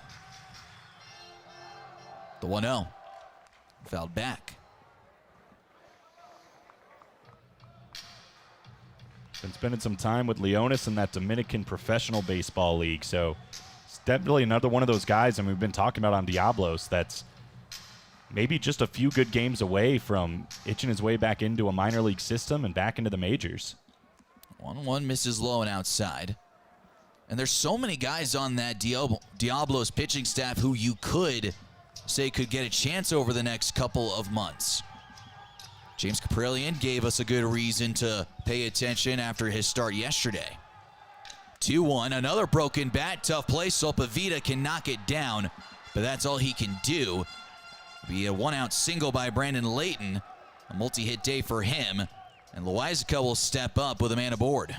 The 1-0. Fouled back. Been spending some time with Leonis in that Dominican Professional Baseball League, so it's definitely another one of those guys, and we've been talking about on Diablos, that's maybe just a few good games away from itching his way back into a minor league system and back into the majors. 1-1 misses low and outside. And there's so many guys on that Diablos pitching staff who you could say could get a chance over the next couple of months. James Caprillion gave us a good reason to pay attention after his start yesterday. 2-1, another broken bat, tough play. Sopavita can knock it down, but that's all he can do. Be a 1-out single by Brandon Layton, a multi-hit day for him, and Loizaga will step up with a man aboard.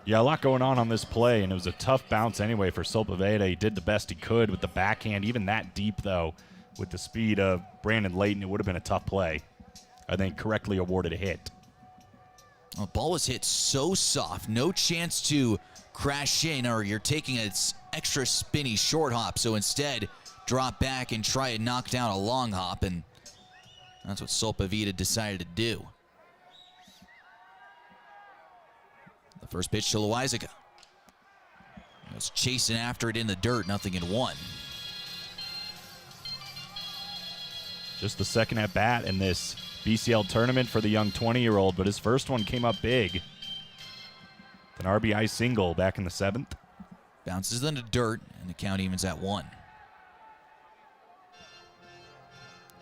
Yeah, a lot going on this play, and it was a tough bounce anyway for Sopavita. He did the best he could with the backhand, even that deep, though. With the speed of Brandon Layton, it would have been a tough play. I think correctly awarded a hit. The ball was hit so soft, no chance to crash in, or you're taking an extra spinny short hop, so instead drop back and try and knock down a long hop, and that's what Sopavita decided to do. The first pitch to Loizaga. He was chasing after it in the dirt, nothing in one. Just the second at bat in this BCL tournament for the young 20-year-old, but his first one came up big. An RBI single back in the 7th. Bounces into dirt, and the count evens at 1.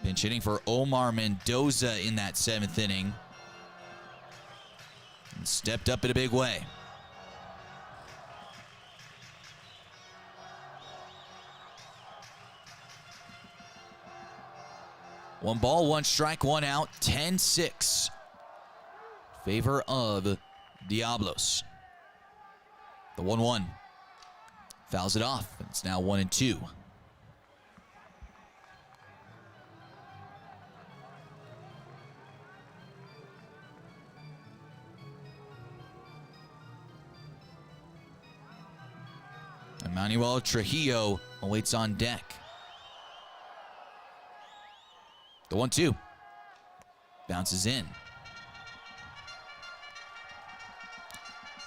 Pinch hitting for Omar Mendoza in that 7th inning. And stepped up in a big way. One ball, one strike, one out, 10-6. Favor of Diablos. The 1-1. Fouls it off. It's now 1-2. Emmanuel Trujillo awaits on deck. The 1-2. Bounces in.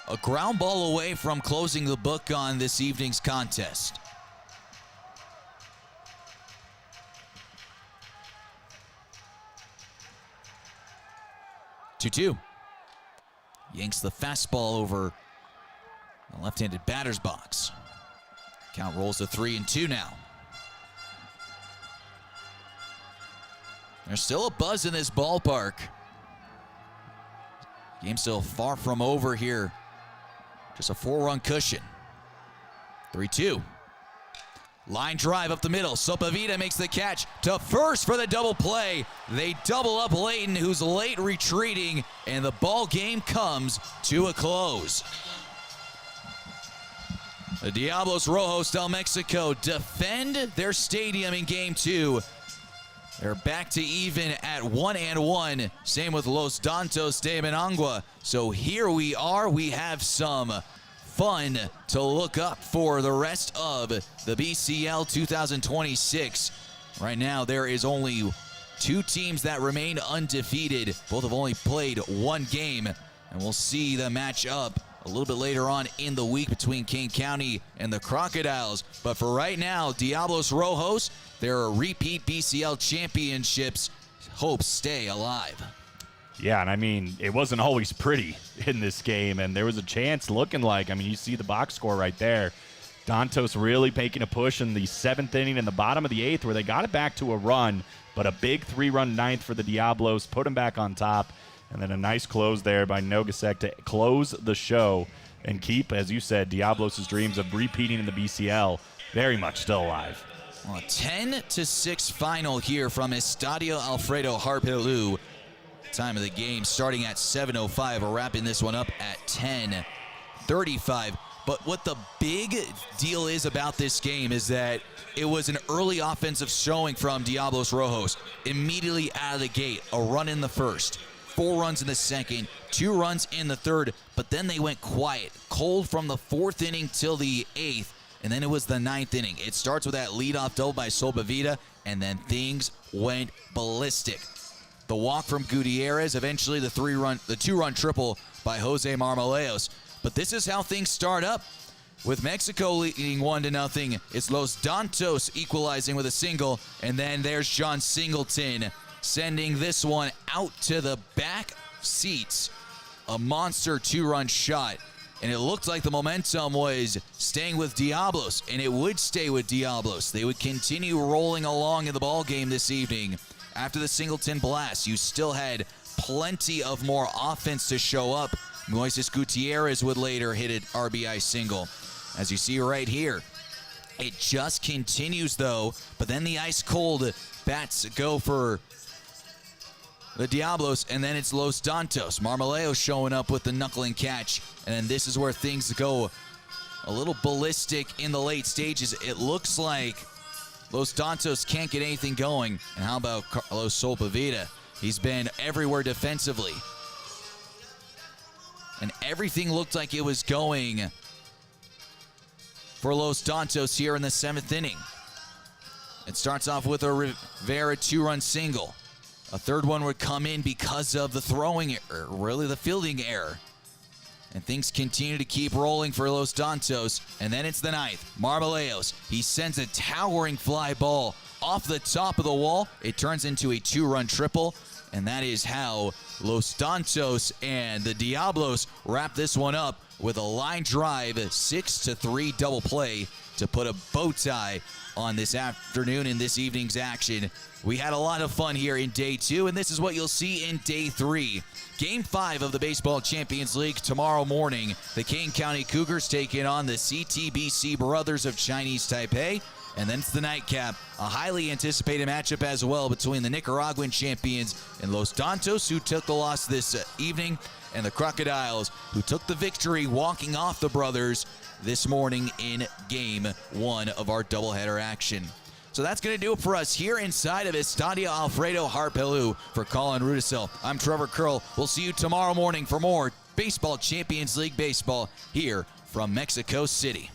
A ground ball away from closing the book on this evening's contest. Two-two. Yanks the fastball over the left-handed batter's box. Count rolls to 3-2 now. There's still a buzz in this ballpark. Game still far from over here. Just a 4-run cushion. 3-2. Line drive up the middle. Sopavita makes the catch to first for the double play. They double up Layton, who's late retreating, and the ball game comes to a close. The Diablos Rojos del Mexico defend their stadium in game 2. They're back to even at 1-1. Same with Los Dantos de Managua. So here we are. We have some fun to look up for the rest of the BCL 2026. Right now, there is only 2 teams that remain undefeated. Both have only played 1 game, and we'll see the match up a little bit later on in the week between Kane County and the Crocodiles. But for right now, Diablos Rojos, their repeat BCL championships hopes stay alive. Yeah, and I mean, it wasn't always pretty in this game, and there was a chance looking like, I mean, you see the box score right there. Dantos really making a push in the 7th inning and the bottom of the 8th where they got it back to a run, but a big 3-run 9th for the Diablos, put them back on top, and then a nice close there by Nogasek to close the show and keep, as you said, Diablos' dreams of repeating in the BCL very much still alive. Well, 10-6 final here from Estadio Alfredo Harp Helu. Time of the game starting at 7:05. We're wrapping this one up at 10:35. But what the big deal is about this game is that it was an early offensive showing from Diablos Rojos. Immediately out of the gate, a run in the first, 4 runs in the second, 2 runs in the third, but then they went quiet, cold from the 4th inning till the 8th, and then it was the 9th inning. It starts with that leadoff double by Solbavita, and then things went ballistic. The walk from Gutierrez, eventually the 2-run triple by Jose Marmoleos. But this is how things start up. With Mexico leading 1-0, it's Los Dantos equalizing with a single, and then there's John Singleton sending this one out to the back seats. A monster 2-run shot. And it looked like the momentum was staying with Diablos, and it would stay with Diablos. They would continue rolling along in the ball game this evening. After the Singleton blast, you still had plenty of more offense to show up. Moises Gutierrez would later hit an RBI single. As you see right here, it just continues though, but then the ice-cold bats go for the Diablos, and then it's Los Dantos. Marmoleos showing up with the knuckling catch, and then this is where things go a little ballistic in the late stages. It looks like Los Dantos can't get anything going. And how about Carlos Solpavita? He's been everywhere defensively. And everything looked like it was going for Los Dantos here in the 7th inning. It starts off with a Rivera 2-run single. A 3rd one would come in because of the throwing error, really the fielding error. And things continue to keep rolling for Los Dantos. And then it's the 9th. Marmoleos. He sends a towering fly ball off the top of the wall. It turns into a 2-run triple. And that is how Los Dantos and the Diablos wrap this one up with a line drive 6-3 double play to put a bow tie on this afternoon in this evening's action. We had a lot of fun here in day 2, and this is what you'll see in day 3. Game 5 of the Baseball Champions League tomorrow morning. The Kane County Cougars taking on the CTBC Brothers of Chinese Taipei. And then it's the nightcap, a highly anticipated matchup as well between the Nicaraguan champions and Los Dantos, who took the loss this evening, and the Crocodiles, who took the victory walking off the Brothers this morning in Game 1 of our doubleheader action. So that's going to do it for us here inside of Estadio Alfredo Harp Helu. For Colin Rudisil, I'm Trevor Curl. We'll see you tomorrow morning for more Baseball Champions League baseball here from Mexico City.